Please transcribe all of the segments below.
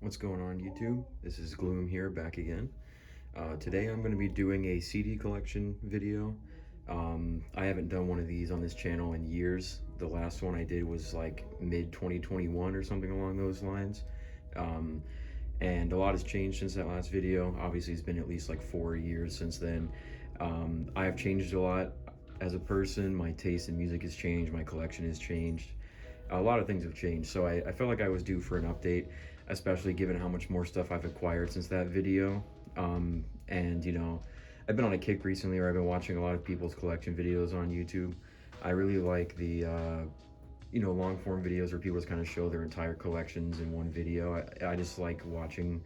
What's going on, YouTube? This is Gloom here, back again. Today I'm going to be doing a CD collection video. I haven't done one of these on this channel in years. The last one I did was like mid-2021 or something along those lines. And a lot has changed since that last video. Obviously, it's been at least like 4 years since then. I have changed a lot as a person. My taste in music has changed. My collection has changed. A lot of things have changed, so I felt like I was due for an update, especially given how much more stuff I've acquired since that video. And you know, I've been on a kick recently where I've been watching a lot of people's collection videos on YouTube. I really like the long form videos where people just kind of show their entire collections in one video. I just like watching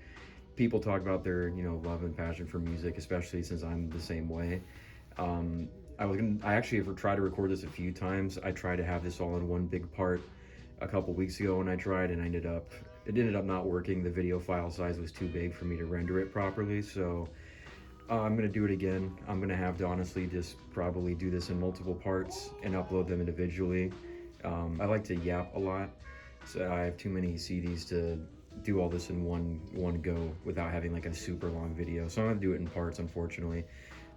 people talk about their love and passion for music, especially since I'm the same way. I actually have tried to record this a few times. I tried to have this all in one big part a couple weeks ago when I tried, and it ended up not working. The video file size was too big for me to render it properly, so I'm gonna do it again. I'm gonna have to honestly just probably do this in multiple parts and upload them individually. I like to yap a lot, so I have too many CDs to do all this in one go without having like a super long video, so I'm gonna do it in parts, unfortunately.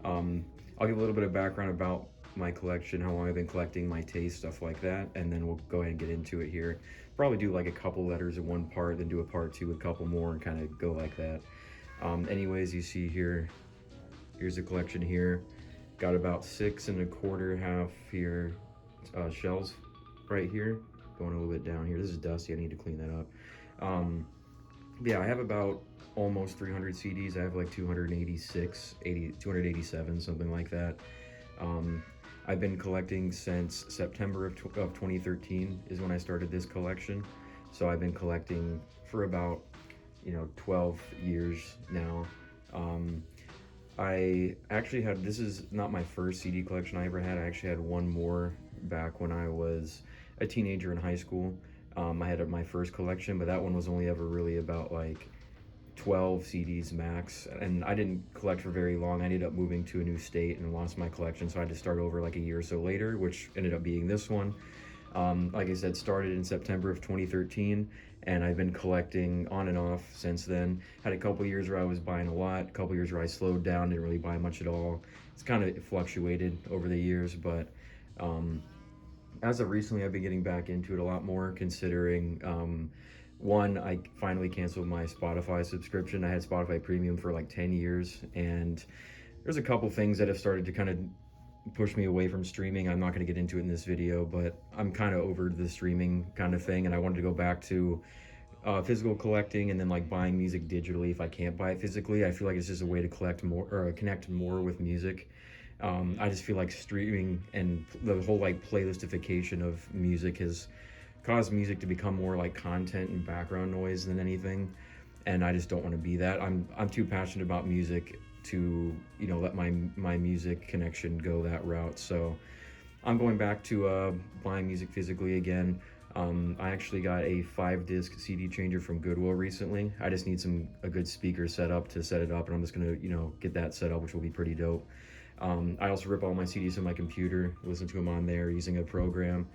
I'll give a little bit of background about my collection, how long I've been collecting, my taste, stuff like that, and then we'll go ahead and get into it here. Probably do like a couple letters in one part, then do a part two, a couple more, and kind of go like that. Anyways, you see here's the collection here. Got about 6 1/4 half here shells right here. Going a little bit down here. This is dusty, I need to clean that up. Yeah, I have about almost 300 CDs. I have like 287, something like that. I've been collecting since September of 2013 is when I started this collection. So I've been collecting for about 12 years now. I actually had, this is not my first CD collection I ever had. I actually had one more back when I was a teenager in high school. I had my first collection, but that one was only ever really about like 12 CDs max, and I didn't collect for very long. I ended up moving to a new state and lost my collection, so I had to start over like a year or so later, which ended up being this one. Like I said, started in September of 2013, and I've been collecting on and off since then. Had a couple years where I was buying a lot, a couple years where I slowed down, didn't really buy much at all. It's kind of fluctuated over the years, but as of recently, I've been getting back into it a lot more, considering one, I finally canceled my Spotify subscription. I had Spotify Premium for like 10 years, and there's a couple things that have started to kind of push me away from streaming. I'm not going to get into it in this video, but I'm kind of over the streaming kind of thing, and I wanted to go back to physical collecting, and then like buying music digitally if I can't buy it physically. I feel like it's just a way to collect more or connect more with music. I just feel like streaming and the whole like playlistification of music has caused music to become more like content and background noise than anything, and I just don't want to be that. I'm too passionate about music to let my music connection go that route. So I'm going back to buying music physically again. I actually got a 5-disc CD changer from Goodwill recently. I just need a good speaker setup to set it up, and I'm just gonna get that set up, which will be pretty dope. I also rip all my CDs on my computer, listen to them on there using a program.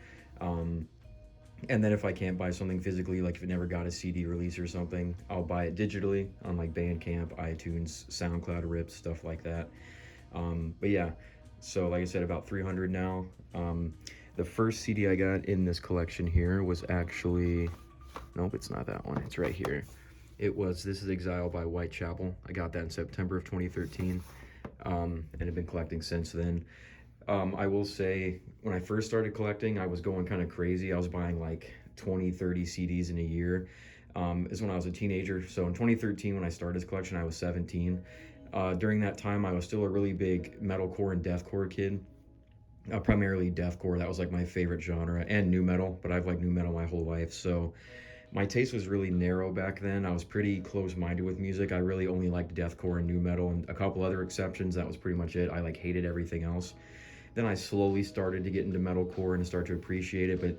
And then if I can't buy something physically, like if it never got a CD release or something, I'll buy it digitally on like Bandcamp, iTunes, SoundCloud rips, stuff like that. But yeah, so like I said, about 300 now. The first CD I got in this collection here was actually, nope, it's not that one. It's right here. This is Exile by Whitechapel. I got that in September of 2013, and I've been collecting since then. I will say, when I first started collecting, I was going kind of crazy. I was buying like 20, 30 CDs in a year. Is when I was a teenager. So in 2013, when I started this collection, I was 17. During that time, I was still a really big metalcore and deathcore kid. Primarily deathcore, that was like my favorite genre, and nu metal, but I've liked nu metal my whole life. So my taste was really narrow back then. I was pretty close-minded with music. I really only liked deathcore and nu metal, and a couple other exceptions. That was pretty much it. I like hated everything else. Then I slowly started to get into metalcore and start to appreciate it, but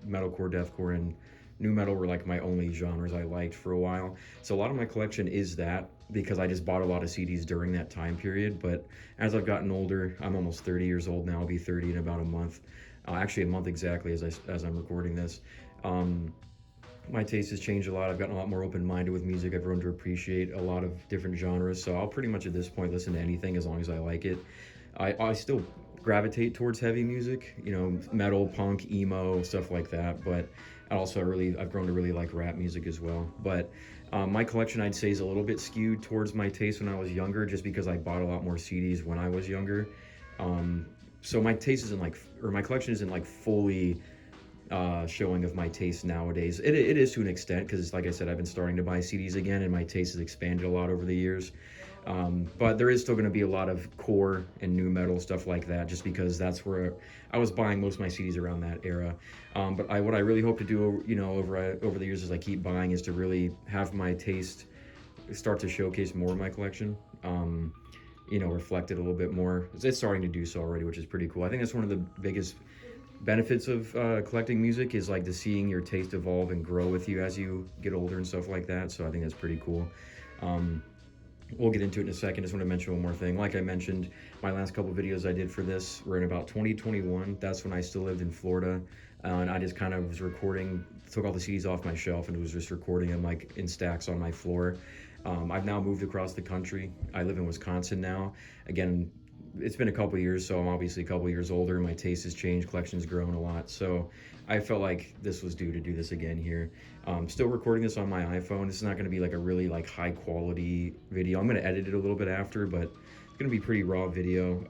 metalcore, deathcore, and nu metal were like my only genres I liked for a while. So a lot of my collection is that, because I just bought a lot of CDs during that time period. But as I've gotten older, I'm almost 30 years old now. I'll be 30 in about a month. Actually a month exactly as I'm recording this. my taste has changed a lot. I've gotten a lot more open-minded with music. I've grown to appreciate a lot of different genres. So I'll pretty much at this point listen to anything as long as I like it. I still gravitate towards heavy music, you know, metal, punk, emo, stuff like that. But I've grown to really like rap music as well. But my collection, I'd say, is a little bit skewed towards my taste when I was younger, just because I bought a lot more CDs when I was younger. So my taste isn't like, or my collection isn't like fully showing of my taste nowadays. It is to an extent, because like I said, I've been starting to buy CDs again, and my taste has expanded a lot over the years. But there is still going to be a lot of core and new metal stuff like that, just because that's where I was buying most of my CDs around that era. But what I really hope to do, you know, over the years as I keep buying, is to really have my taste start to showcase more of my collection. You know, reflected a little bit more. It's starting to do so already, which is pretty cool. I think that's one of the biggest benefits of collecting music, is like to seeing your taste evolve and grow with you as you get older and stuff like that. So I think that's pretty cool. We'll get into it in a second. Just want to mention one more thing. Like I mentioned, my last couple videos I did for this were in about 2021. That's when I still lived in Florida. And I just kind of was recording, took all the CDs off my shelf and was just recording them like in stacks on my floor. I've now moved across the country. I live in Wisconsin now. Again, it's been a couple years, so I'm obviously a couple years older. My taste has changed, collection's grown a lot. So I felt like this was due to do this again here. Still recording this on my iPhone. This is not gonna be like a really like high quality video. I'm gonna edit it a little bit after, but it's gonna be pretty raw video.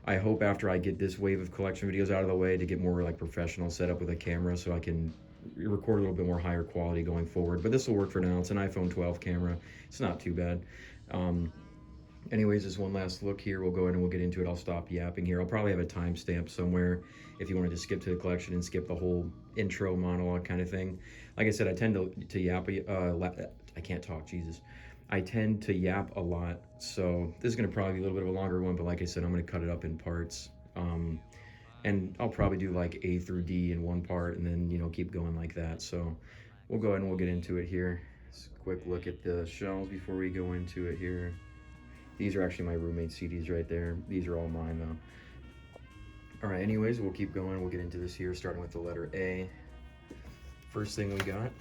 I hope after I get this wave of collection videos out of the way to get more like professional setup with a camera, so I can record a little bit more higher quality going forward. But this will work for now. It's an iPhone 12 camera. It's not too bad. Anyways, just one last look here. We'll go ahead and we'll get into it. I'll stop yapping here. I'll probably have a timestamp somewhere if you wanted to skip to the collection and skip the whole intro monologue kind of thing. Like I said, I tend to yap. I can't talk, Jesus. I tend to yap a lot, so this is going to probably be a little bit of a longer one, but like I said, I'm going to cut it up in parts. And I'll probably do like A through D in one part, and then, you know, keep going like that. So we'll go ahead and we'll get into it here. Just a quick look at the shelves before we go into it here. These are actually my roommate's CDs right there. These are all mine though. All right, anyways, we'll keep going. We'll get into this here, starting with the letter A. First thing we got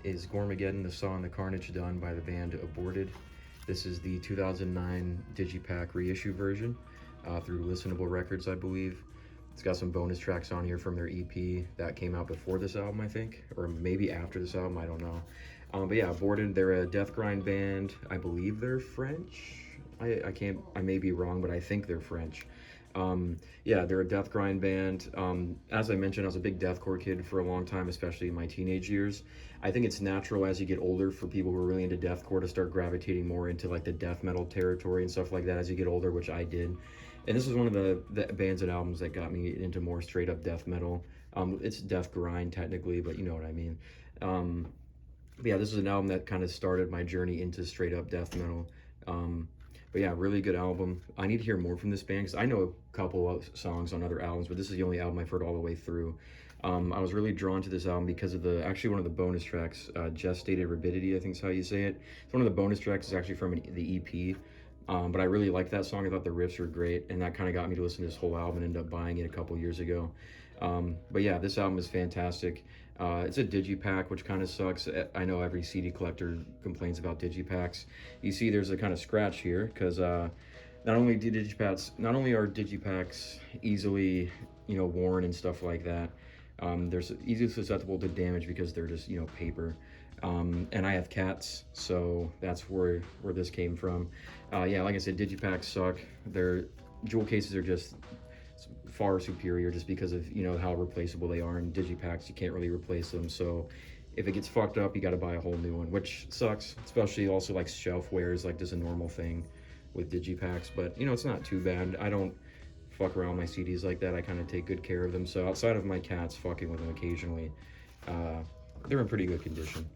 is Gormageddon, the song The Carnage Done by the band Aborted. This is the 2009 Digipack reissue version through Listenable Records, I believe. It's got some bonus tracks on here from their EP that came out before this album, I think, or maybe after this album, I don't know. But yeah, Aborted, they're a death grind band. I believe they're French. I may be wrong, but I think they're French. Yeah, they're a death grind band. As I mentioned, I was a big deathcore kid for a long time, especially in my teenage years. I think it's natural as you get older for people who are really into deathcore to start gravitating more into like the death metal territory and stuff like that as you get older, which I did. And this was one of the bands and albums that got me into more straight up death metal. It's death grind technically, but you know what I mean. But yeah, this is an album that kind of started my journey into straight up death metal. But yeah, really good album. I need to hear more from this band because I know a couple of songs on other albums, but this is the only album I've heard all the way through. I was really drawn to this album because of actually one of the bonus tracks, Gestated Rabidity, I think is how you say it. It's one of the bonus tracks is actually from the EP. But I really liked that song. I thought the riffs were great, and that kind of got me to listen to this whole album and ended up buying it a couple years ago. But yeah, this album is fantastic. It's a digipack, which kind of sucks. I know every CD collector complains about digipacks. You see there's a kind of scratch here because not only are digipacks easily, you know, worn and stuff like that, they're easily susceptible to damage because they're just, you know, paper. And I have cats, so that's where this came from. Yeah, like I said, digipacks suck. Their jewel cases are just far superior just because of, you know, how replaceable they are. In digipacks, you can't really replace them, so if it gets fucked up, you got to buy a whole new one, which sucks. Especially also like shelfware is like just a normal thing with digipacks, but you know, it's not too bad. I don't fuck around my CDs like that. I kind of take good care of them, so outside of my cats fucking with them occasionally, they're in pretty good condition.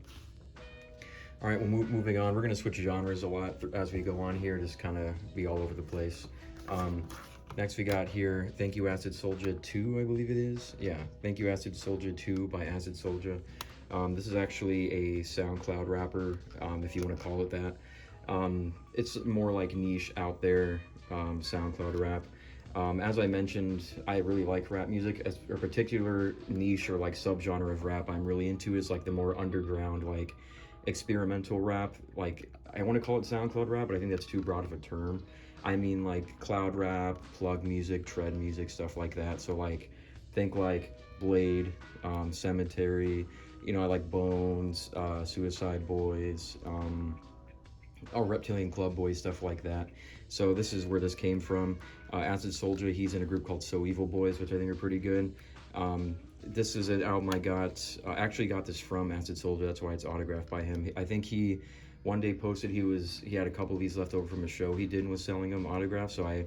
All right, well, moving on. We're going to switch genres a lot as we go on here, just kind of be all over the place. Next we got here, Thank You Acid Souljah 2, I believe it is. Yeah, Thank You Acid Souljah 2 by Acid Souljah. This is actually a SoundCloud rapper, if you want to call it that. It's more like niche out there SoundCloud rap. As I mentioned, I really like rap music. As a particular niche or like subgenre of rap I'm really into is like the more underground, like experimental rap. Like I want to call it SoundCloud rap, but I think that's too broad of a term. I mean like cloud rap, plug music, tread music, stuff like that. So like think like Blade, Cemetery. You know, I like Bones, Suicide Boys, Reptilian Club Boys, stuff like that. So this is where this came from. Acid Souljah, he's in a group called So Evil Boys, which I think are pretty good. This is an album I got, actually got this from Acid Souljah, that's why it's autographed by him. I think he one day posted he had a couple of these left over from a show he did and was selling them autographed, so I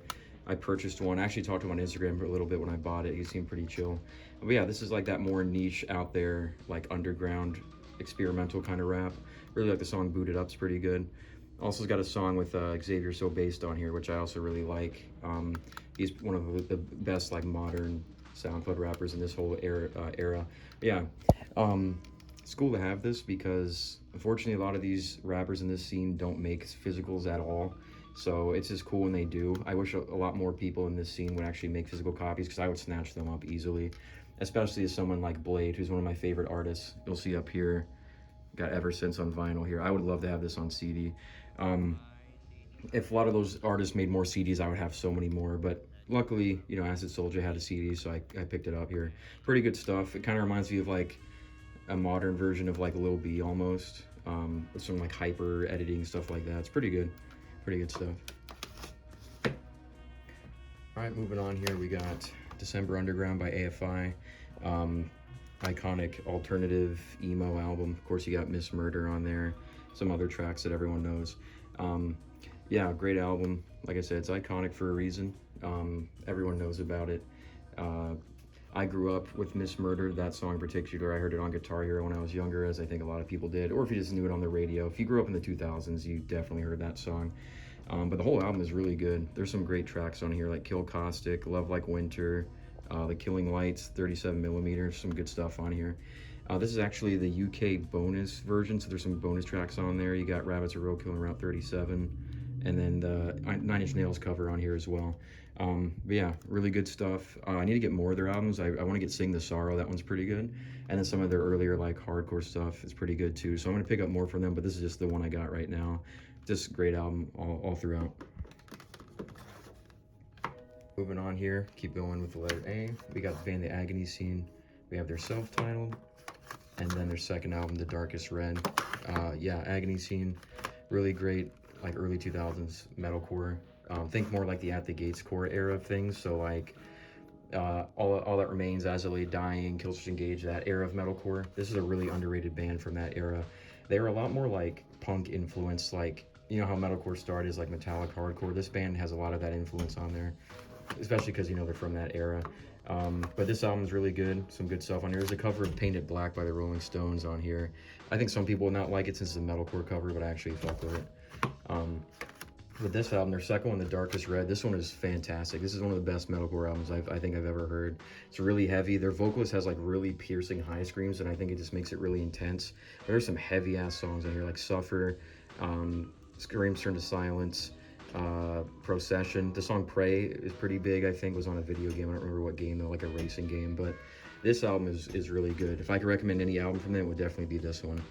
purchased one. I actually talked to him on Instagram for a little bit when I bought it. He seemed pretty chill. But yeah, this is like that more niche out there, like underground, experimental kind of rap. Really like the song Booted Up's pretty good. Also got a song with Xavier So Based on here, which I also really like. He's one of the best like modern SoundCloud rappers in this whole era. Yeah, it's cool to have this because unfortunately a lot of these rappers in this scene don't make physicals at all. So it's just cool when they do. I wish a lot more people in this scene would actually make physical copies because I would snatch them up easily. Especially as someone like Blade, who's one of my favorite artists. You'll see up here, got Ever Since on vinyl here. I would love to have this on CD. If a lot of those artists made more CDs, I would have so many more, but luckily, you know, Acid Souljah had a CD, so I picked it up here. Pretty good stuff. It kind of reminds me of like a modern version of like Lil B almost, with some like hyper editing, stuff like that. It's pretty good stuff. All right, moving on here, we got December Underground by AFI. Iconic alternative emo album. Of course, you got Miss Murder on there, some other tracks that everyone knows. Yeah, great album. Like I said, it's iconic for a reason. Everyone knows about it. I grew up with Miss Murder, that song in particular. I heard it on Guitar Hero when I was younger, as I think a lot of people did, or if you just knew it on the radio. If you grew up in the 2000s, you definitely heard that song. But the whole album is really good. There's some great tracks on here, like Kill Caustic, Love Like Winter, The Killing Lights, 37mm, some good stuff on here. This is actually the UK bonus version, so there's some bonus tracks on there. You got Rabbits Are Roadkill and Route 37, and then the Nine Inch Nails cover on here as well. But yeah, really good stuff. I need to get more of their albums. I want to get Sing the Sorrow, that one's pretty good. And then some of their earlier like hardcore stuff is pretty good too. So I'm going to pick up more from them, but this is just the one I got right now. Just great album all throughout. Moving on here, keep going with the letter A. We got the band The Agony Scene. We have their self-titled, and then their second album, The Darkest Red. Yeah, Agony Scene, really great, like early 2000s metalcore. Think more like the At the Gates core era of things. So like All That Remains, As I Lay Dying, Killswitch Engage, that era of metalcore. This is a really underrated band from that era. They were a lot more like punk influenced, like, you know how metalcore started is like metallic hardcore. This band has a lot of that influence on there, especially because, you know, they're from that era. But this album's really good, some good stuff on here. There's a cover of Painted Black by the Rolling Stones on here. I think some people will not like it since it's a metalcore cover, but I actually fuck with it. With this album, their second one, The Darkest Red, this one is fantastic. This is one of the best metalcore albums I think I've ever heard. It's really heavy. Their vocalist has like really piercing high screams, and I think it just makes it really intense. There's some heavy ass songs on here, like Suffer, Screams Turn to Silence, Procession. The song Pray is pretty big, I think, was on a video game. I don't remember what game though, like a racing game, but this album is really good. If I could recommend any album from them, it would definitely be this one.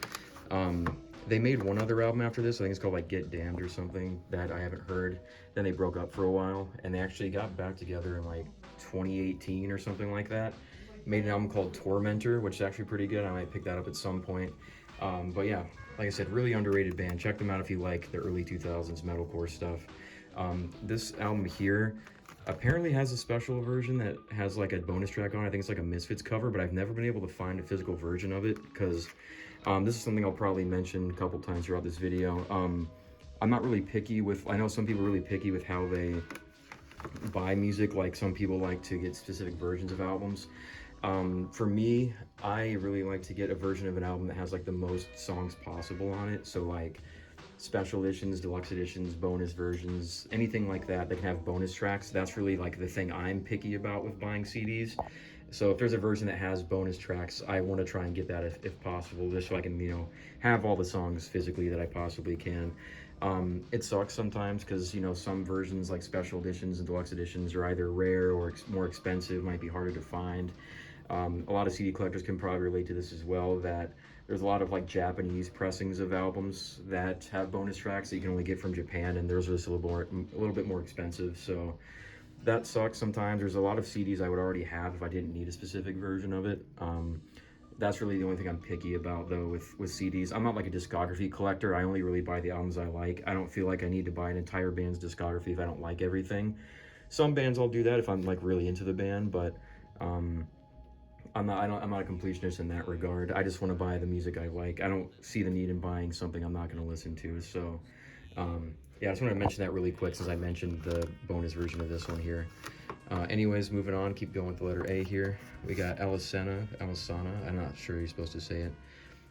They made one other album after this, I think it's called like Get Damned or something, that I haven't heard. Then they broke up for a while, and they actually got back together in like 2018 or something like that. Made an album called Tormentor, which is actually pretty good. I might pick that up at some point. But yeah, like I said, really underrated band. Check them out if you like the early 2000s metalcore stuff. This album here apparently has a special version that has like a bonus track on it. I think it's like a Misfits cover, but I've never been able to find a physical version of it because this is something I'll probably mention a couple times throughout this video. I'm not really picky with, I know some people are really picky with how they buy music. Like some people like to get specific versions of albums. For me, I really like to get a version of an album that has like the most songs possible on it. So like special editions, deluxe editions, bonus versions, anything like that that can have bonus tracks. That's really like the thing I'm picky about with buying CDs. So if there's a version that has bonus tracks, I want to try and get that if possible, just so I can, you know, have all the songs physically that I possibly can. It sucks sometimes because, you know, some versions like special editions and deluxe editions are either rare or more expensive, might be harder to find. A lot of CD collectors can probably relate to this as well, that there's a lot of like Japanese pressings of albums that have bonus tracks that you can only get from Japan, and those are just a little bit more expensive. So that sucks sometimes. There's a lot of CDs I would already have if I didn't need a specific version of it. That's really the only thing I'm picky about though with CDs. I'm not like a discography collector. I only really buy the albums I like. I don't feel like I need to buy an entire band's discography if I don't like everything. Some bands I'll do that if I'm like really into the band, but I'm not a completionist in that regard. I just want to buy the music I like. I don't see the need in buying something I'm not going to listen to. So yeah, I just want to mention that really quick since I mentioned the bonus version of this one here. Anyways, moving on, keep going with the letter A here. We got Alesana, I'm not sure you're supposed to say it.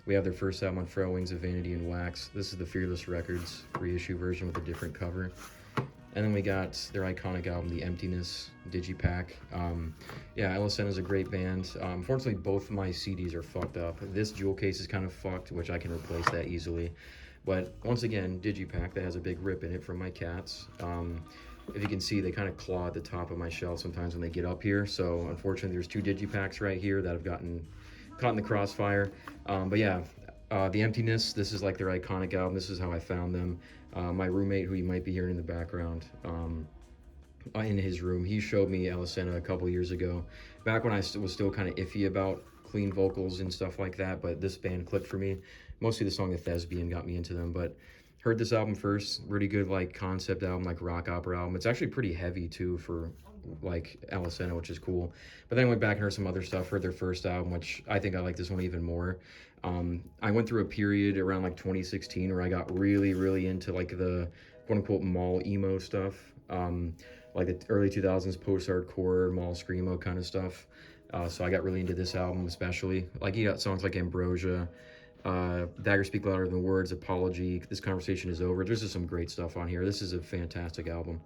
We have their first album on Frail Wings of Vanity and Wax. This is the Fearless Records reissue version with a different cover. And then we got their iconic album, The Emptiness Digipack. Yeah, Alesana is a great band. Unfortunately, both my CDs are fucked up. This jewel case is kind of fucked, which I can replace that easily. But once again, Digipack, that has a big rip in it from my cats. If you can see, they kind of claw at the top of my shelf sometimes when they get up here. So unfortunately, there's 2 Digipacks right here that have gotten caught in the crossfire. But yeah, The Emptiness, this is like their iconic album. This is how I found them. My roommate, who you might be hearing in the background, in his room, he showed me Alesana a couple years ago, back when I was still kind of iffy about clean vocals and stuff like that, but this band clicked for me. Mostly the song The Thespian got me into them, but heard this album first. Really good like concept album, like rock opera album. It's actually pretty heavy too for like Alesana, which is cool. But then I went back and heard some other stuff. Heard their first album, which I think I like this one even more. I went through a period around like 2016 where I got really into like the quote unquote mall emo stuff, like the early 2000s post-hardcore mall screamo kind of stuff. So I got really into this album, especially. Like, you got songs like Ambrosia, Dagger Speak Louder Than Words, Apology, This Conversation Is Over. There's just some great stuff on here. This is a fantastic album.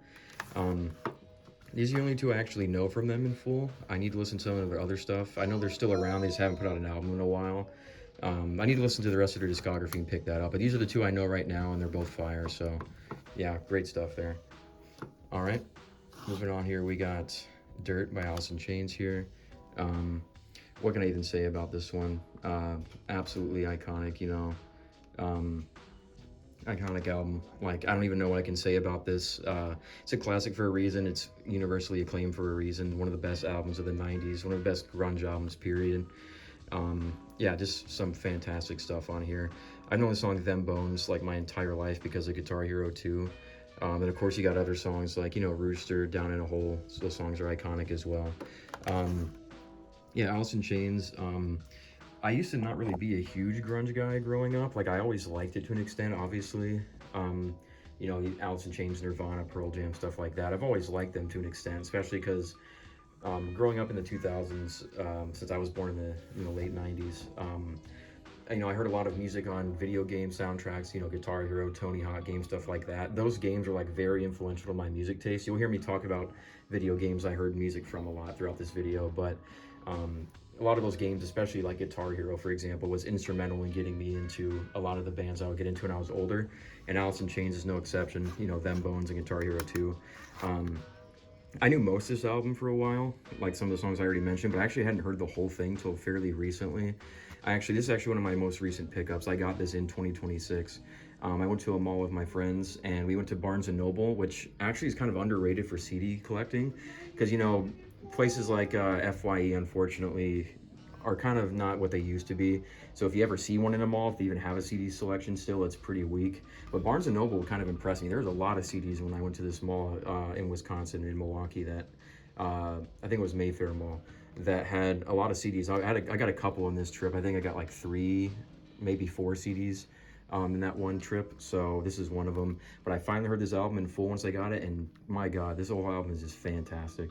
These are the only 2 I actually know from them in full. I need to listen to some of their other stuff. I know they're still around. They just haven't put out an album in a while. I need to listen to the rest of their discography and pick that up. But these are the 2 I know right now, and they're both fire. So, yeah, great stuff there. All right, moving on here, we got Dirt by Alice in Chains here. What can I even say about this one? Absolutely iconic, you know. Iconic album. Like, I don't even know what I can say about this. It's a classic for a reason. It's universally acclaimed for a reason. One of the best albums of the 90s. One of the best grunge albums, period. Yeah, just some fantastic stuff on here. I've known the song Them Bones like my entire life because of Guitar Hero 2. And of course you got other songs like, you know, Rooster, Down in a Hole. So those songs are iconic as well. Yeah, Alice in Chains. I used to not really be a huge grunge guy growing up. Like, I always liked it to an extent, obviously. You know, Alice in Chains, Nirvana, Pearl Jam, stuff like that. I've always liked them to an extent, especially because growing up in the 2000s, since I was born in the late 90s, you know, I heard a lot of music on video game soundtracks, you know, Guitar Hero, Tony Hawk game, stuff like that. Those games are like very influential to my music taste. You'll hear me talk about video games I heard music from a lot throughout this video, but a lot of those games, especially like Guitar Hero, for example, was instrumental in getting me into a lot of the bands I would get into when I was older, and Alice in Chains is no exception. You know, Them Bones and Guitar Hero 2. I knew most of this album for a while, like some of the songs I already mentioned, but I actually hadn't heard the whole thing till fairly recently. This is actually one of my most recent pickups. I got this in 2026. I went to a mall with my friends, and we went to Barnes & Noble, which actually is kind of underrated for CD collecting, because, you know, places like FYE, unfortunately, are kind of not what they used to be. So if you ever see one in a mall, if they even have a CD selection still, it's pretty weak. But Barnes & Noble kind of impressed me. There was a lot of CDs when I went to this mall in Wisconsin, in Milwaukee, that I think it was Mayfair Mall, that had a lot of CDs. I got a couple on this trip. I think I got like 3, maybe 4 CDs in that one trip. So this is one of them. But I finally heard this album in full once I got it, and my God, this whole album is just fantastic.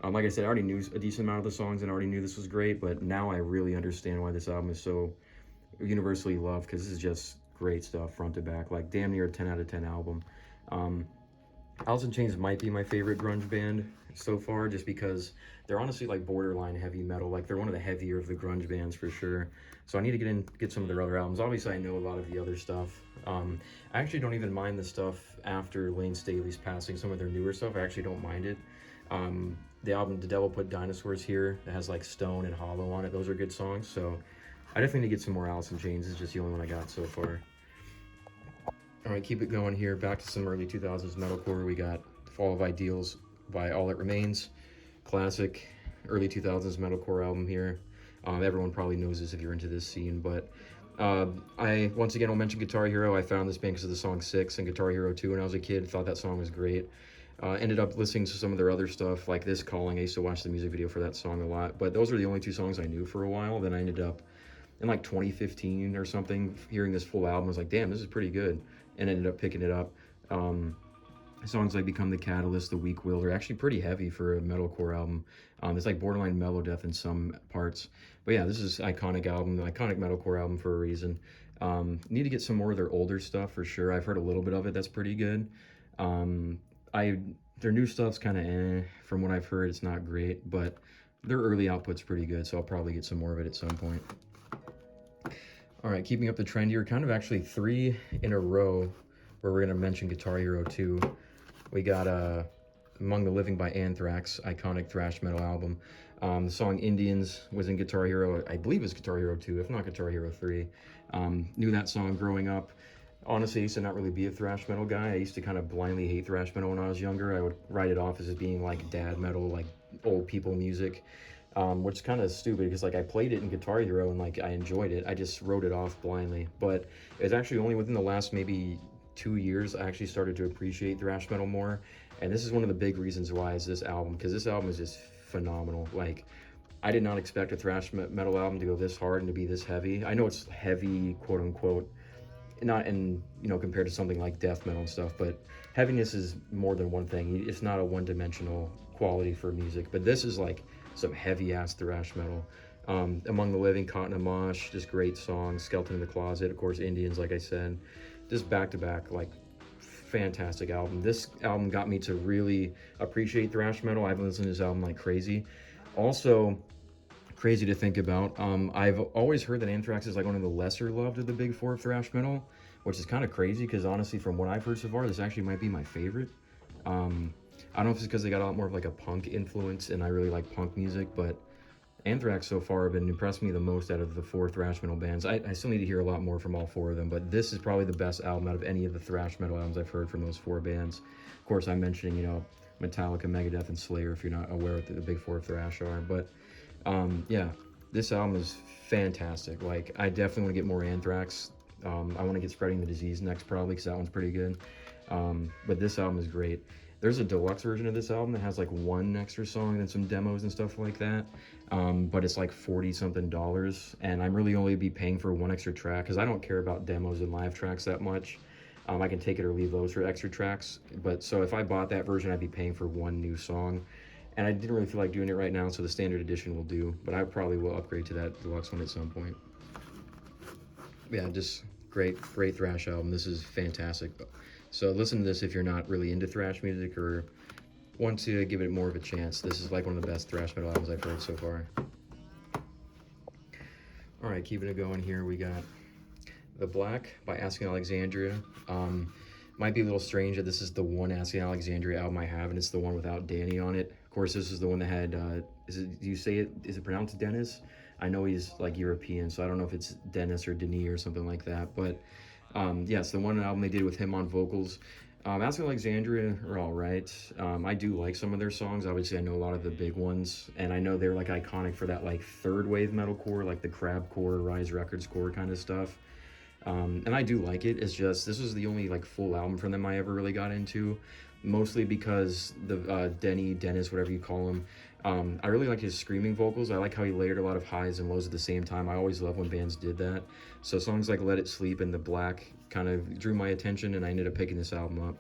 Like I said, I already knew a decent amount of the songs and already knew this was great, but now I really understand why this album is so universally loved, because this is just great stuff front to back, like damn near a 10 out of 10 album. Alice in Chains might be my favorite grunge band so far, just because they're honestly like borderline heavy metal. Like, they're one of the heavier of the grunge bands for sure. So I need to get some of their other albums. Obviously, I know a lot of the other stuff. I actually don't even mind the stuff after Lane Staley's passing, some of their newer stuff. I actually don't mind it. The album The Devil Put Dinosaurs Here, that has like Stone and Hollow on it. Those are good songs. So I definitely need to get some more Alice in Chains. It's just the only one I got so far. All right, keep it going here. Back to some early 2000s metalcore. We got Fall of Ideals by All That Remains. Classic early 2000s metalcore album here. Everyone probably knows this if you're into this scene, but I once again will mention Guitar Hero. I found this band because of the song 6 and Guitar Hero 2 when I was a kid. Thought that song was great. Ended up listening to some of their other stuff like This Calling. I used to watch the music video for that song a lot, but those were the only 2 songs I knew for a while. Then I ended up in like 2015 or something hearing this full album. I was like, damn, this is pretty good, and ended up picking it up. Songs like Become the Catalyst, The Weak Will are actually pretty heavy for a metalcore album. It's like borderline mellow death in some parts. But yeah, this is iconic album, the iconic metalcore album for a reason. Need to get some more of their older stuff for sure. I've heard a little bit of it. That's pretty good. Their new stuff's kind of from what I've heard. It's not great, but their early output's pretty good, so I'll probably get some more of it at some point. All right, keeping up the trend here, kind of actually 3 in a row where we're going to mention Guitar Hero 2. We got Among the Living by Anthrax, iconic thrash metal album. The song Indians was in Guitar Hero, I believe it's Guitar Hero 2, if not Guitar Hero 3. Knew that song growing up. Honestly, I used to not really be a thrash metal guy. I used to kind of blindly hate thrash metal when I was younger. I would write it off as being like dad metal, like old people music, which is kind of stupid because like I played it in Guitar Hero and like I enjoyed it. I just wrote it off blindly. But it's actually only within the last maybe 2 years I actually started to appreciate thrash metal more. And this is one of the big reasons why is this album, because this album is just phenomenal. Like, I did not expect a thrash metal album to go this hard and to be this heavy. I know it's heavy, quote unquote, not in, you know, compared to something like death metal and stuff, but heaviness is more than one thing. It's not a one-dimensional quality for music, but this is like some heavy-ass thrash metal. Among the Living, Caught in a Mosh, just great songs. Skeleton in the Closet, of course, Indians, like I said. Just back-to-back, like, fantastic album. This album got me to really appreciate thrash metal. I've listened to this album like crazy. Also, crazy to think about, I've always heard that Anthrax is like one of the lesser loved of the big 4 of thrash metal, which is kind of crazy because honestly, from what I've heard so far, this actually might be my favorite. I don't know if it's because they got a lot more of like a punk influence and I really like punk music, but Anthrax so far have been impressed me the most out of the 4 thrash metal bands. I still need to hear a lot more from all 4 of them, but this is probably the best album out of any of the thrash metal albums I've heard from those 4 bands. Of course, I'm mentioning, you know, Metallica, Megadeth, and Slayer if you're not aware what the big 4 of thrash are, but yeah, this album is fantastic. Like, I definitely want to get more Anthrax. I want to get Spreading the Disease next probably because that one's pretty good. But this album is great. There's a deluxe version of this album that has like 1 extra song and some demos and stuff like that. But it's like $40 something, and I'm really only be paying for 1 extra track because I don't care about demos and live tracks that much. I can take it or leave those for extra tracks. But so if I bought that version, I'd be paying for 1 new song. And I didn't really feel like doing it right now, so the standard edition will do. But I probably will upgrade to that deluxe one at some point. Yeah, just great thrash album. This is fantastic. So listen to this if you're not really into thrash music or want to give it more of a chance. This is like one of the best thrash metal albums I've heard so far. All right, keeping it going here, we got The Black by Asking Alexandria. Might be a little strange that this is the one Asking Alexandria album I have, and it's the one without Danny on it. Of course, this is the one that had, do you say it, is it pronounced Dennis? I know he's like European, so I don't know if it's Dennis or Denis or something like that, but yeah, it's the one album they did with him on vocals. Asking Alexandria are all right. I do like some of their songs. Obviously, I know a lot of the big ones, and I know they're like iconic for that like third wave metalcore, like the Crabcore, Rise Records core kind of stuff. And I do like it. It's just, this was the only like full album from them I ever really got into, mostly because the Dennis, whatever you call him, I really like his screaming vocals. I like how he layered a lot of highs and lows at the same time. I always love when bands did that. So songs like Let It Sleep and The Black kind of drew my attention, and I ended up picking this album up.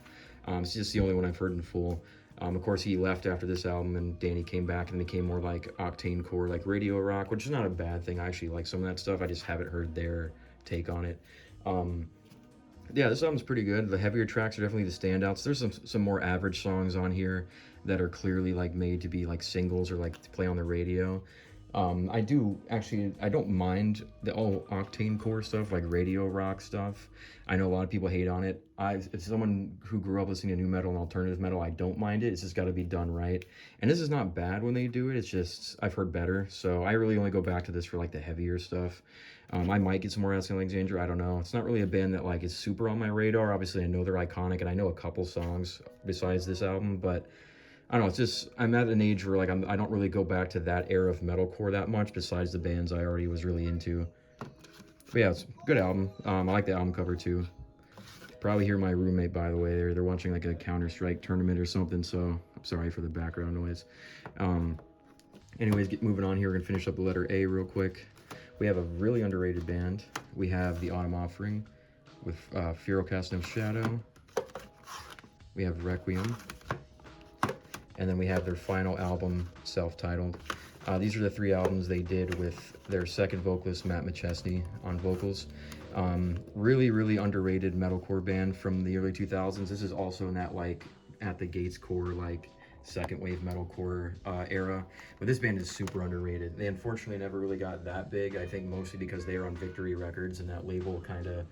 It's just the only one I've heard in full. Of course, he left after this album, and Danny came back and became more like octane core, like radio rock, which is not a bad thing. I actually like some of that stuff. I just haven't heard their take on it. Yeah, this album's pretty good. The heavier tracks are definitely the standouts. There's some more average songs on here that are clearly like made to be like singles or like to play on the radio. I do actually, I don't mind the all octane core stuff, like radio rock stuff. I know a lot of people hate on it. As someone who grew up listening to new metal and alternative metal, I don't mind it. It's just got to be done right. And this is not bad when they do it. It's just, I've heard better. So I really only go back to this for like the heavier stuff. I might get some more Alexandria. I don't know. It's not really a band that like is super on my radar. Obviously, I know they're iconic and I know a couple songs besides this album, but I don't know, it's just, I'm at an age where like I don't really go back to that era of metalcore that much besides the bands I already was really into. But yeah, it's a good album. I like the album cover too. Probably hear my roommate, by the way. They're watching like a Counter-Strike tournament or something, so I'm sorry for the background noise. Anyways, moving on here, we're gonna finish up the letter A real quick. We have a really underrated band. We have the Autumn Offering with Cast of Shadow. We have Requiem. And then we have their final album, self-titled. These are the 3 albums they did with their second vocalist, Matt McChesney, on vocals. Really, really underrated metalcore band from the early 2000s. This is also in that, like, at the gates core, like, second wave metalcore era. But this band is super underrated. They unfortunately never really got that big, I think mostly because they are on Victory Records, and that label kind of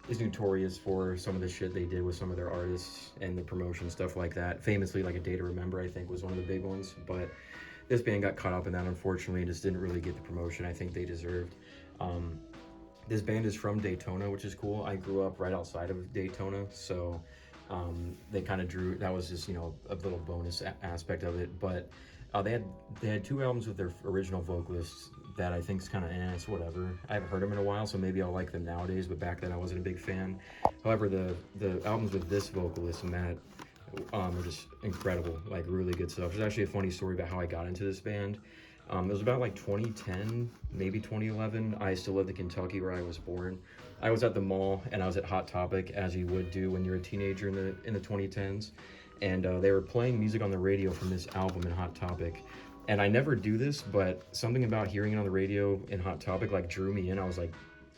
is notorious for some of the shit they did with some of their artists and the promotion, stuff like that. Famously, like A Day to Remember, I think, was one of the big ones. But this band got caught up in that, unfortunately, and just didn't really get the promotion I think they deserved. This band is from Daytona, which is cool. I grew up right outside of Daytona, so they kind of drew, that was just, you know, a little bonus aspect of it. But they had 2 albums with their original vocalists that I think is kind of it's whatever. I haven't heard them in a while, so maybe I'll like them nowadays, but back then I wasn't a big fan. However, the albums with this vocalist, Matt, are just incredible, like really good stuff. There's actually a funny story about how I got into this band. It was about like 2010, maybe 2011. I still lived in Kentucky where I was born. I was at the mall and I was at Hot Topic, as you would do when you're a teenager in the 2010s. And they were playing music on the radio from this album in Hot Topic. And I never do this, but something about hearing it on the radio in Hot Topic like drew me in. I was like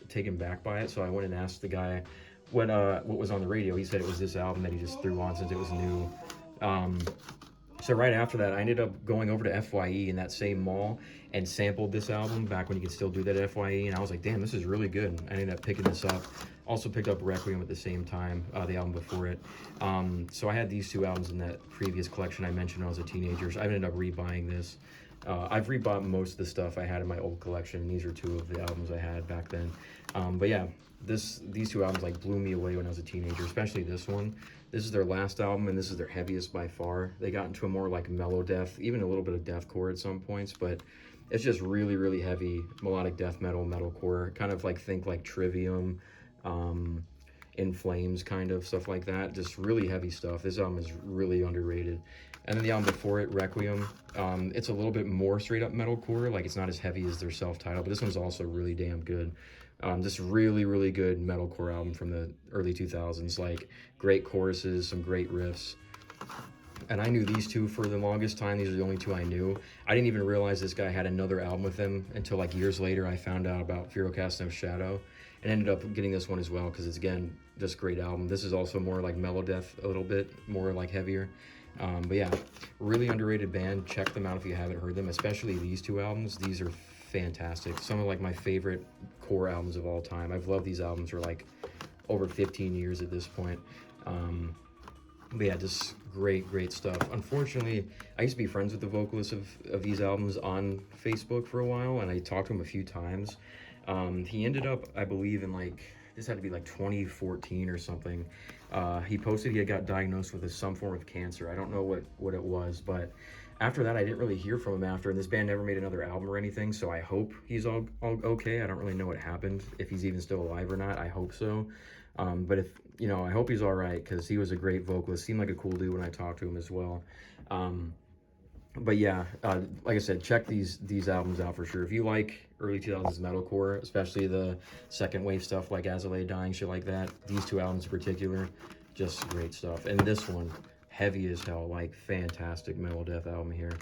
taken back by it. So I went and asked the guy what was on the radio. He said it was this album that he just threw on since it was new. So right after that, I ended up going over to FYE in that same mall and sampled this album back when you could still do that at FYE. And I was like, damn, this is really good. I ended up picking this up. Also picked up Requiem at the same time, the album before it. So I had these 2 albums in that previous collection I mentioned when I was a teenager. So I ended up rebuying this. I've rebought most of the stuff I had in my old collection. These are 2 of the albums I had back then. But yeah, these 2 albums like blew me away when I was a teenager, especially this one. This is their last album, and this is their heaviest by far. They got into a more like mellow death, even a little bit of deathcore at some points, but it's just really, really heavy melodic death metal, metalcore, kind of like think like Trivium, In Flames, kind of stuff like that. Just really heavy stuff. This album is really underrated. And then the album before it, Requiem, it's a little bit more straight up metalcore. Like it's not as heavy as their self-titled, but this one's also really damn good. Just really, really good metalcore album from the early 2000s. Like great choruses, some great riffs. And I knew these 2 for the longest time. These are the only 2 I knew. I didn't even realize this guy had another album with him until like years later I found out about Cast of Shadow and ended up getting this one as well because it's, again, just a great album. This is also more like mellow death a little bit, more like heavier. But yeah, really underrated band. Check them out if you haven't heard them, especially these 2 albums. These are fantastic. Some of like my favorite core albums of all time. I've loved these albums for like over 15 years at this point. But yeah, just great stuff. Unfortunately, I used to be friends with the vocalist of these albums on Facebook for a while, and I talked to him a few times. He ended up, I believe, in like, this had to be like 2014 or something. He posted he had got diagnosed with some form of cancer. I don't know what it was, but after that, I didn't really hear from him after, and this band never made another album or anything, so I hope he's all okay. I don't really know what happened, if he's even still alive or not. I hope so. But if, you know, I hope he's all right, because he was a great vocalist. Seemed like a cool dude when I talked to him as well. But yeah, like I said, check these albums out for sure. If you like early 2000s metalcore, especially the second wave stuff like As I Lay Dying, shit like that, these 2 albums in particular, just great stuff. And this one, heavy as hell, like fantastic metal death album here.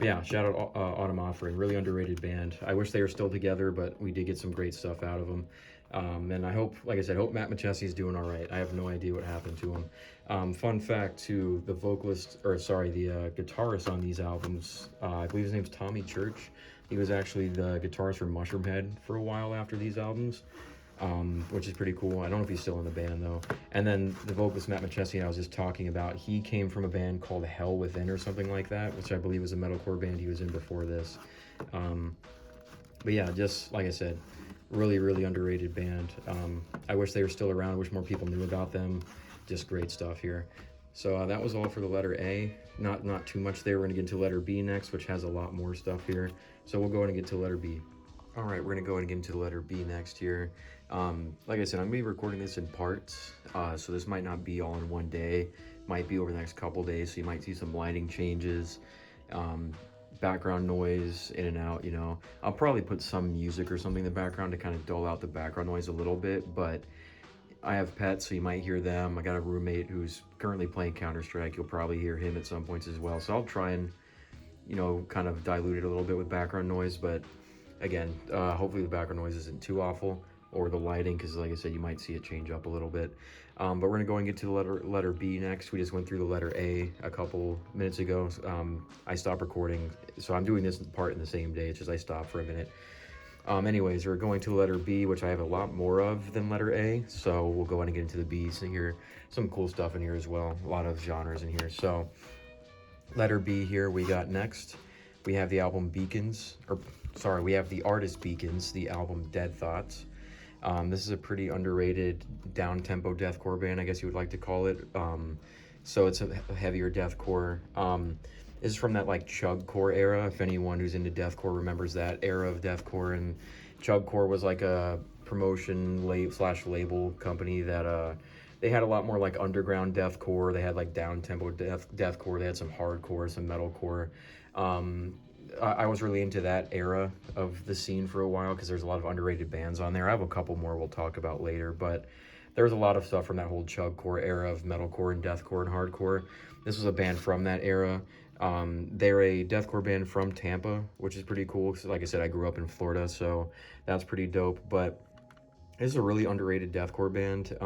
Yeah, shout out Autumn Offering, really underrated band. I wish they were still together, but we did get some great stuff out of them. And I hope, like I said, hope Matt Machessy's doing all right. I have no idea what happened to him. Fun fact too, the vocalist, or sorry, the guitarist on these albums, I believe his name's Tommy Church. He was actually the guitarist for Mushroomhead for a while after these albums, which is pretty cool. I don't know if he's still in the band though. And then the vocalist Matt Machessy I was just talking about, he came from a band called Hell Within or something like that, which I believe was a metalcore band he was in before this. But yeah, just like I said, really, really underrated band. I wish they were still around. I wish more people knew about them. Just great stuff here. So that was all for the letter A. Not too much there. We're gonna get into letter B next, which has a lot more stuff here. So we'll go ahead and get to letter B. All right, we're gonna go ahead and get into the letter B next here. Like I said, I'm gonna be recording this in parts, so this might not be all in one day. Might be over the next couple days, so you might see some lighting changes, background noise in and out, you know. I'll probably put some music or something in the background to kind of dull out the background noise a little bit, but I have pets, so you might hear them. I got a roommate who's currently playing Counter-Strike. You'll probably hear him at some points as well. So I'll try and, you know, kind of dilute it a little bit with background noise, but again, hopefully the background noise isn't too awful, or the lighting, because like I said, you might see it change up a little bit. But we're gonna go and get to the letter B next. We just went through the letter A a couple minutes ago. I stopped recording, so I'm doing this part in the same day. It's just I stopped for a minute. Anyways, we're going to letter B, which I have a lot more of than letter A, so we'll go ahead and get into the B. So here, some cool stuff in here as well. A lot of genres in here. So letter B here, we got next. We have the album Beacons, or sorry, we have the artist Beacons, the album Dead Thoughts. This is a pretty underrated down-tempo deathcore band, I guess you would like to call it. So it's a heavier deathcore. This is from that like chugcore era. If anyone who's into deathcore remembers that era of deathcore, and chugcore was like a promotion label company that they had a lot more like underground deathcore. They had like down-tempo deathcore. They had some hardcore, some metalcore. I was really into that era of the scene for a while because there's a lot of underrated bands on there. I have a couple more we'll talk about later, but there's a lot of stuff from that whole chugcore era of metalcore and deathcore and hardcore. This was a band from that era. They're a deathcore band from Tampa, which is pretty cool because, like I said, I grew up in Florida, so that's pretty dope. But this is a really underrated deathcore band.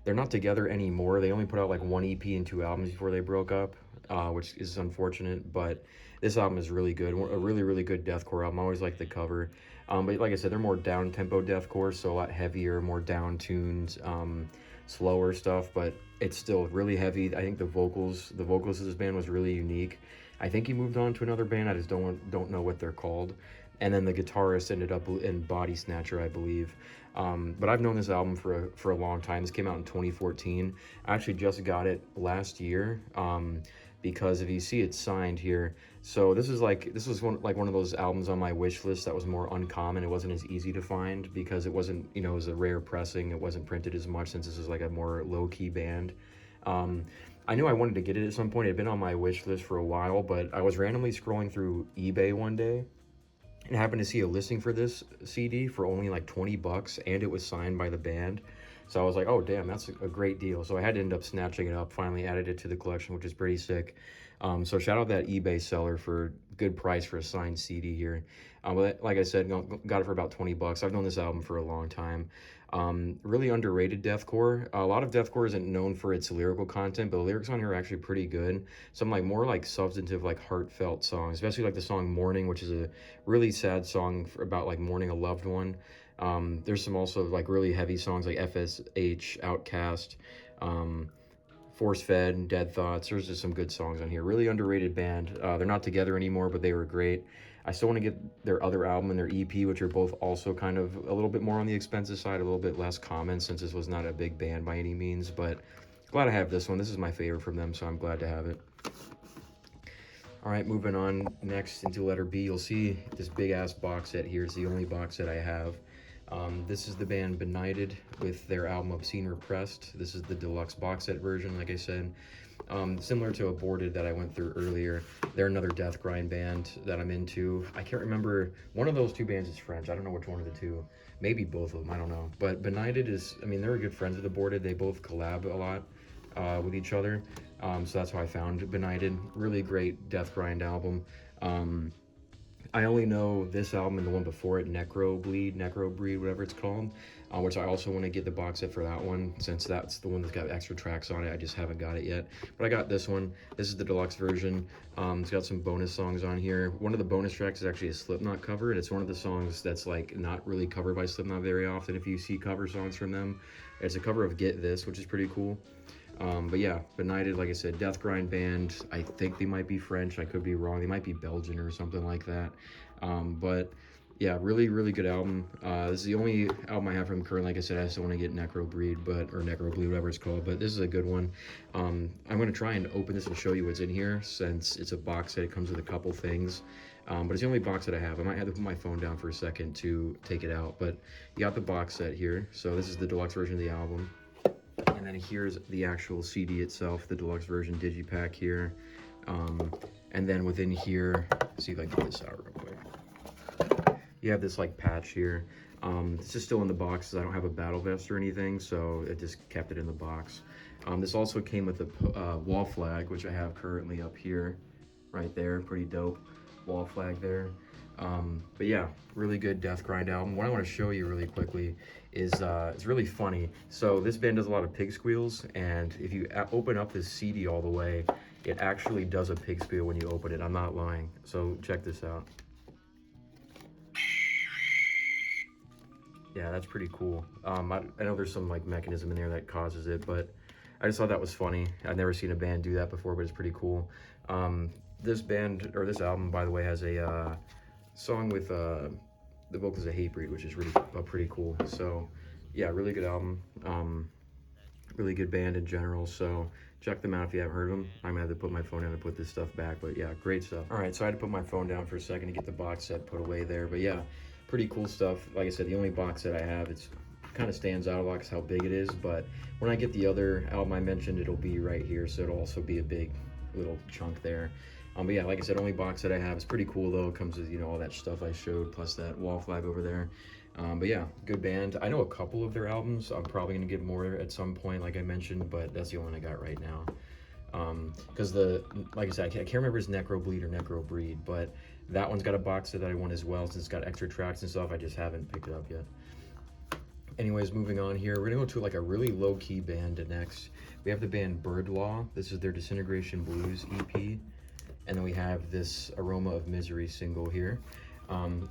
They're not together anymore. They only put out like one EP and 2 albums before they broke up, which is unfortunate, but this album is really good. A really, really good deathcore album. I always like the cover. But like I said, they're more down-tempo deathcore, so a lot heavier, more down-tuned, slower stuff, but it's still really heavy. I think the vocals of this band was really unique. I think he moved on to another band. I just don't know what they're called. And then the guitarist ended up in Body Snatcher, I believe. But I've known this album for a long time. This came out in 2014. I actually just got it last year. Because if you see it's signed here, so this was one of those albums on my wish list that was more uncommon. It wasn't as easy to find because it wasn't, you know, it was a rare pressing. It wasn't printed as much since this is like a more low-key band. I knew I wanted to get it at some point. It had been on my wish list for a while, but I was randomly scrolling through eBay one day and happened to see a listing for this CD for only like $20, and it was signed by the band. So I was like, oh, damn, that's a great deal. So I had to end up snatching it up, finally added it to the collection, which is pretty sick. So shout out that eBay seller for good price for a signed CD here. But like I said, got it for about $20. I've known this album for a long time. Really underrated deathcore. A lot of deathcore isn't known for its lyrical content, but the lyrics on here are actually pretty good. Some like more like substantive, like heartfelt songs, especially like the song Mourning, which is a really sad song about like mourning a loved one. There's some also like really heavy songs like FSH, Outcast, Force Fed, Dead Thoughts. There's just some good songs on here. Really underrated band. They're not together anymore, but they were great. I still want to get their other album and their EP, which are both also kind of a little bit more on the expensive side, a little bit less common since this was not a big band by any means, but glad I have this one. This is my favorite from them, so I'm glad to have it. All right, moving on next into letter B, you'll see this big ass box set here. It's the only box set I have. This is the band Benighted with their album Obscene Repressed. This is the deluxe box set version, like I said. Similar to Aborted that I went through earlier. They're another death grind band that I'm into. I can't remember. One of those two bands is French. I don't know which one of the two. Maybe both of them. I don't know. But Benighted is, I mean, they're good friends with Aborted. They both collab a lot with each other. So that's how I found Benighted. Really great death grind album. I only know this album and the one before it, Necro Breed, whatever it's called. which I also want to get the box set for that one, since that's the one that's got extra tracks on it. I just haven't got it yet, but I got this one. This is the deluxe version. It's got some bonus songs on here. One of the bonus tracks is actually a Slipknot cover, and it's one of the songs that's like not really covered by Slipknot very often. If you see cover songs from them, it's a cover of Get This, which is pretty cool. But yeah, Benighted, like I said, death grind band. I think they might be French. I could be wrong. They might be Belgian or something like that. But yeah, really, really good album. This is the only album I have from current. Like I said, I still want to get Necrobreed, or Necrobleed, whatever it's called. But this is a good one. I'm going to try and open this and show you what's in here, since it's a box set. It comes with a couple things. But it's the only box that I have. I might have to put my phone down for a second to take it out. But you got the box set here. So this is the deluxe version of the album. And then here's the actual CD itself, the deluxe version digipack here. And then within here, see if I can get this out real quick. You have this like patch here. This is still in the box, I don't have a battle vest or anything, so it just kept it in the box. This also came with a wall flag, which I have currently up here, right there. Pretty dope wall flag there. But yeah, really good death grind album. What I want to show you really quickly is it's really funny. So this band does a lot of pig squeals, and if you open up this CD all the way, it actually does a pig squeal when you open it. I'm not lying. So check this out. Yeah, that's pretty cool. I know there's some like mechanism in there that causes it, but I just thought that was funny. I've never seen a band do that before, but it's pretty cool. This band, or this album, by the way, has a song with the vocals of Hatebreed, which is really pretty cool. So yeah, really good album. Really good band in general, so check them out if you haven't heard of them. I'm gonna have to put my phone down to put this stuff back, but yeah, great stuff. All right, so I had to put my phone down for a second to get the box set put away there, but yeah, pretty cool stuff. Like I said, the only box set I have, it's kind of stands out a lot because how big it is, but when I get the other album I mentioned, it'll be right here, so it'll also be a big little chunk there. But yeah, like I said, only box set I have. It's pretty cool though. It comes with, you know, all that stuff I showed, plus that wall flag over there. But yeah, good band. I know a couple of their albums. I'm probably gonna get more at some point, like I mentioned, but that's the only one I got right now. Because like I said, I can't remember if it's Necrobleed or Necrobreed, but that one's got a box set that I want as well, since it's got extra tracks and stuff. I just haven't picked it up yet. Anyways, moving on here, we're gonna go to like a really low-key band next. We have the band Bird Law. This is their Disintegration Blues EP. And then we have this Aroma of Misery single here.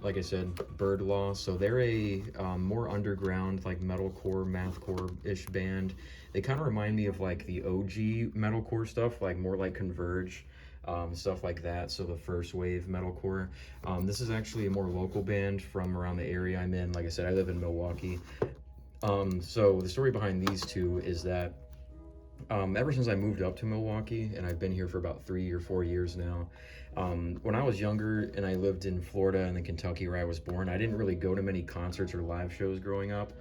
Like I said, Bird Law. So they're a more underground, like metalcore, mathcore-ish band. They kind of remind me of like the OG metalcore stuff, like more like Converge, stuff like that. So the first wave metalcore. This is actually a more local band from around the area I'm in. Like I said, I live in Milwaukee. So the story behind these two is that ever since I moved up to Milwaukee, and I've been here for about 3 or 4 years now, when I was younger and I lived in Florida and then Kentucky where I was born, I didn't really go to many concerts or live shows growing up.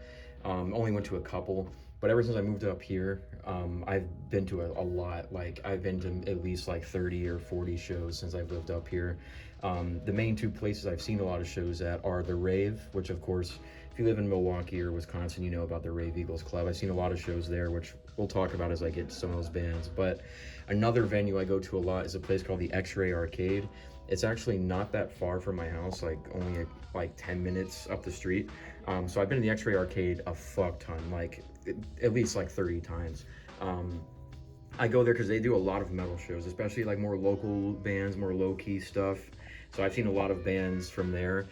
Only went to a couple, but ever since I moved up here, I've been to a lot. Like I've been to at least like 30 or 40 shows since I've lived up here. The main two places I've seen a lot of shows at are the Rave, which of course, if you live in Milwaukee or Wisconsin, you know about the Rave Eagles Club. I've seen a lot of shows there, which we'll talk about as I get to some of those bands. But another venue I go to a lot is a place called the X-Ray Arcade. It's actually not that far from my house, like only like 10 minutes up the street. So I've been in the X-Ray Arcade a fuck ton, like at least like 30 times. I go there because they do a lot of metal shows, especially like more local bands, more low-key stuff. So I've seen a lot of bands from there.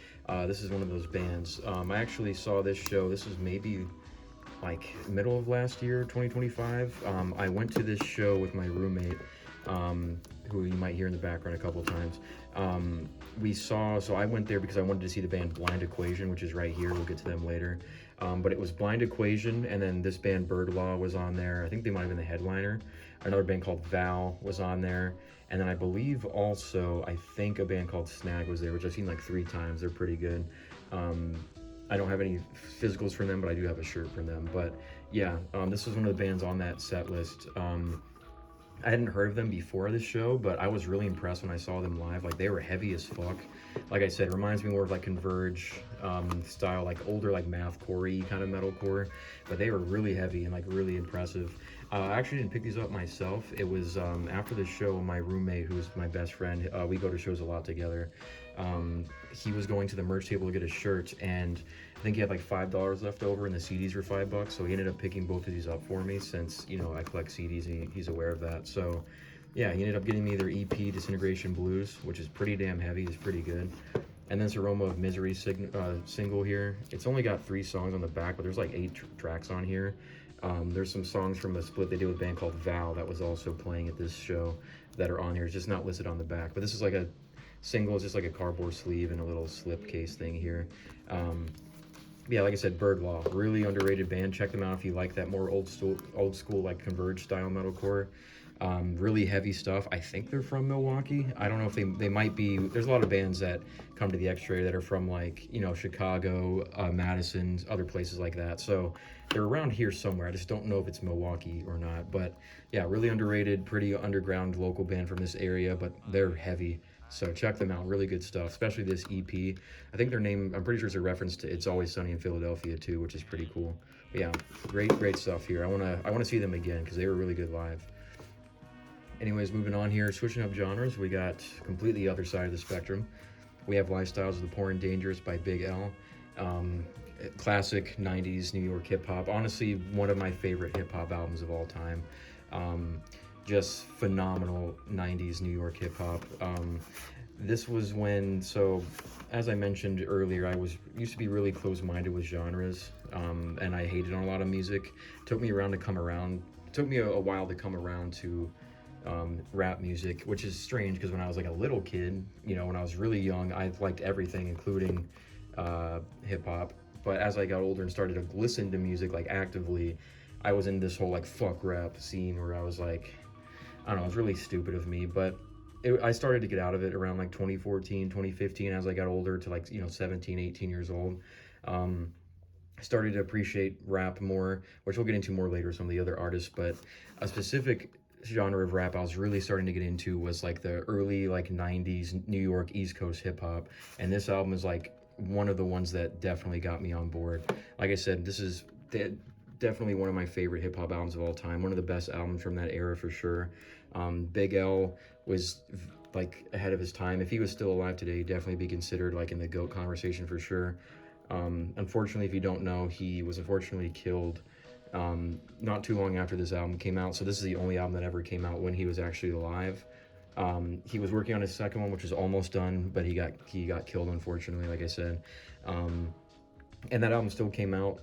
This is one of those bands. I actually saw this show. This was maybe like middle of last year, 2025. I went to this show with my roommate, who you might hear in the background a couple times. So I went there because I wanted to see the band Blind Equation, which is right here. We'll get to them later. But it was Blind Equation, and then this band Bird Law was on there. I think they might have been the headliner. Another band called Val was on there. And then I believe also, I think a band called Snag was there, which I've seen like 3 times. They're pretty good. I don't have any physicals from them, but I do have a shirt from them. But yeah, this was one of the bands on that set list. I hadn't heard of them before this show, but I was really impressed when I saw them live. Like, they were heavy as fuck. Like I said, it reminds me more of like Converge style, like older, like mathcore-y kind of metalcore. But they were really heavy and like really impressive. I actually didn't pick these up myself. It was after the show, my roommate, who's my best friend, we go to shows a lot together. He was going to the merch table to get a shirt, and I think he had like $5 left over, and the CDs were $5, so he ended up picking both of these up for me since, you know, I collect CDs and he's aware of that. So yeah, he ended up getting me their EP, Disintegration Blues, which is pretty damn heavy. It's pretty good. And then this Aroma of Misery single here. It's only got 3 songs on the back, but there's like 8 tracks on here. There's some songs from a split they did with a band called Val that was also playing at this show that are on here. It's just not listed on the back. But this is like a single. It's just like a cardboard sleeve and a little slip case thing here. Yeah, like I said, Bird Law, really underrated band. Check them out if you like that more old school like Converge style metalcore. Really heavy stuff. I think they're from Milwaukee. I don't know if they might be. There's a lot of bands that come to the X-Ray that are from like, you know, Chicago, Madison, other places like that. So they're around here somewhere. I just don't know if it's Milwaukee or not. But yeah, really underrated, pretty underground local band from this area, but they're heavy. So check them out. Really good stuff, especially this EP. I think their name, I'm pretty sure it's a reference to It's Always Sunny in Philadelphia too, which is pretty cool. But yeah, great stuff here. I wanna see them again because they were really good live. Anyways, moving on here, switching up genres, we got completely other side of the spectrum. We have Lifestyles of the Poor and Dangerous by Big L. Classic 90s New York hip-hop. Honestly, one of my favorite hip-hop albums of all time. Just phenomenal 90s New York hip-hop. This was when, so as I mentioned earlier, I used to be really close-minded with genres, and I hated on a lot of music. It took me a while to come around to rap music, which is strange because when I was like a little kid, you know, when I was really young, I liked everything, including hip-hop. But as I got older and started to listen to music like actively, I was in this whole like fuck rap scene where I was like, I don't know, it was really stupid of me, but I started to get out of it around like 2014, 2015 as I got older to like, you know, 17, 18 years old. I started to appreciate rap more, which we'll get into more later, some of the other artists, but a specific genre of rap I was really starting to get into was like the early like 90s New York East Coast hip hop, and this album is like one of the ones that definitely got me on board. Like I said, this is definitely one of my favorite hip hop albums of all time, one of the best albums from that era for sure. Big L was like ahead of his time. If he was still alive today, he'd definitely be considered like in the GOAT conversation for sure. Unfortunately, if you don't know, he was unfortunately killed not too long after this album came out. So this is the only album that ever came out when he was actually alive. He was working on his second one, which was almost done, but he got killed, unfortunately, like I said. And that album still came out,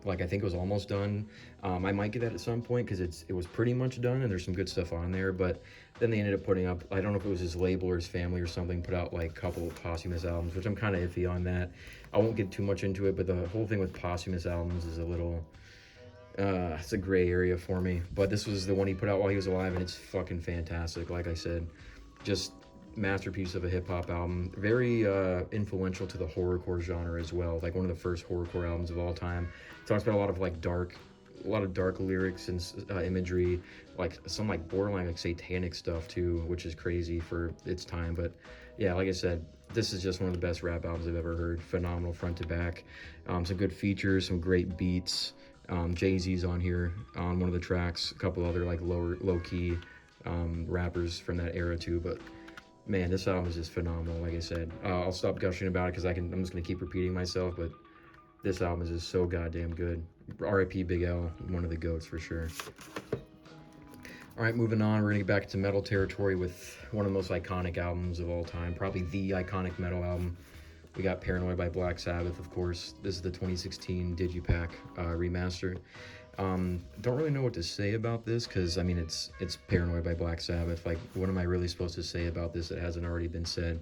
like I think it was almost done. I might get that at some point because it was pretty much done and there's some good stuff on there, but then they ended up putting up, I don't know if it was his label or his family or something, put out like a couple of posthumous albums, which I'm kind of iffy on that. I won't get too much into it, but the whole thing with posthumous albums is a little, it's a gray area for me. But this was the one he put out while he was alive, and it's fucking fantastic. Like I said, just masterpiece of a hip-hop album. Very influential to the horrorcore genre as well, like one of the first horrorcore albums of all time. It talks about a lot of dark lyrics and imagery, like some like borderline like satanic stuff too, which is crazy for its time. But yeah, like I said, this is just one of the best rap albums I've ever heard. Phenomenal front to back. Some good features, some great beats. Jay-Z's on here on one of the tracks, a couple other like low-key rappers from that era too. But man, this album is just phenomenal. Like I said, I'll stop gushing about it because I'm just gonna keep repeating myself, but this album is just so goddamn good. R.I.P. Big L, one of the GOATs for sure. All right, moving on, we're gonna get back to metal territory with one of the most iconic albums of all time, probably the iconic metal album. We got Paranoid by Black Sabbath, of course. This is the 2016 Digipack remaster. Don't really know what to say about this because, I mean, it's Paranoid by Black Sabbath. Like, what am I really supposed to say about this that hasn't already been said?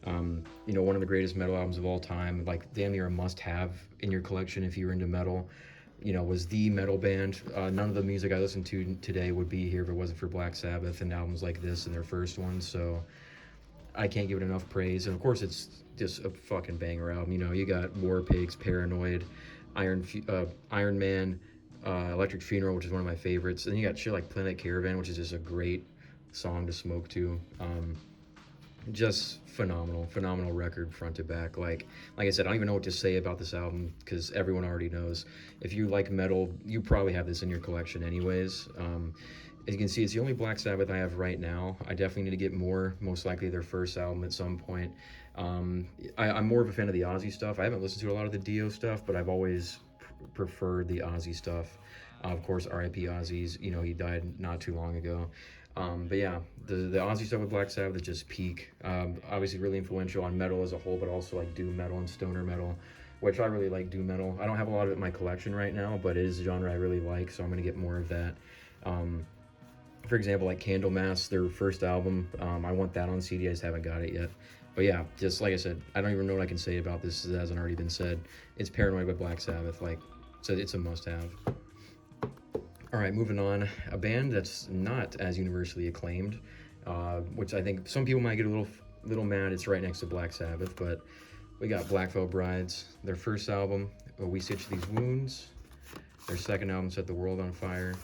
You know, one of the greatest metal albums of all time, like damn near a must-have in your collection if you're into metal. You know, was the metal band. None of the music I listen to today would be here if it wasn't for Black Sabbath and albums like this and their first one. So I can't give it enough praise. And of course, it's just a fucking banger album. You know, you got War Pigs, Paranoid, Iron Man, Electric Funeral, which is one of my favorites. And you got shit like Planet Caravan, which is just a great song to smoke to. Just phenomenal record front to back. Like I said, I don't even know what to say about this album because everyone already knows. If you like metal, you probably have this in your collection anyways. As you can see, it's the only Black Sabbath I have right now. I definitely need to get more, most likely their first album at some point. I'm more of a fan of the Ozzy stuff. I haven't listened to a lot of the Dio stuff, but I've always preferred the Ozzy stuff. Of course, R.I.P. Ozzy's, you know, he died not too long ago. But yeah, the Ozzy stuff with Black Sabbath is just peak. Obviously really influential on metal as a whole, but also like doom metal and stoner metal, which I really like doom metal. I don't have a lot of it in my collection right now, but it is a genre I really like, so I'm going to get more of that. For example, like Candlemass, their first album, I want that on CD, I just haven't got it yet. But yeah, just like I said, I don't even know what I can say about this that hasn't already been said. It's Paranoid by Black Sabbath, like, so it's a must-have. Alright, moving on. A band that's not as universally acclaimed, which I think some people might get a little mad, it's right next to Black Sabbath, but we got Black Veil Brides, their first album, We Stitch These Wounds, their second album, Set the World on Fire.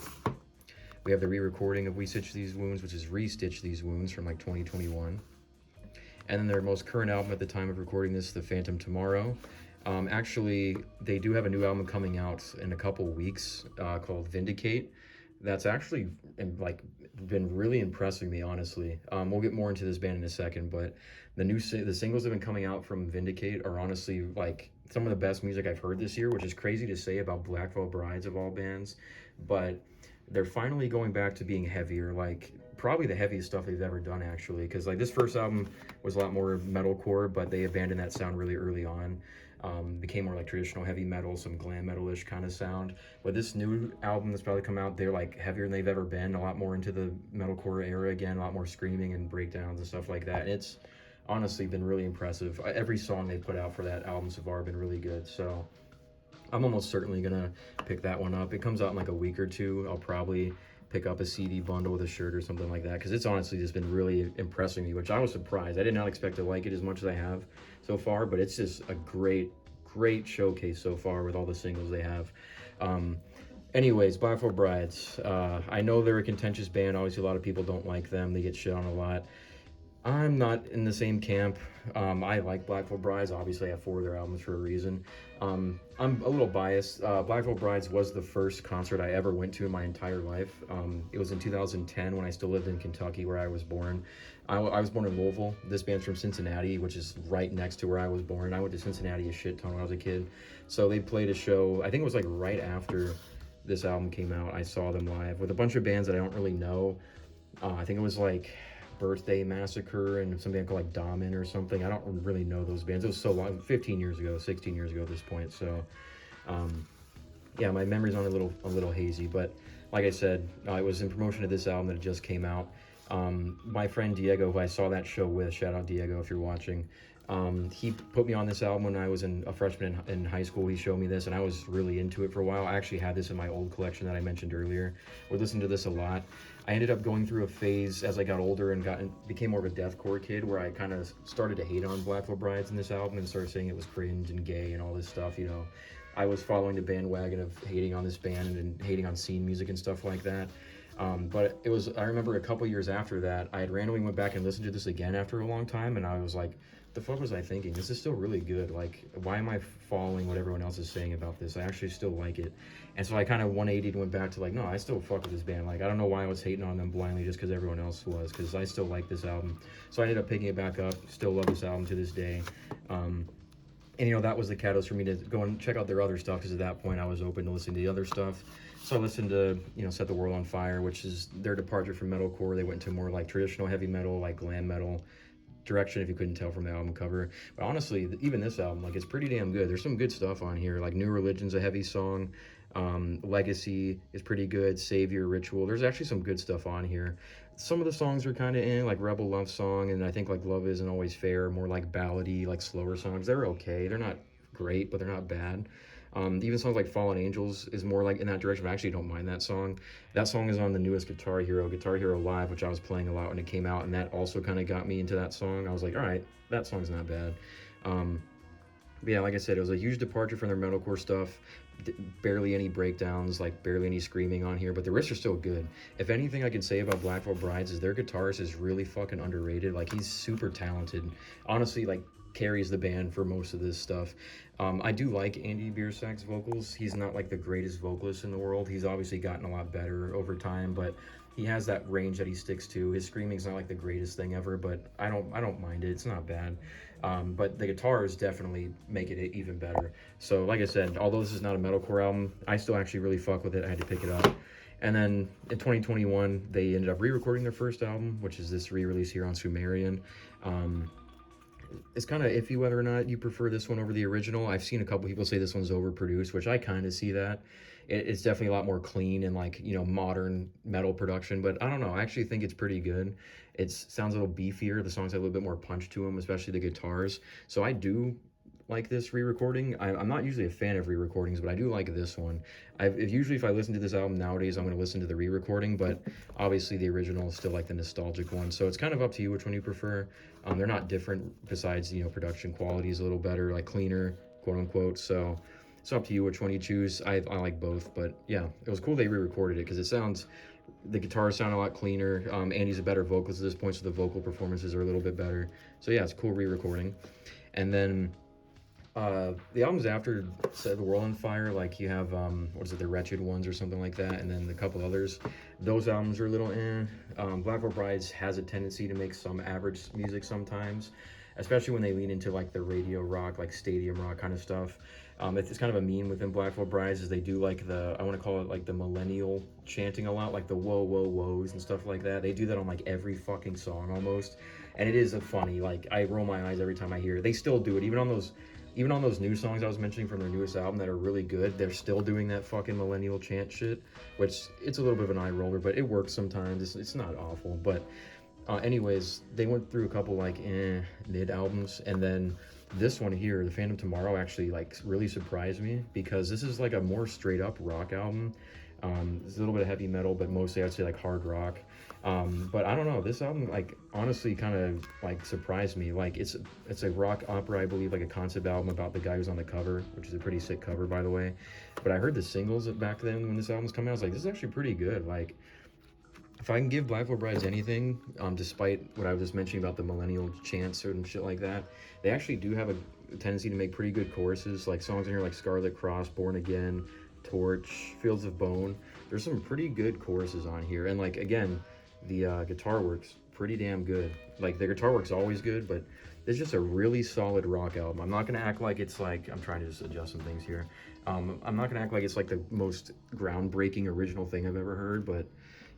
We have the re-recording of We Stitch These Wounds, which is Re-Stitch These Wounds from like 2021. And then their most current album at the time of recording this, The Phantom Tomorrow. Actually, they do have a new album coming out in a couple weeks called Vindicate. That's actually like been really impressing me, honestly. We'll get more into this band in a second, but the singles that have been coming out from Vindicate are honestly like some of the best music I've heard this year, which is crazy to say about Black Veil Brides of all bands, but they're finally going back to being heavier, like probably the heaviest stuff they've ever done, actually, because like this first album was a lot more metalcore, but they abandoned that sound really early on. Became more like traditional heavy metal, some glam metal-ish kind of sound. But this new album that's probably come out, they're like heavier than they've ever been, a lot more into the metalcore era again, a lot more screaming and breakdowns and stuff like that. And it's honestly been really impressive. Every song they put out for that album so far have been really good, so I'm almost certainly gonna pick that one up. It comes out in like a week or two. I'll probably pick up a CD bundle with a shirt or something like that, because it's honestly just been really impressing me, which I was surprised. I did not expect to like it as much as I have so far, but it's just a great showcase so far with all the singles they have. Anyways, Black Veil Brides. I know they're a contentious band. Obviously, a lot of people don't like them. They get shit on a lot. I'm not in the same camp. I like Black Veil Brides. Obviously, I have 4 of their albums for a reason. I'm a little biased. Black Veil Brides was the first concert I ever went to in my entire life. It was in 2010 when I still lived in Kentucky, where I was born. I was born in Louisville. This band's from Cincinnati, which is right next to where I was born. I went to Cincinnati a shit ton when I was a kid. So they played a show, I think it was like right after this album came out. I saw them live with a bunch of bands that I don't really know. I think it was like Birthday Massacre and some band called like Damen or something. I don't really know those bands. It was so long, 15 years ago, 16 years ago at this point. So yeah, my memory's on a little hazy, but like I said, it was in promotion of this album that just came out. My friend Diego, who I saw that show with, shout out Diego if you're watching, he put me on this album when I was a freshman in high school. He showed me this and I was really into it for a while. I actually had this in my old collection that I mentioned earlier. Would listen to this a lot. I ended up going through a phase as I got older and became more of a deathcore kid, where I kind of started to hate on Black Veil Brides in this album and started saying it was cringe and gay and all this stuff, you know. I was following the bandwagon of hating on this band and hating on scene music and stuff like that. But it was, I remember a couple years after that, I had randomly went back and listened to this again after a long time, and I was like, the fuck was I thinking? This is still really good. Like, why am I following what everyone else is saying about this? I actually still like it. And so I kind of 180'd and went back to like, no, I still fuck with this band. Like, I don't know why I was hating on them blindly just because everyone else was, because I still like this album. So I ended up picking it back up. Still love this album to this day. And you know, that was the catalyst for me to go and check out their other stuff, because at that point I was open to listening to the other stuff. So I listened to, you know, Set the World on Fire, which is their departure from metalcore. They went into more like traditional heavy metal, like glam metal direction, if you couldn't tell from the album cover. But honestly, even this album, like, it's pretty damn good. There's some good stuff on here, like New Religion's a heavy song, Legacy is pretty good, Savior, Ritual. There's actually some good stuff on here. Some of the songs are kind of in, like Rebel Love Song, and I think like Love Isn't Always Fair, more like ballady, like slower songs. They're okay. They're not great, but they're not bad. Even songs like Fallen Angels is more like in that direction. I actually don't mind that song. That song is on the newest Guitar Hero Live, which I was playing a lot when it came out, and that also kind of got me into that song. I was like, all right, that song's not bad. But yeah, like I said, it was a huge departure from their metalcore stuff. Barely any breakdowns, like barely any screaming on here, but the riffs are still good. If anything I can say about Black Veil Brides is their guitarist is really fucking underrated. Like, he's super talented. Honestly, like, carries the band for most of this stuff. I do like Andy Biersack's vocals. He's not like the greatest vocalist in the world. He's obviously gotten a lot better over time, but he has that range that he sticks to. His screaming's not like the greatest thing ever, but I don't mind it. It's not bad. But the guitars definitely make it even better. So like I said, although this is not a metalcore album, I still actually really fuck with it. I had to pick it up. And then in 2021, they ended up re-recording their first album, which is this re-release here on Sumerian. It's kind of iffy whether or not you prefer this one over the original. I've seen a couple people say this one's overproduced, which I kind of see that. It's definitely a lot more clean and like, you know, modern metal production, but I don't know. I actually think it's pretty good. It sounds a little beefier. The songs have a little bit more punch to them, especially the guitars. So I do like this re-recording. I'm not usually a fan of re-recordings, but I do like this one. Usually if I listen to this album nowadays, I'm going to listen to the re-recording, but obviously the original is still like the nostalgic one. So it's kind of up to you which one you prefer. They're not different besides, you know, production quality is a little better, like cleaner, quote unquote. So it's up to you which one you choose. I like both, but yeah, it was cool they re-recorded it because the guitars sound a lot cleaner. Andy's a better vocalist at this point, so the vocal performances are a little bit better. So yeah, it's a cool re-recording. And then the albums after Set the World on Fire, like you have, the Wretched Ones or something like that, and then a couple others. Those albums are a little Black Veil Brides has a tendency to make some average music sometimes, especially when they lean into like the radio rock, like stadium rock kind of stuff. It's kind of a meme within Black Veil Brides is they do like I want to call it like the millennial chanting a lot, like the whoa, whoa, whoas and stuff like that. They do that on like every fucking song almost. And it is a funny, like I roll my eyes every time I hear it. They still do it, even on those new songs I was mentioning from their newest album that are really good, they're still doing that fucking millennial chant shit, which it's a little bit of an eye roller, but it works sometimes. It's not awful, but anyways, they went through a couple like mid albums, and then this one here, The Phantom Tomorrow, actually like really surprised me because this is like a more straight up rock album. It's a little bit of heavy metal, but mostly I'd say like hard rock. But I don't know, this album like honestly kind of like surprised me. Like it's a rock opera, I believe, like a concept album about the guy who's on the cover, which is a pretty sick cover, by the way. But I heard the singles back then when this album was coming out. I was like, this is actually pretty good. Like if I can give Black Veil Brides anything, despite what I was just mentioning about the millennial chants and shit like that, they actually do have a tendency to make pretty good choruses. Like songs in here like Scarlet Cross, Born Again, Torch, Fields of Bone. There's some pretty good choruses on here, and like again, the guitar work's pretty damn good. Like the guitar work's always good, but it's just a really solid rock album. I'm not gonna act like it's like, I'm trying to just adjust some things here. I'm not gonna act like it's like the most groundbreaking original thing I've ever heard, but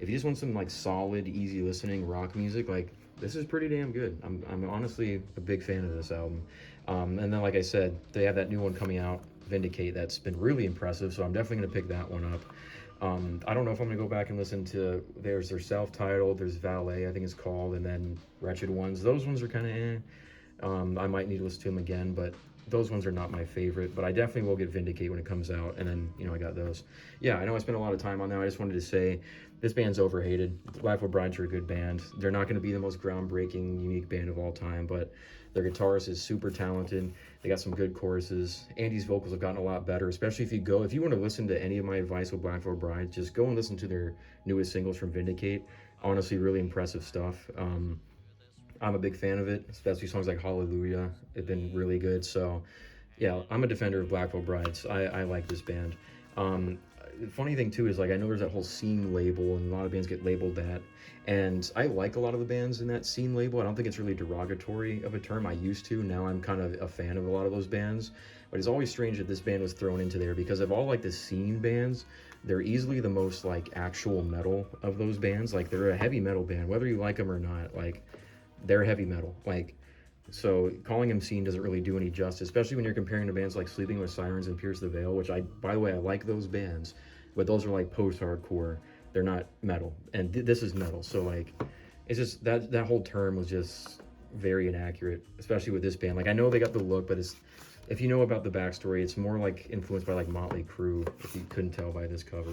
if you just want some like solid, easy listening rock music, like this is pretty damn good. I'm honestly a big fan of this album. And then like I said, they have that new one coming out, Vindicate, that's been really impressive, so I'm definitely gonna pick that one up. I don't know if I'm gonna go back and listen to, there's their self-titled, there's Valet, I think it's called, and then Wretched Ones. Those ones are kind of I might need to listen to them again, but those ones are not my favorite. But I definitely will get Vindicate when it comes out, and then, you know, I got those. Yeah, I know I spent a lot of time on that. I just wanted to say, this band's overhated. Black Veil Brides are a good band. They're not gonna be the most groundbreaking, unique band of all time, but their guitarist is super talented. They got some good choruses. Andy's vocals have gotten a lot better, especially if you want to listen to any of my advice with Black Veil Brides, just go and listen to their newest singles from Vindicate. Honestly, really impressive stuff. I'm a big fan of it, especially songs like Hallelujah. They've been really good. So yeah, I'm a defender of Black Veil Brides. I like this band. The funny thing too is like I know there's that whole scene label, and a lot of bands get labeled that, and I like a lot of the bands in that scene label. I don't think it's really derogatory of a term. I used to. Now I'm kind of a fan of a lot of those bands, but it's always strange that this band was thrown into there because of all like the scene bands, they're easily the most like actual metal of those bands. Like they're a heavy metal band, whether you like them or not. Like they're heavy metal. Like, so calling them scene doesn't really do any justice, especially when you're comparing to bands like Sleeping with Sirens and Pierce the Veil, which by the way, I like those bands, but those are like post-hardcore. They're not metal, and this is metal. So like, it's just that whole term was just very inaccurate, especially with this band. Like I know they got the look, but if you know about the backstory, it's more like influenced by like Motley Crue, if you couldn't tell by this cover.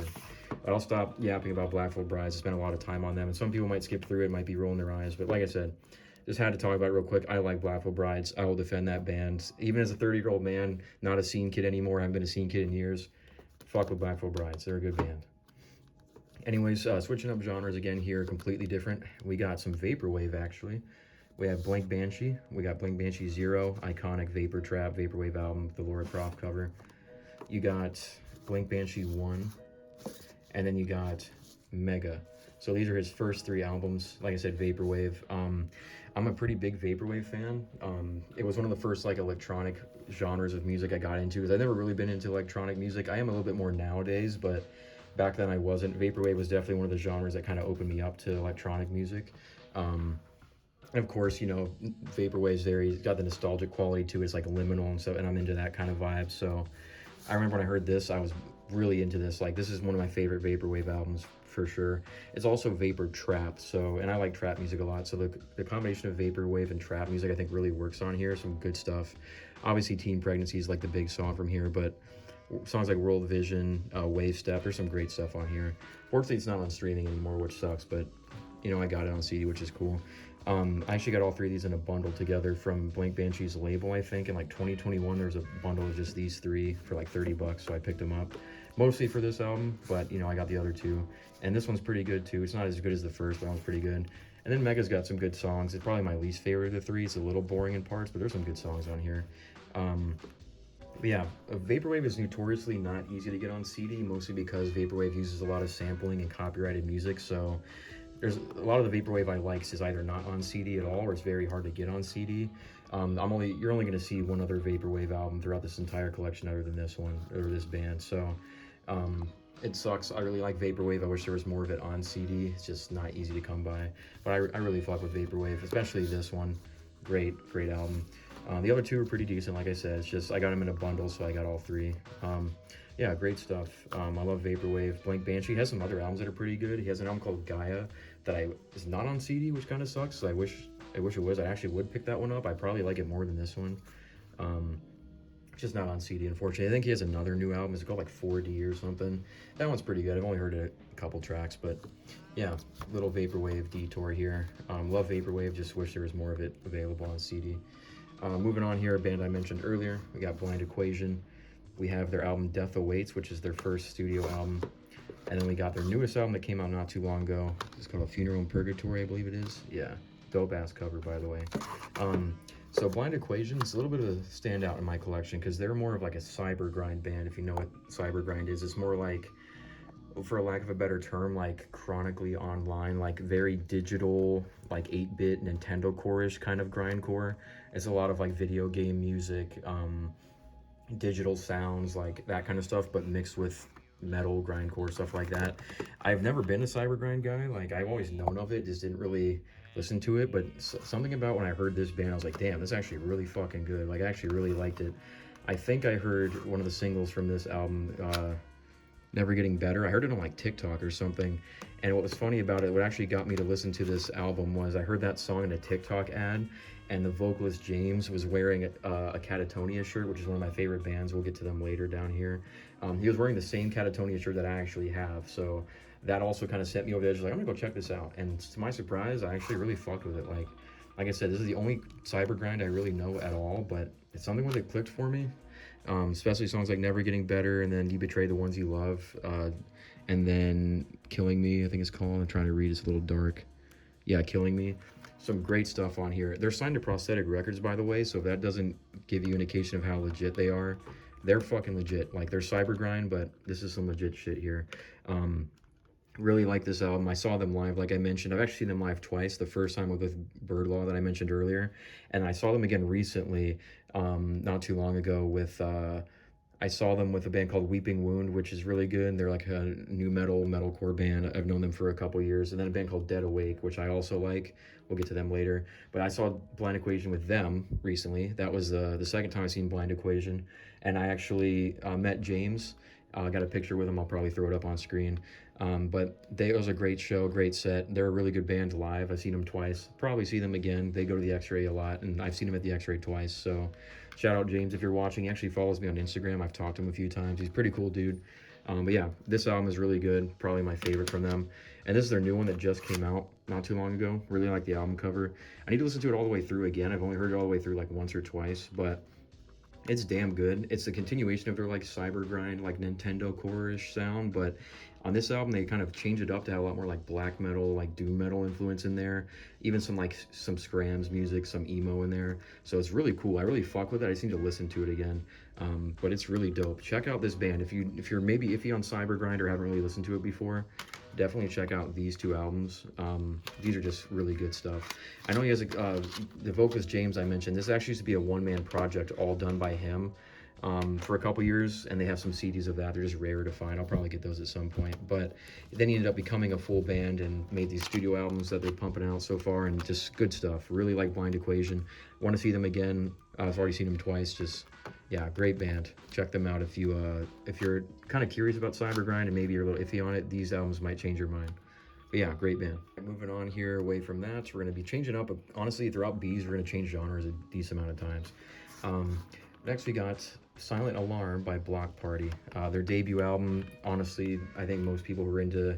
But I'll stop yapping about Black Veil Brides. I spent a lot of time on them, and some people might skip through it, might be rolling their eyes, but like I said, just had to talk about it real quick. I like Black Veil Brides. I will defend that band. Even as a 30-year-old man, not a scene kid anymore, haven't been a scene kid in years, fuck with Black Veil Brides. They're a good band. Anyways, switching up genres again here, completely different. We got some Vaporwave, actually. We have Blank Banshee. We got Blank Banshee 0, iconic vapor trap, vaporwave album, the Laura Croft cover. You got Blank Banshee 1, and then you got Mega. So these are his first 3 albums. Like I said, vaporwave. I'm a pretty big vaporwave fan. It was one of the first like electronic genres of music I got into, because I've never really been into electronic music. I am a little bit more nowadays, but back then I wasn't. Vaporwave was definitely one of the genres that kind of opened me up to electronic music. And of course, you know, vaporwave's there. He's got the nostalgic quality to it. It's like liminal and stuff, and I'm into that kind of vibe. So I remember when I heard this, I was really into this. Like, this is one of my favorite vaporwave albums for sure. It's also vapor trap, so, and I like trap music a lot. So the combination of vaporwave and trap music, I think, really works on here. Some good stuff. Obviously, Teen Pregnancy is like the big song from here, but songs like World Vision, Wave Step, there's some great stuff on here. Fortunately, it's not on streaming anymore, which sucks, but you know, I got it on CD, which is cool. I actually got all 3 of these in a bundle together from Blank Banshee's label, I think. In like 2021, there was a bundle of just these 3 for like $30, so I picked them up. Mostly for this album, but you know, I got the other 2. And this one's pretty good too. It's not as good as the first, but that one's pretty good. And then Mega's got some good songs. It's probably my least favorite of the 3. It's a little boring in parts, but there's some good songs on here. But yeah, vaporwave is notoriously not easy to get on CD, mostly because vaporwave uses a lot of sampling and copyrighted music. So there's a lot of the vaporwave I like is either not on CD at all, or it's very hard to get on CD. You're only going to see one other vaporwave album throughout this entire collection other than this one, or this band. So it sucks. I really like vaporwave. I wish there was more of it on CD. It's just not easy to come by. But I really fuck with vaporwave, especially this one. Great album. The other 2 are pretty decent, like I said. It's just I got them in a bundle, so I got all 3. Yeah, great stuff. I love vaporwave. Blank Banshee has some other albums that are pretty good. He has an album called Gaia that is not on CD, which kind of sucks. So I wish it was. I actually would pick that one up. I probably like it more than this one. It's just not on CD, unfortunately. I think he has another new album. It's called like 4D or something. That one's pretty good. I've only heard a couple tracks, but yeah, little vaporwave detour here. Love vaporwave. Just wish there was more of it available on CD. Moving on here, a band I mentioned earlier. We got Blind Equation. We have their album Death Awaits, which is their first studio album. And then we got their newest album that came out not too long ago. It's called A Funeral in Purgatory, I believe it is. Yeah, dope ass cover, by the way. So Blind Equation is a little bit of a standout in my collection because they're more of like a cyber grind band, if you know what cyber grind is. It's more like, for a lack of a better term, like chronically online, like very digital, like 8-bit Nintendo core-ish kind of grindcore. It's a lot of like video game music, digital sounds, like that kind of stuff, but mixed with metal grindcore, stuff like that. I've never been a cyber grind guy. Like, I've always known of it, just didn't really listen to it. But something about when I heard this band, I was like, damn, this is actually really fucking good. Like, I actually really liked it. I think I heard one of the singles from this album, Never Getting Better. I heard it on like TikTok or something. And what was funny about it, what actually got me to listen to this album, was I heard that song in a TikTok ad, and the vocalist James was wearing a Catatonia shirt, which is one of my favorite bands. We'll get to them later down here. He was wearing the same Catatonia shirt that I actually have, so that also kind of set me over the edge. Like, I'm gonna go check this out, and to my surprise, I actually really fucked with it. Like I said, this is the only cyber grind I really know at all, but it's something that clicked for me. Especially songs like Never Getting Better, and then You Betray the Ones You Love, and then Killing Me, I think it's called. I'm trying to read, it's a little dark. Yeah, Killing Me. Some great stuff on here. They're signed to Prosthetic Records, by the way, so if that doesn't give you an indication of how legit they are, they're fucking legit. Like, they're cyber grind, but this is some legit shit here. Really like this album. I saw them live, like I mentioned. I've actually seen them live twice. The first time with Bird Law that I mentioned earlier, and I saw them again recently, not too long ago with I saw them with a band called Weeping Wound, which is really good. They're like a new metalcore band. I've known them for a couple years. And then a band called Dead Awake, which I also like. We'll get to them later. But I saw Blind Equation with them recently. That was the second time I've seen Blind Equation. And I actually met James. I got a picture with him. I'll probably throw it up on screen. But it was a great show, great set. They're a really good band live. I've seen them twice. Probably see them again. They go to the X-Ray a lot, and I've seen them at the X-Ray twice. So shout out James if you're watching. He actually follows me on Instagram. I've talked to him a few times. He's a pretty cool dude. But yeah, this album is really good. Probably my favorite from them. And this is their new one that just came out not too long ago. Really like the album cover. I need to listen to it all the way through again. I've only heard it all the way through like once or twice, but it's damn good. It's a continuation of their like cyber grind, like Nintendo core-ish sound, but On this album, they kind of changed it up to have a lot more like black metal, like doom metal influence in there. Even some like some scrams music, some emo in there. So it's really cool. I really fuck with it. I just need to listen to it again. But it's really dope. Check out this band if you're maybe iffy on Cybergrind or haven't really listened to it before. Definitely check out these two albums. These are just really good stuff. I know he has the vocalist James I mentioned. This actually used to be a one-man project, all done by him. For a couple years, and they have some CDs of that. They're just rare to find. I'll probably get those at some point. But then he ended up becoming a full band and made these studio albums that they're pumping out so far, and just good stuff. Really like Blind Equation. Want to see them again? I've already seen them twice. Just yeah, great band. Check them out if you're kind of curious about Cybergrind and maybe you're a little iffy on it. These albums might change your mind. But yeah, great band. Moving on here away from that, we're going to be changing up. Honestly, throughout Bees, we're going to change genres a decent amount of times. Next, we got Silent Alarm by Bloc Party. Their debut album, honestly, I think most people who are into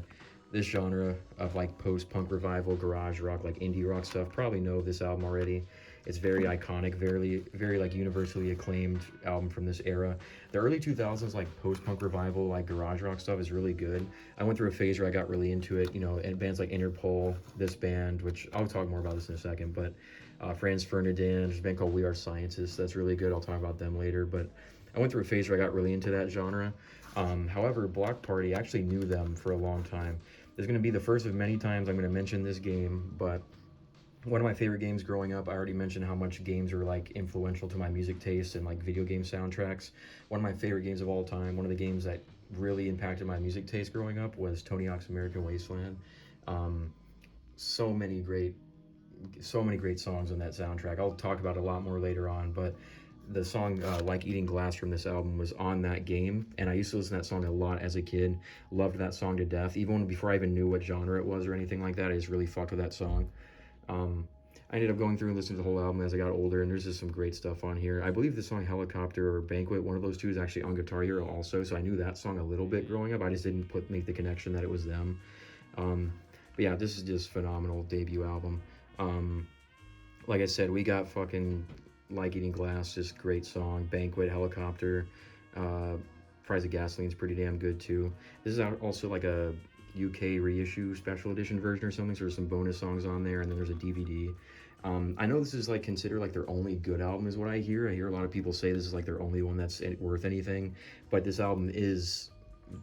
this genre of like post-punk revival, garage rock, like indie rock stuff, probably know this album already. It's very iconic, very like universally acclaimed album from this era. The early 2000s, like post-punk revival, like garage rock stuff is really good. I went through a phase where I got really into it, you know, and bands like Interpol, this band, which I'll talk more about this in a second, but Franz Ferdinand, there's a band called We Are Scientists, that's really good. I'll talk about them later, but I went through a phase where I got really into that genre. However, Bloc Party, I actually knew them for a long time. This is going to be the first of many times I'm going to mention this game, but one of my favorite games growing up, I already mentioned how much games are like influential to my music taste and like video game soundtracks. One of my favorite games of all time, one of the games that really impacted my music taste growing up was Tony Hawk's American Wasteland. So many great songs on that soundtrack. I'll talk about it a lot more later on, but the song Like Eating Glass from this album was on that game, and I used to listen to that song a lot as a kid. Loved that song to death. Even before I even knew what genre it was or anything like that, I just really fucked with that song. I ended up going through and listening to the whole album as I got older, and there's just some great stuff on here. I believe the song Helicopter or Banquet, one of those two, is actually on Guitar Hero also, so I knew that song a little bit growing up. I just didn't make the connection that it was them. But yeah, this is just phenomenal debut album. Like I said, we got fucking Like Eating Glass, just great song. Banquet, Helicopter, Price of Gasoline's pretty damn good too. This is also like a UK reissue special edition version or something, so there's some bonus songs on there, and then there's a DVD. I know this is like considered like their only good album is what I hear. I hear a lot of people say this is like their only one that's worth anything, but this album is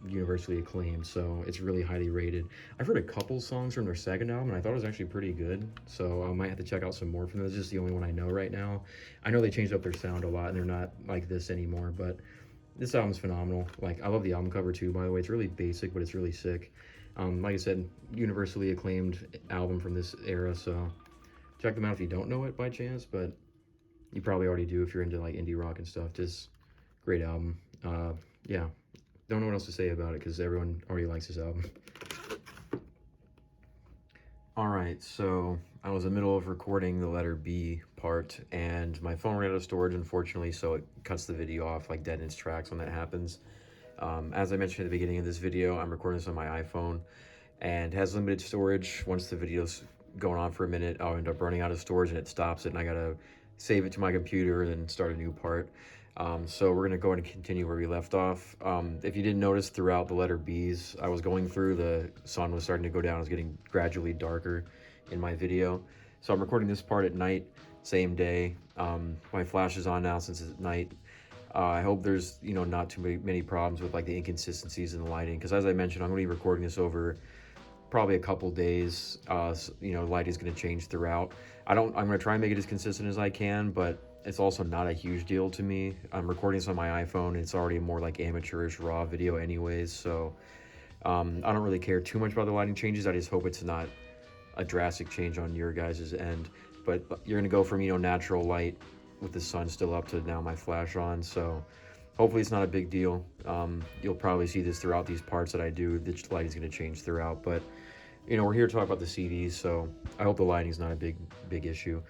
universally acclaimed, so it's really highly rated. I've heard a couple songs from their second album, and I thought it was actually pretty good, so I might have to check out some more from them. This is the only one I know right now. I know they changed up their sound a lot, and they're not like this anymore, but this album's phenomenal. Like, I love the album cover too, by the way. It's really basic, but it's really sick. Like I said, universally acclaimed album from this era, so check them out if you don't know it by chance, but you probably already do if you're into like indie rock and stuff. Just great album. Yeah, don't know what else to say about it because everyone already likes this album. Alright, so I was in the middle of recording the letter B part, and my phone ran out of storage, unfortunately, so it cuts the video off, like dead in its tracks when that happens. As I mentioned at the beginning of this video, I'm recording this on my iPhone, and it has limited storage. Once the video's going on for a minute, I'll end up running out of storage, and it stops it, and I gotta save it to my computer and then start a new part. So we're gonna go ahead and continue where we left off. If you didn't notice throughout the letter B's, I was going through, the sun was starting to go down, it was getting gradually darker in my video. So I'm recording this part at night, same day. My flash is on now since it's at night. I hope there's, you know, not too many problems with like the inconsistencies in the lighting, because as I mentioned, I'm gonna be recording this over probably a couple days. You know, lighting's gonna change throughout. I'm gonna try and make it as consistent as I can, but it's also not a huge deal to me. I'm recording this on my iPhone. It's already a more like amateurish raw video anyways, so I don't really care too much about the lighting changes. I just hope it's not a drastic change on your guys' end. But you're gonna go from, you know, natural light with the sun still up to now my flash on, so hopefully it's not a big deal. You'll probably see this throughout these parts that I do. The lighting's gonna change throughout, but you know, we're here to talk about the CDs, so I hope the lighting's not a big issue.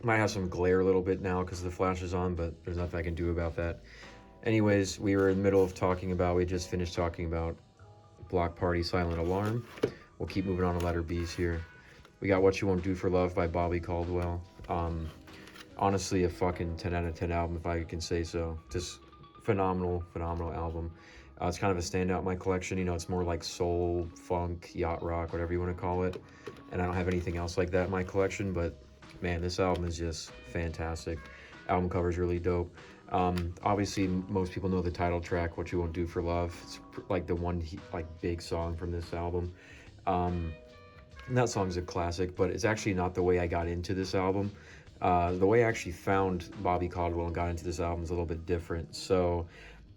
Might have some glare a little bit now because the flash is on, but there's nothing I can do about that. Anyways, we were in the middle of we just finished talking about Bloc Party, Silent Alarm. We'll keep moving on to letter B's here. We got What You Won't Do for Love by Bobby Caldwell. Honestly, a fucking 10 out of 10 album, if I can say so. Just phenomenal album. It's kind of a standout in my collection. You know, it's more like soul, funk, yacht rock, whatever you want to call it. And I don't have anything else like that in my collection, but man, this album is just fantastic. Album cover is really dope. Obviously, most people know the title track, "What You Won't Do for Love." It's like the one like big song from this album. And that song's a classic, but it's actually not the way I got into this album. The way I actually found Bobby Caldwell and got into this album is a little bit different. So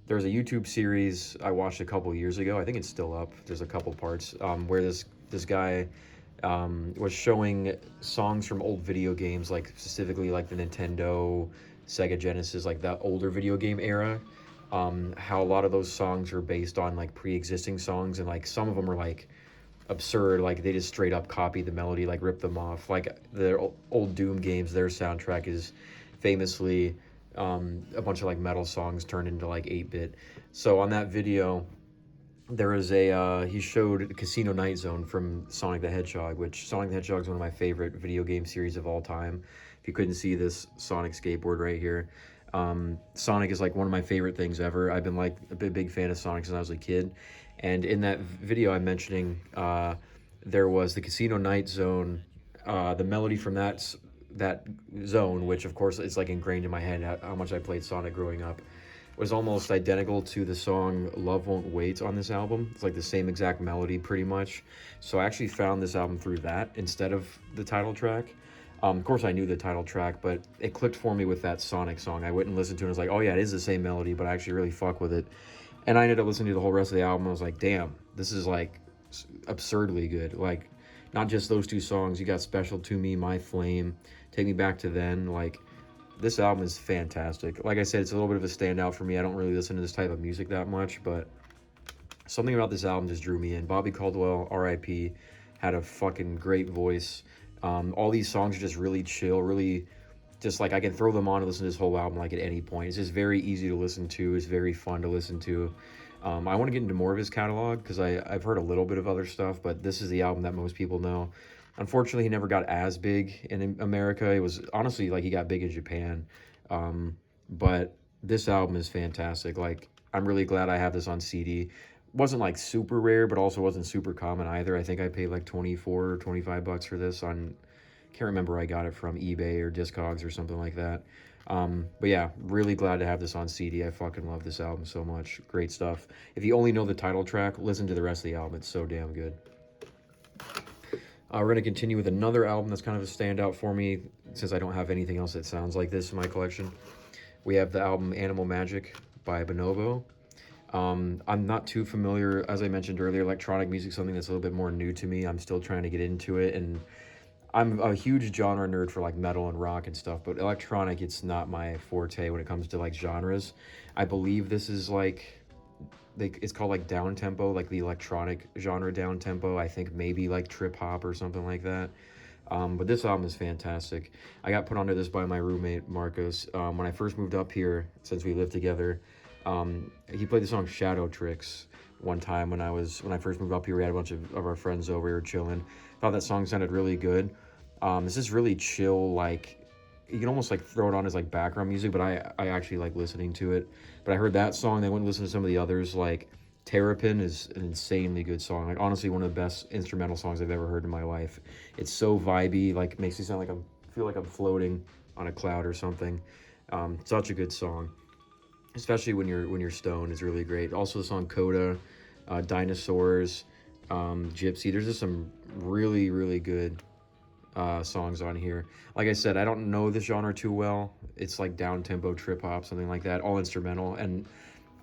there's a YouTube series I watched a couple years ago. I think it's still up. There's a couple parts where this guy was showing songs from old video games, like specifically like the Nintendo, Sega Genesis, like that older video game era. How a lot of those songs are based on like pre-existing songs, and like some of them are like absurd, like they just straight up copy the melody, like rip them off. Like the old Doom games, their soundtrack is famously a bunch of like metal songs turned into like 8-bit. So on that video, there was he showed Casino Night Zone from Sonic the Hedgehog, which Sonic the Hedgehog is one of my favorite video game series of all time. If you couldn't see this Sonic skateboard right here, Sonic is like one of my favorite things ever. I've been like a big fan of Sonic since I was a kid. And in that video I'm mentioning, there was the Casino Night Zone, the melody from that zone, which of course is like ingrained in my head, how much I played Sonic growing up, was almost identical to the song Love Won't Wait on this album. It's like the same exact melody pretty much. So I actually found this album through that instead of the title track. Of course I knew the title track, but it clicked for me with that Sonic song. I went and listened to it and was like, oh yeah, it is the same melody, but I actually really fuck with it. And I ended up listening to the whole rest of the album. I was like, damn, this is like absurdly good. Like, not just those two songs. You got Special to Me, My Flame, Take Me Back to Then. Like, this album is fantastic. Like I said, it's a little bit of a standout for me. I don't really listen to this type of music that much, but something about this album just drew me in. Bobby Caldwell, R.I.P., had a fucking great voice. All these songs are just really chill, really just like I can throw them on and listen to this whole album like at any point. It's just very easy to listen to. It's very fun to listen to. I want to get into more of his catalog because I've heard a little bit of other stuff, but this is the album that most people know. Unfortunately, he never got as big in America. It was honestly like he got big in Japan. But this album is fantastic. Like, I'm really glad I have this on CD. Wasn't like super rare, but also wasn't super common either. I think I paid like 24 or 25 bucks for this on, can't remember where I got it from, eBay or Discogs or something like that. But yeah, really glad to have this on CD. I fucking love this album so much. Great stuff. If you only know the title track, listen to the rest of the album. It's so damn good. We're going to continue with another album that's kind of a standout for me, since I don't have anything else that sounds like this in my collection. We have the album Animal Magic by Bonobo. I'm not too familiar, as I mentioned earlier, electronic music is something that's a little bit more new to me. I'm still trying to get into it, and I'm a huge genre nerd for like metal and rock and stuff, but electronic, it's not my forte when it comes to like genres. I believe this is like, it's called like down tempo, like the electronic genre down tempo. I think maybe like trip hop or something like that. But this album is fantastic. I got put onto this by my roommate Marcos when I first moved up here. Since we lived together, he played the song Shadow Tricks one time when I first moved up here. We had a bunch of our friends over, we were chilling. Thought that song sounded really good. It's just really chill, like you can almost like throw it on as like background music, but I actually like listening to it. But I heard that song, then went and listened to some of the others. Like Terrapin is an insanely good song. Like honestly, one of the best instrumental songs I've ever heard in my life. It's so vibey, like makes me sound like feel like I'm floating on a cloud or something. Such a good song, especially when you're stoned. It's really great. Also the song Coda, Dinosaurs, Gypsy. There's just some really, really good songs on here. Like I said, I don't know this genre too well. It's like down-tempo trip-hop, something like that, all instrumental. And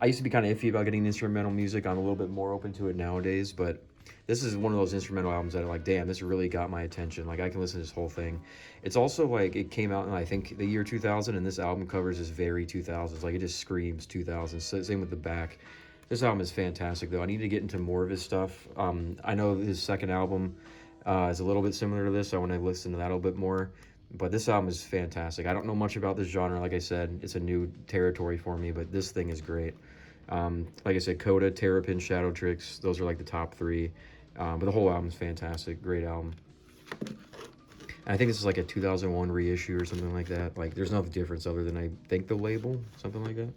I used to be kind of iffy about getting instrumental music. I'm a little bit more open to it nowadays, but this is one of those instrumental albums that are like, damn, this really got my attention. Like, I can listen to this whole thing. It's also like, it came out in, I think, the year 2000, and this album covers is very 2000s. Like, it just screams 2000s. So, same with the back. This album is fantastic, though. I need to get into more of his stuff. I know his second album is a little bit similar to this. I want to listen to that a little bit more. But this album is fantastic. I don't know much about this genre. Like I said, it's a new territory for me, but this thing is great. Like I said, Coda, Terrapin, Shadow Tricks, those are like the top three. But the whole album is fantastic. Great album. And I think this is like a 2001 reissue or something like that. Like, there's no difference other than I think the label, something like that.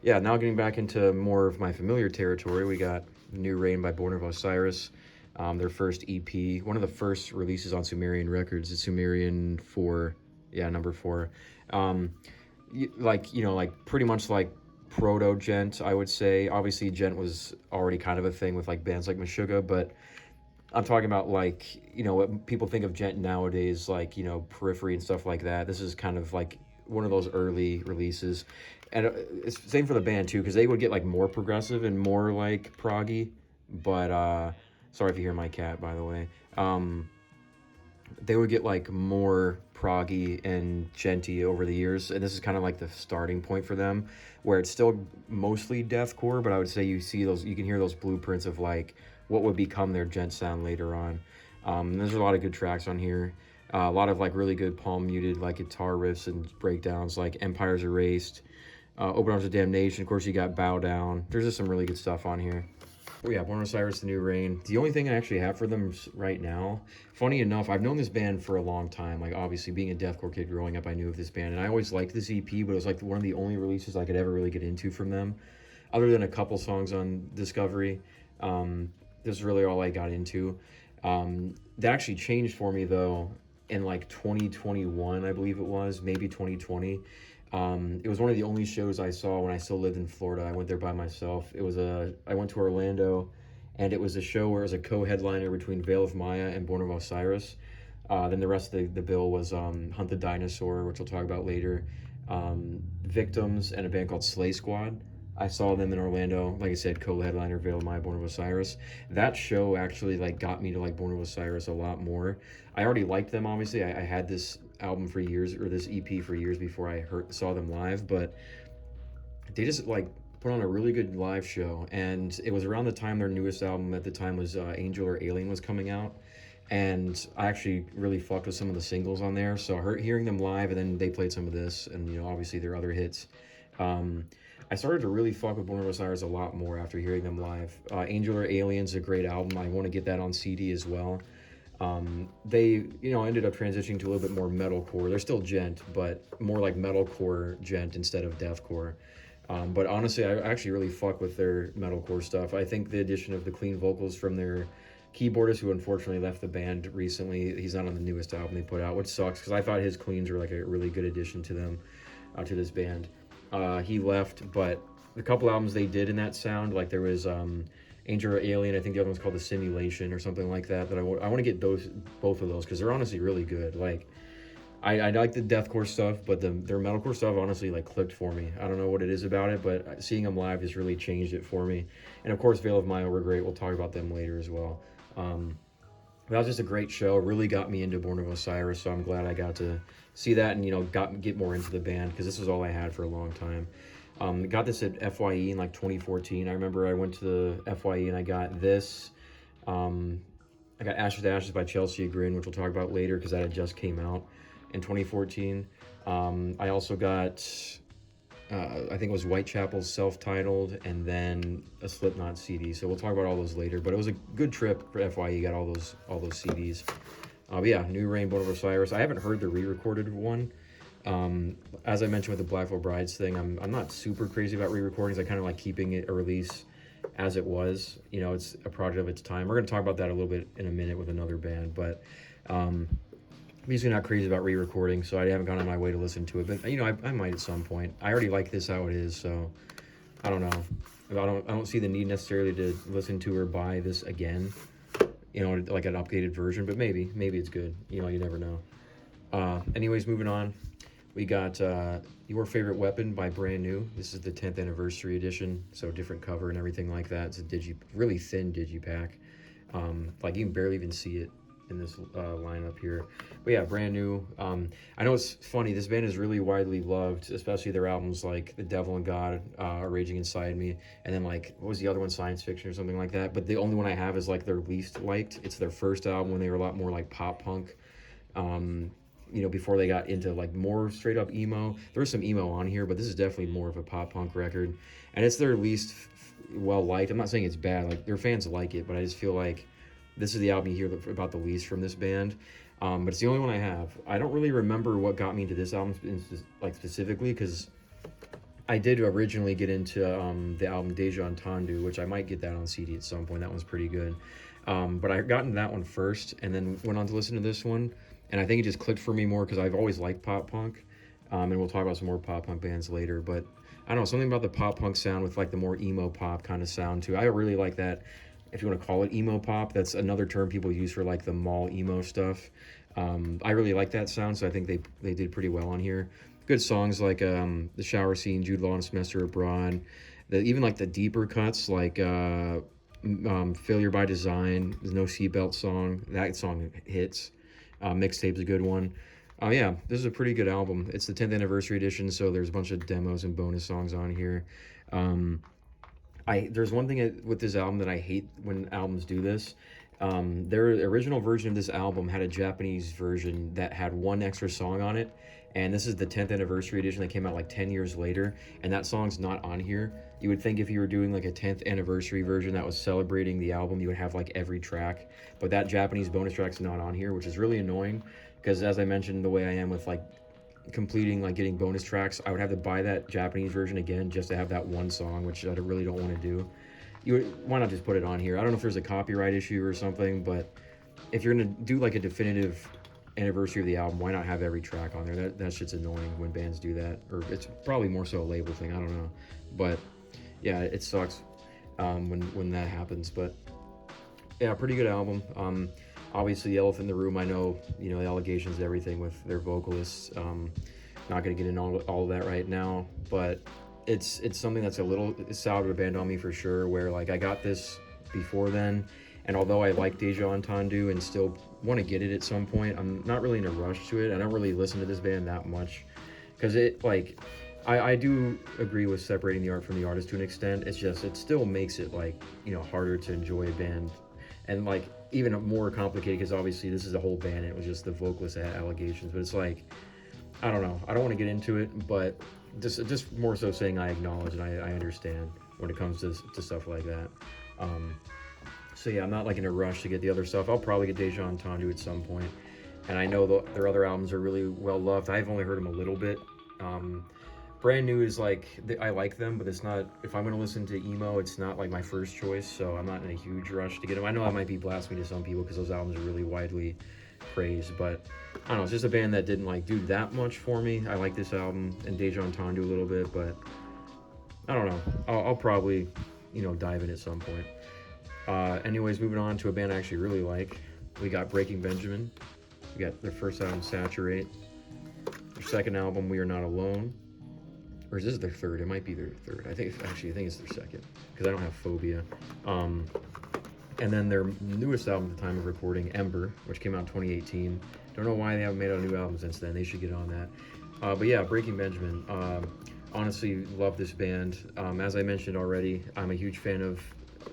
Yeah, now getting back into more of my familiar territory, we got New Rain by Born of Osiris, their first EP, one of the first releases on Sumerian Records. It's Sumerian 4, yeah, number 4. Like pretty much like proto gent, I would say. Obviously, gent was already kind of a thing with like bands like Meshuggah, but I'm talking about like, what people think of gent nowadays, like, Periphery and stuff like that. This is kind of like one of those early releases. And it's the same for the band too, because they would get like more progressive and more like proggy. But sorry if you hear my cat, by the way. They would get like more proggy and genty over the years, and this is kind of like the starting point for them, where it's still mostly deathcore, but I would say you can hear those blueprints of like what would become their gent sound later on. There's a lot of good tracks on here, a lot of like really good palm muted like guitar riffs and breakdowns, like Empires Erased, Open Arms of Damnation. Of course, you got Bow Down. There's just some really good stuff on here. Oh yeah, Born of Osiris, The New Rain. The only thing I actually have for them right now, funny enough, I've known this band for a long time. Like, obviously, being a deathcore kid growing up, I knew of this band. And I always liked this EP, but it was like one of the only releases I could ever really get into from them. Other than a couple songs on Discovery, this is really all I got into. That actually changed for me, though, in like 2021, I believe it was, maybe 2020. It was one of the only shows I saw when I still lived in Florida. I went there by myself. I went to Orlando, and it was a show where it was a co-headliner between Veil of Maya and Born of Osiris. Then the rest of the bill was Hunt the Dinosaur, which we'll talk about later, Victims, and a band called Slay Squad. I saw them in Orlando, like I said, co-headliner Veil of Maya, Born of Osiris. That show actually like got me to like Born of Osiris a lot more. I already liked them, obviously. I had this album for years, or this EP for years before I saw them live, but they just like put on a really good live show. And it was around the time their newest album at the time was Angel or Alien was coming out, and I actually really fucked with some of the singles on there. So hearing them live, and then they played some of this, and obviously their other hits, I started to really fuck with Born of Osiris a lot more after hearing them live. Angel or Alien's a great album. I want to get that on CD as well. They, ended up transitioning to a little bit more metalcore. They're still gent, but more like metalcore gent instead of deathcore. But honestly, I actually really fuck with their metalcore stuff. I think the addition of the clean vocals from their keyboardist, who unfortunately left the band recently, he's not on the newest album they put out, which sucks, because I thought his cleans were like a really good addition to them, to this band. He left, but the couple albums they did in that sound, like there was Angel or Alien, I think the other one's called The Simulation or something like that, I want to get both of those, because they're honestly really good. Like, I like the deathcore stuff, but their metalcore stuff honestly like clicked for me. I don't know what it is about it, but seeing them live has really changed it for me. And of course, Veil of Maya were great. We'll talk about them later as well. That was just a great show. Really got me into Born of Osiris, so I'm glad I got to see that and get more into the band, because this was all I had for a long time. Got this at FYE in like 2014. I remember I went to the FYE and I got this. I got Ashes to Ashes by Chelsea Grin, which we'll talk about later, because that had just came out in 2014. I also got, I think it was Whitechapel's Self-Titled, and then a Slipknot CD. So we'll talk about all those later. But it was a good trip for FYE. Got all those CDs. But yeah, New Rain, Born of Osiris. I haven't heard the re-recorded one. As I mentioned with the Black Veil Brides thing, I'm not super crazy about re-recordings. I kind of like keeping it a release as it was. It's a project of its time. We're going to talk about that a little bit in a minute with another band, but I'm usually not crazy about re-recording, so I haven't gone on my way to listen to it. But I might at some point. I already like this how it is, so I don't know. I don't see the need necessarily to listen to or buy this again. Like an updated version, but maybe it's good. You never know. Anyways, moving on. We got Your Favorite Weapon by Brand New. This is the 10th anniversary edition, so different cover and everything like that. It's a really thin digipack. Like you can barely even see it in this lineup here. But yeah, Brand New. I know it's funny, this band is really widely loved, especially their albums like The Devil and God, Raging Inside Me, and then like, what was the other one, Science Fiction or something like that. But the only one I have is like their least liked. It's their first album when they were a lot more like pop punk. Before they got into like more straight up emo. There's some emo on here, but this is definitely more of a pop punk record, and it's their least well liked. I'm not saying it's bad, like their fans like it, but I just feel like this is the album you hear about the least from this band. But it's the only one I have. I don't really remember what got me into this album like specifically, because I did originally get into the album Deja Entendu, which I might get that on CD at some point. That one's pretty good. But I got into that one first, and then went on to listen to this one, and I think it just clicked for me more because I've always liked pop punk, and we'll talk about some more pop punk bands later. But I don't know, something about the pop punk sound with like the more emo pop kind of sound too. I really like that. If you want to call it emo pop, that's another term people use for like the mall emo stuff. I really like that sound, so I think they did pretty well on here. Good songs like The Shower Scene, Jude Law and Semester Abroad. Even like the deeper cuts like Failure by Design, the No Seatbelt song. That song hits. Mixtape's a good one. Oh yeah, this is a pretty good album. It's the 10th anniversary edition, so there's a bunch of demos and bonus songs on here. There's one thing with this album that I hate when albums do this. Their original version of this album had a Japanese version that had one extra song on it, and this is the 10th anniversary edition that came out like 10 years later, and that song's not on here. You would think if you were doing like a 10th anniversary version that was celebrating the album, you would have like every track, but that Japanese bonus track's not on here, which is really annoying, because as I mentioned, the way I am with like completing, like getting bonus tracks, I would have to buy that Japanese version again just to have that one song, which I really don't want to do. Why not just put it on here? I don't know if there's a copyright issue or something, but if you're gonna do like a definitive anniversary of the album, why not have every track on there? That shit's annoying when bands do that, or it's probably more so a label thing, I don't know. But yeah, it sucks when that happens. But yeah, pretty good album. Obviously, the elephant in the room, I know, the allegations and everything with their vocalists. Not going to get into all of that right now, but it's something that's a little soured a band on me for sure, where like I got this before then, and although I like Deja Entendu and still want to get it at some point, I'm not really in a rush to it. I don't really listen to this band that much, because I do agree with separating the art from the artist to an extent. It's just, it still makes it like, harder to enjoy a band, and like even more complicated because obviously this is a whole band. It was just the vocalist that had allegations, but it's like, I don't know. I don't want to get into it, but just more so saying I acknowledge and I understand when it comes to stuff like that. So yeah, I'm not like in a rush to get the other stuff. I'll probably get Deja Entendu at some point, and I know their other albums are really well loved. I've only heard them a little bit. Brand New is like, I like them, but it's not, if I'm going to listen to emo, it's not like my first choice, so I'm not in a huge rush to get them. I know that might be blasphemy to some people because those albums are really widely praised, but I don't know, it's just a band that didn't like do that much for me. I like this album and Deja Entendu a little bit, but I don't know. I'll probably, dive in at some point. Anyways, moving on to a band I actually really like. We got Breaking Benjamin. We got their first album, Saturate. Their second album, We Are Not Alone. Or is this their third? It might be their third. I think it's their second, because I don't have Phobia. And then their newest album at the time of recording, Ember, which came out in 2018. Don't know why they haven't made a new album since then. They should get on that. But yeah, Breaking Benjamin. Honestly, love this band. As I mentioned already, I'm a huge fan of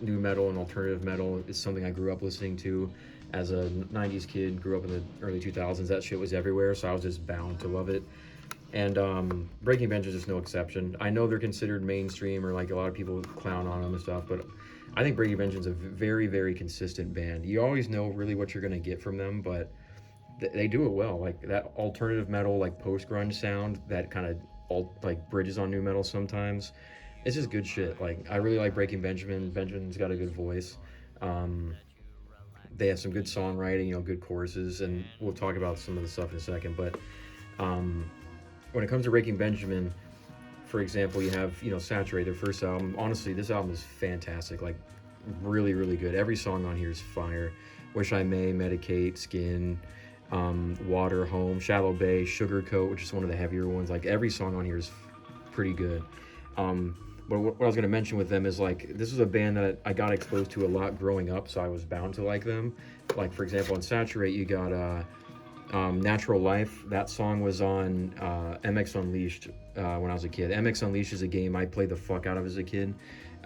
new metal and alternative metal. It's something I grew up listening to as a 90s kid. Grew up in the early 2000s. That shit was everywhere, so I was just bound to love it. And Breaking Benjamin is just no exception. I know they're considered mainstream, or like a lot of people clown on them and stuff, but I think Breaking Benjamin's a very, very consistent band. You always know really what you're going to get from them, but they do it well. Like that alternative metal, like post-grunge sound that kind of like bridges on new metal sometimes. It's just good shit. Like, I really like Breaking Benjamin. Benjamin's got a good voice. They have some good songwriting, good choruses, and we'll talk about some of the stuff in a second, but when it comes to Breaking Benjamin, for example, you have, Saturate, their first album. Honestly, this album is fantastic, like really, really good. Every song on here is fire. Wish I May, Medicate, Skin, Water, Home, Shallow Bay, Sugarcoat, which is one of the heavier ones. Like every song on here is pretty good. But what I was going to mention with them is like, this is a band that I got exposed to a lot growing up, so I was bound to like them. Like, for example, on Saturate, you got Natural Life. That song was on MX Unleashed when I was a kid. MX Unleashed is a game I played the fuck out of as a kid.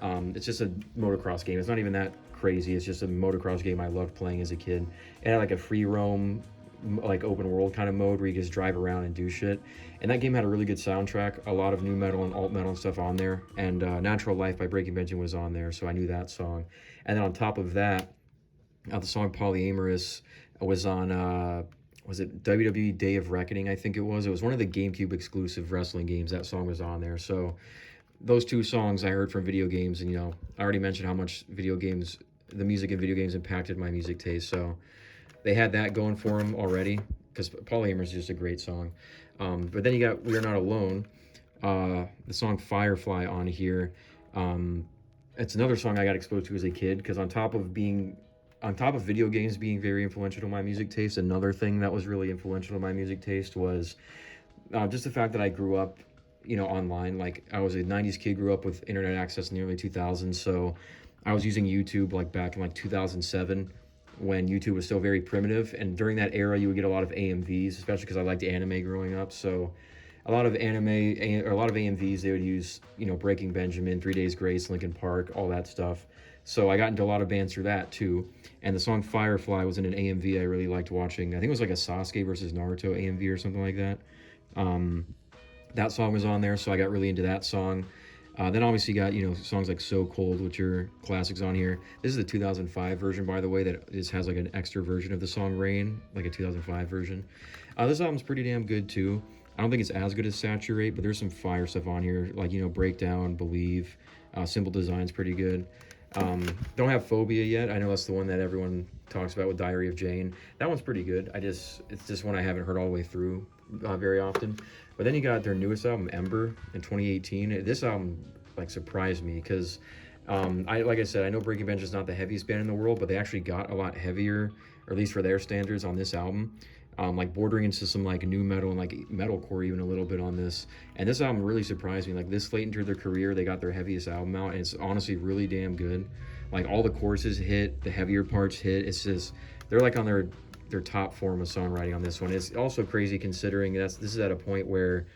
It's just a motocross game. It's not even that crazy. It's just a motocross game I loved playing as a kid. It had like a free roam, like open world kind of mode where you just drive around and do shit. And that game had a really good soundtrack, a lot of new metal and alt metal and stuff on there. And Natural Life by Breaking Benjamin was on there, so I knew that song. And then on top of that, the song Polyamorous was on was it WWE Day of Reckoning, I think it was. It was one of the GameCube exclusive wrestling games. That song was on there. So those two songs I heard from video games, and I already mentioned how much the music in video games impacted my music taste. So they had that going for them already, because Polyamor is just a great song. But then you got We Are Not Alone, the song Firefly on here. It's another song I got exposed to as a kid, because on top of video games being very influential to my music taste, another thing that was really influential to my music taste was just the fact that I grew up, online. Like, I was a 90s kid, grew up with internet access in the early 2000s, so I was using YouTube like back in like 2007, when YouTube was still very primitive, and during that era you would get a lot of AMVs, especially because I liked anime growing up. So a lot of AMVs, they would use, Breaking Benjamin, 3 Days Grace, Linkin Park, all that stuff. So I got into a lot of bands through that too. And the song Firefly was in an AMV I really liked watching. I think it was like a Sasuke versus Naruto AMV or something like that. That song was on there, so I got really into that song. Then obviously you got, songs like So Cold, which are classics on here. This is the 2005 version, by the way, that just has like an extra version of the song Rain, like a 2005 version. This album's pretty damn good too. I don't think it's as good as Saturate, but there's some fire stuff on here, like, Breakdown, Believe, Simple Design's pretty good. Don't have Phobia yet. I know that's the one that everyone talks about with Diary of Jane. That one's pretty good. It's just one I haven't heard all the way through very often. But then you got their newest album, Ember, in 2018. This album, like, surprised me, because like I said, I know Breaking Bench is not the heaviest band in the world, but they actually got a lot heavier, or at least for their standards, on this album. Like bordering into some like new metal and like metalcore even a little bit on this. And this album really surprised me. Like, this late into their career, they got their heaviest album out, and it's honestly really damn good. Like, all the choruses hit, the heavier parts hit. It's just, they're like on their top form of songwriting on this one. It's also crazy considering this is at a point where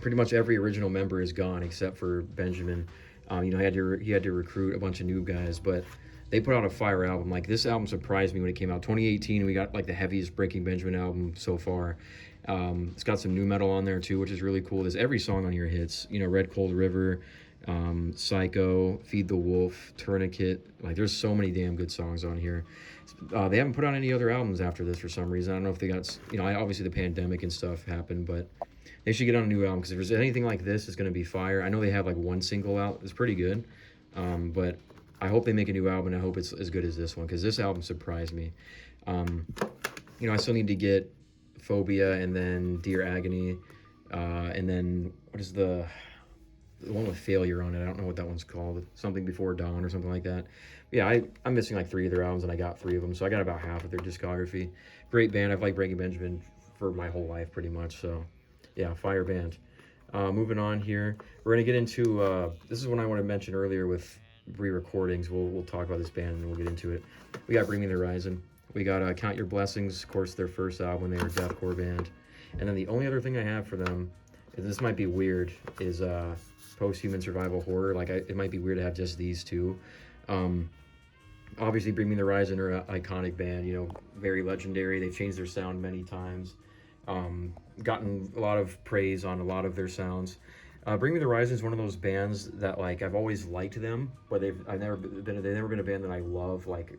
pretty much every original member is gone except for Benjamin. He had to recruit a bunch of new guys, but they put out a fire album. Like, this album surprised me when it came out. 2018, we got like the heaviest Breaking Benjamin album so far. It's got some new metal on there too, which is really cool. There's every song on here hits. Red Cold River, Psycho, Feed the Wolf, Tourniquet. Like, there's so many damn good songs on here. They haven't put out any other albums after this for some reason. I don't know if they got, obviously the pandemic and stuff happened, but they should get on a new album, because if there's anything like this, it's going to be fire. I know they have like one single out. It's pretty good, but I hope they make a new album, and I hope it's as good as this one, because this album surprised me. I still need to get Phobia, and then Dear Agony, and then what is the one with Failure on it? I don't know what that one's called. Something Before Dawn or something like that. But yeah, I'm missing like 3 of their albums, and I got 3 of them, so I got about half of their discography. Great band. I've liked Breaking Benjamin for my whole life pretty much, so yeah, fire band. Moving on here, we're going to get into, this is one I want to mention earlier with re-recordings. We'll talk about this band and we'll get into it. We got Bring Me the Horizon. We got Count Your Blessings, of course, their first album. They were a deathcore band. And then the only other thing I have for them, and this might be weird, is Post-Human Survival Horror. Like, it might be weird to have just these two. Obviously, Bring Me the Horizon are an iconic band, very legendary. They've changed their sound many times. Gotten a lot of praise on a lot of their sounds. Bring Me the Horizon is one of those bands that, like, I've always liked them, but they've never been a band that I love, like,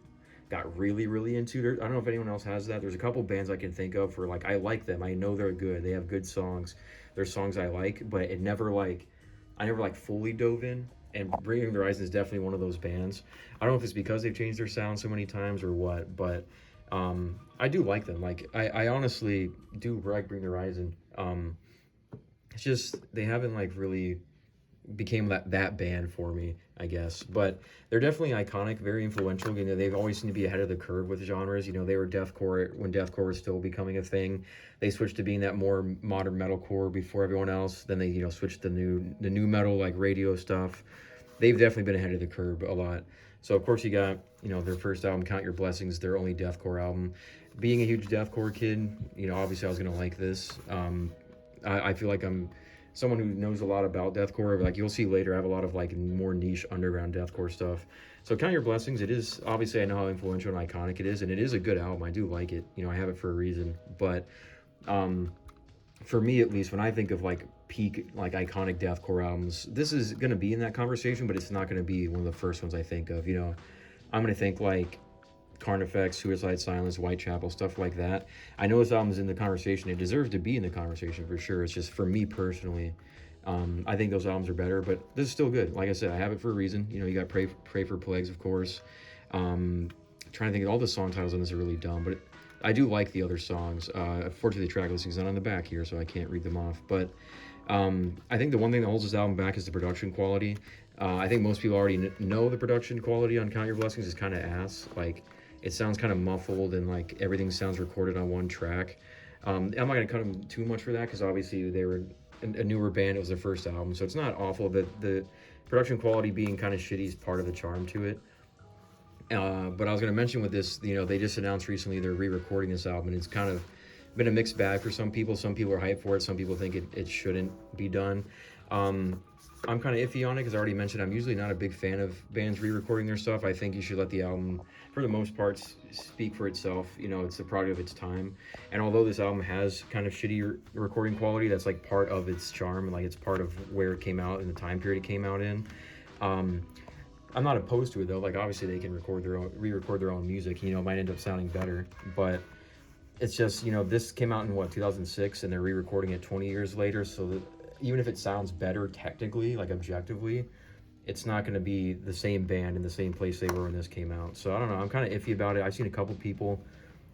got really, really into. I don't know if anyone else has that. There's a couple bands I can think of where, like, I like them. I know they're good. They have good songs. There's songs I like, but I never fully dove in. And Bring Me the Horizon is definitely one of those bands. I don't know if it's because they've changed their sound so many times or what, but I do like them. Like, I honestly do like Bring Me the Horizon. It's just they haven't like really became that band for me, I guess. But they're definitely iconic, very influential. They've always seemed to be ahead of the curve with genres. They were deathcore when deathcore was still becoming a thing. They switched to being that more modern metalcore before everyone else. Then they switched to the new metal, like radio stuff. They've definitely been ahead of the curve a lot. So of course you got their first album, Count Your Blessings, their only deathcore album. Being a huge deathcore kid, obviously I was gonna like this. I feel like I'm someone who knows a lot about deathcore. Like, you'll see later, I have a lot of like more niche underground deathcore stuff. So Count Your Blessings, it is, obviously I know how influential and iconic it is, and it is a good album. I do like it. I have it for a reason. But for me, at least, when I think of like peak, like iconic deathcore albums, this is going to be in that conversation, but it's not going to be one of the first ones I think of. I'm going to think like Carnifex, Suicide Silence, Whitechapel, stuff like that. I know this album's in the conversation. It deserves to be in the conversation for sure. It's just for me personally, I think those albums are better, but this is still good. Like I said, I have it for a reason. You know, you got Pray for Plagues, of course. Trying to think of all the song titles on this are really dumb, but I do like the other songs. Unfortunately, the track listing's not on the back here, so I can't read them off. But I think the one thing that holds this album back is the production quality. I think most people already know the production quality on Count Your Blessings is kind of ass. Like, it sounds kind of muffled and like everything sounds recorded on one track. I'm not going to cut them too much for that because obviously they were a newer band. It was their first album, so it's not awful. The production quality being kind of shitty is part of the charm to it. But I was going to mention with this, you know, they just announced recently they're re-recording this album, and it's kind of been a mixed bag for some people. Some people are hyped for it. Some people think it shouldn't be done. I'm kind of iffy on it because I already mentioned I'm usually not a big fan of bands re-recording their stuff. I think you should let the album, for the most part, speak for itself. You know, it's the product of its time. And although this album has kind of shitty recording quality, that's like part of its charm. Like, it's part of where it came out and the time period it came out in. I'm not opposed to it though. Like, obviously they can re-record their own music. You know, it might end up sounding better, but it's just, you know, this came out in 2006, and they're re-recording it 20 years later. So that even if it sounds better technically, like objectively, it's not going to be the same band in the same place they were when this came out. So I don't know. I'm kind of iffy about it. I've seen a couple people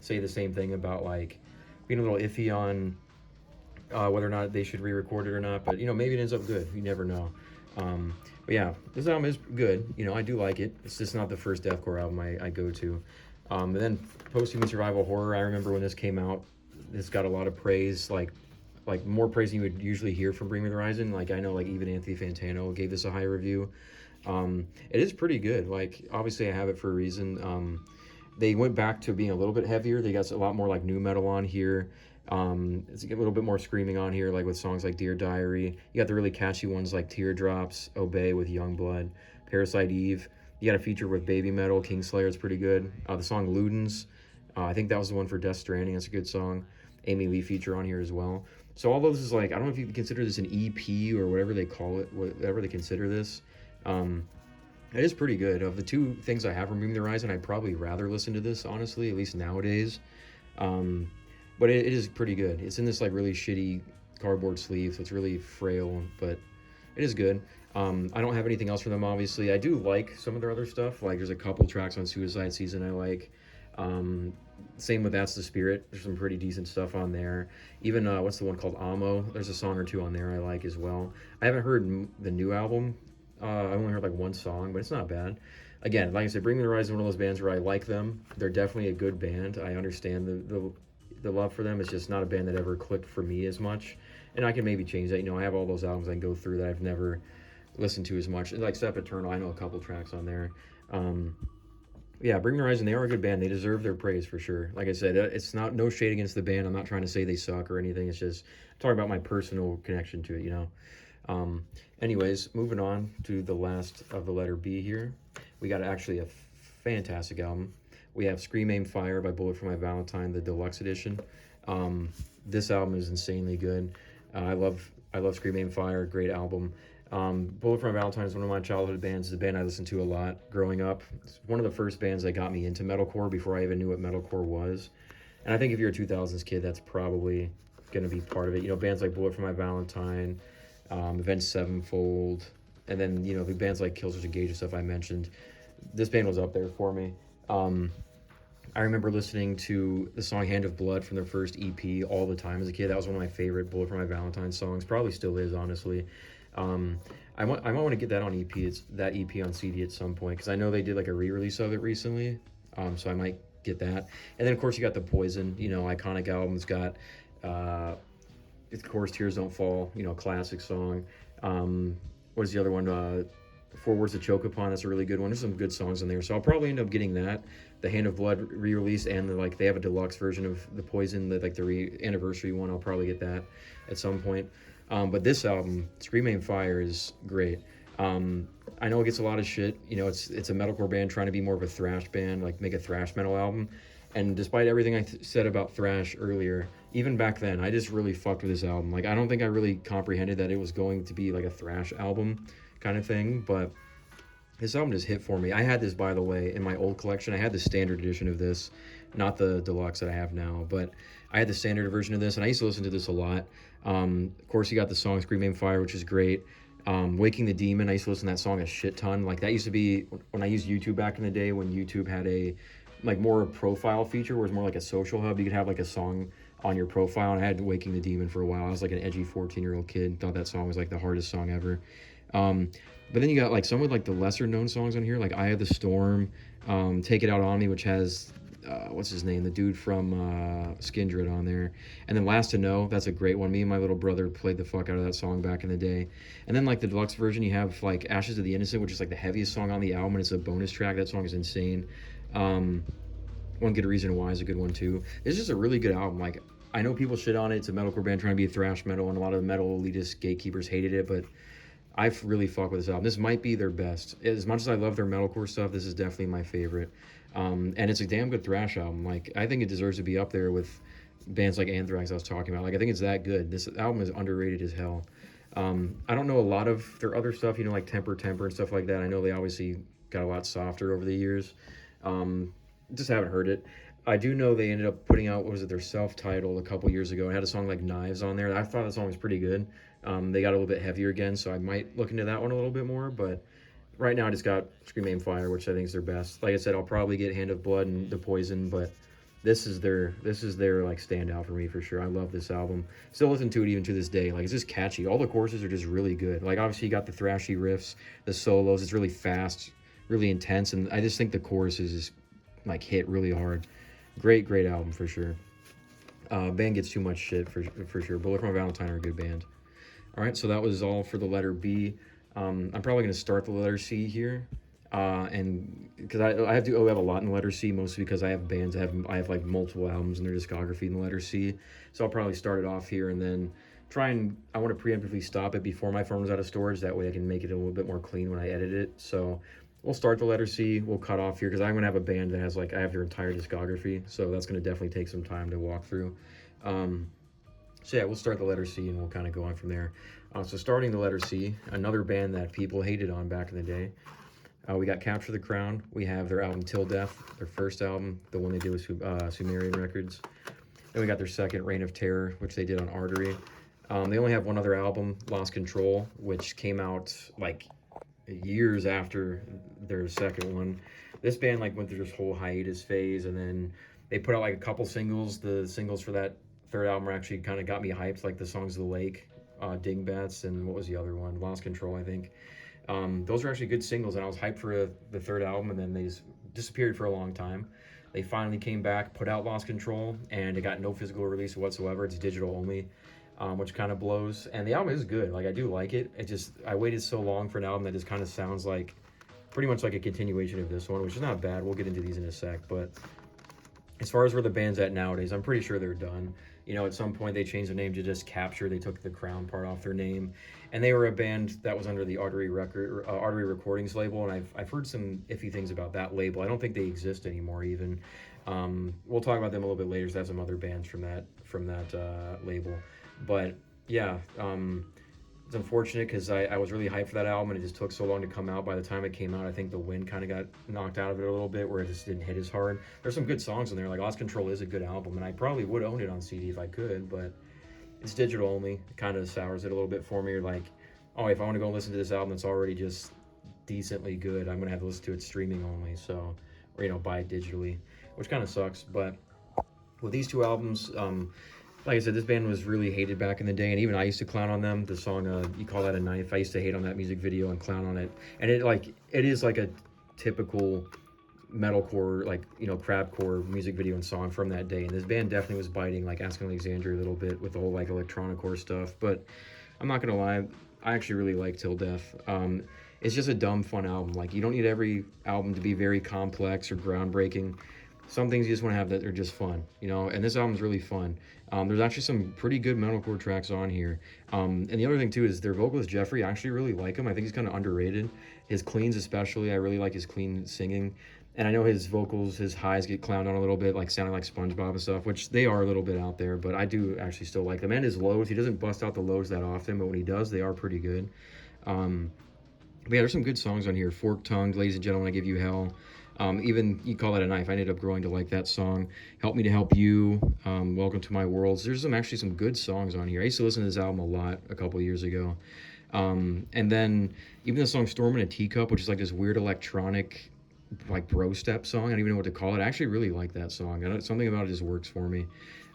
say the same thing about like being a little iffy on whether or not they should re-record it or not. But you know, maybe it ends up good. You never know. But yeah, this album is good. You know, I do like it. It's just not the first deathcore album I go to. And then Post-Human Survival Horror, I remember when this came out, this got a lot of praise, like more praise than you would usually hear from Bring Me the Horizon. Like, I know like even Anthony Fantano gave this a high review. It is pretty good. Like, obviously I have it for a reason. They went back to being a little bit heavier. They got a lot more like nu metal on here. It's a little bit more screaming on here, like with songs like Dear Diary. You got the really catchy ones like Teardrops, Obey with Youngblood, Parasite Eve. You got a feature with Baby Metal, Kingslayer, it's pretty good. The song Ludens, I think that was the one for Death Stranding, that's a good song. Amy Lee feature on here as well. So all those is like, I don't know if you can consider this an EP or whatever they call it, whatever they consider this. It is pretty good. Of the two things I have from Bring Me the Horizon, I'd probably rather listen to this, honestly, at least nowadays. But it is pretty good. It's in this like really shitty cardboard sleeve, so it's really frail, but it is good. I don't have anything else for them, obviously. I do like some of their other stuff. Like, there's a couple tracks on Suicide Season I like. Same with That's the Spirit. There's some pretty decent stuff on there. Even, what's the one called Amo? There's a song or two on there I like as well. I haven't heard the new album. I only heard like one song, but it's not bad. Again, like I said, Bring Me the Horizon is one of those bands where I like them. They're definitely a good band. I understand the love for them. It's just not a band that ever clicked for me as much. And I can maybe change that. You know, I have all those albums I can go through that I've never listened to as much. Like Step Eternal, I know a couple tracks on there. Yeah, Bring Me the Horizon, they are a good band. They deserve their praise for sure. Like I said, it's not no shade against the band. I'm not trying to say they suck or anything. It's just talking about my personal connection to it, you know. Anyways, moving on to the last of the letter B here. We got actually a fantastic album. We have Scream Aim Fire by Bullet for My Valentine, the deluxe edition. This album is insanely good. I love Scream Aim Fire, great album. Bullet for My Valentine is one of my childhood bands. It's a band I listened to a lot growing up. It's one of the first bands that got me into metalcore before I even knew what metalcore was. And I think if you're a 2000s kid, that's probably going to be part of it. You know, bands like Bullet for My Valentine, Avenged Sevenfold, and then, you know, the bands like Killswitch Engage and stuff I mentioned. This band was up there for me. I remember listening to the song Hand of Blood from their first EP all the time as a kid. That was one of my favorite Bullet for My Valentine songs. Probably still is, honestly. I might want to get that on EP. It's that EP on CD at some point, because I know they did like a re-release of it recently. So I might get that. And then of course you got the Poison, you know, iconic albums. Got of course Tears Don't Fall, you know, classic song. What is the other one? Four Words to Choke Upon. That's a really good one. There's some good songs in there. So I'll probably end up getting that, the Hand of Blood re-release, and they have a deluxe version of the Poison, the anniversary one. I'll probably get that at some point. But this album, Scream Aim Fire, is great. I know it gets a lot of shit. You know, it's a metalcore band trying to be more of a thrash band, like make a thrash metal album. And despite everything I said about thrash earlier, even back then, I just really fucked with this album. Like, I don't think I really comprehended that it was going to be like a thrash album kind of thing, but This album just hit for me. I had this, by the way, in my old collection. I had the standard edition of this, not the deluxe that I have now, but I had the standard version of this, and I used to listen to this a lot. Of course, you got the song Scream Aim Fire, which is great. Waking the Demon, I used to listen to that song a shit ton. Like, that used to be when I used YouTube back in the day, when YouTube had a like more profile feature where it's more like a social hub. You could have like a song on your profile, and I had Waking the Demon for a while. I was like an edgy 14-year-old kid, thought that song was like the hardest song ever. But then you got like some with like the lesser known songs on here, like Eye of the Storm, Take It Out on Me, which has what's his name, the dude from Skindred on there. And then Last to Know, that's a great one. Me and my little brother played the fuck out of that song back in the day. And then like the deluxe version, you have like Ashes of the Innocent, which is like the heaviest song on the album, and it's a bonus track. That song is insane. One Good Reason Why is a good one too. It's just a really good album. Like, I know people shit on it. It's a metalcore band trying to be thrash metal, and a lot of the metal elitist gatekeepers hated it, but I really fuck with this album. This might be their best. As much as I love their metalcore stuff, this is definitely my favorite. And it's a damn good thrash album. Like, I think it deserves to be up there with bands like Anthrax I was talking about. Like, I think it's that good. This album is underrated as hell. I don't know a lot of their other stuff, you know, like Temper and stuff like that. I know they obviously got a lot softer over the years. Just haven't heard it. I do know they ended up putting out, what was it, their self-titled a couple years ago. It had a song like Knives on there. I thought that song was pretty good. They got a little bit heavier again, so I might look into that one a little bit more. But right now I just got Scream Aim Fire, which I think is their best. Like I said, I'll probably get Hand of Blood and The Poison, but this is their like standout for me for sure. I love this album. Still listen to it even to this day. Like, it's just catchy. All the choruses are just really good. Like, obviously you got the thrashy riffs, the solos. It's really fast, really intense, and I just think the choruses is like hit really hard. Great album for sure. Band gets too much shit for sure. But Look, My Valentine are a good band. All right, so that was all for the letter B. I'm probably going to start the letter C here, and because I have a lot in the letter C, mostly because I have bands I have like multiple albums in their discography in the letter C. So I'll probably start it off here and then I want to preemptively stop it before my phone runs out of storage. That way I can make it a little bit more clean when I edit it. So we'll start the letter C. We'll cut off here because I'm going to have a band that has like, I have their entire discography. So that's going to definitely take some time to walk through. So yeah, we'll start the letter C and we'll kind of go on from there. So starting the letter C, another band that people hated on back in the day. We got Capture the Crown. We have their album Till Death, their first album, the one they did with Sumerian Records. Then we got their second, Reign of Terror, which they did on Artery. They only have one other album, Lost Control, which came out like years after their second one. This band like went through this whole hiatus phase, and then they put out like a couple singles. The singles for that third album actually kind of got me hyped, like the Songs of the Lake, Dingbats, and what was the other one? Lost Control, I think. Those were actually good singles, and I was hyped for the third album, and then they just disappeared for a long time. They finally came back, put out Lost Control, and it got no physical release whatsoever. It's digital only, which kind of blows. And the album is good. Like, I do like it. I waited so long for an album that just kind of sounds like pretty much like a continuation of this one, which is not bad. We'll get into these in a sec. But as far as where the band's at nowadays, I'm pretty sure they're done. You know, at some point they changed the name to just Capture. They took the crown part off their name, and they were a band that was under the Artery Recordings label. And I've heard some iffy things about that label. I don't think they exist anymore. Even we'll talk about them a little bit later. So that's some other bands from that label. But yeah, it's unfortunate because I was really hyped for that album, and it just took so long to come out. By the time it came out, I think the wind kind of got knocked out of it a little bit, where it just didn't hit as hard. There's some good songs in there, like Lost Control is a good album, and I probably would own it on CD if I could, but it's digital only. It kind of sours it a little bit for me. You're like, oh, if I want to go listen to this album that's already just decently good, I'm going to have to listen to it streaming only, so, or, you know, buy it digitally, which kind of sucks. But with these two albums, like I said, this band was really hated back in the day, and even I used to clown on them. The song You Call That a Knife, I used to hate on that music video and clown on it. And it is like a typical metalcore, like, you know, crabcore music video and song from that day. And this band definitely was biting, like Asking Alexandria a little bit with the whole like electronicore stuff. But I'm not gonna lie, I actually really like Till Death. It's just a dumb, fun album. Like, you don't need every album to be very complex or groundbreaking. Some things you just want to have that are just fun, you know, and this album's really fun. There's actually some pretty good metalcore tracks on here. And the other thing, too, is their vocalist, Jeffrey, I actually really like him. I think he's kind of underrated. His cleans especially, I really like his clean singing. And I know his vocals, his highs get clowned on a little bit, like sounding like SpongeBob and stuff, which they are a little bit out there, but I do actually still like them. And his lows, he doesn't bust out the lows that often, but when he does, they are pretty good. But yeah, there's some good songs on here. Fork Tongued, Ladies and Gentlemen, I Give You Hell. Even You Call That a Knife. I ended up growing to like that song. Help Me to Help You. Welcome to My World. So there's actually some good songs on here. I used to listen to this album a lot a couple years ago. And then even the song Storm in a Teacup, which is like this weird electronic, like bro step song. I don't even know what to call it. I actually really like that song. Something about it just works for me.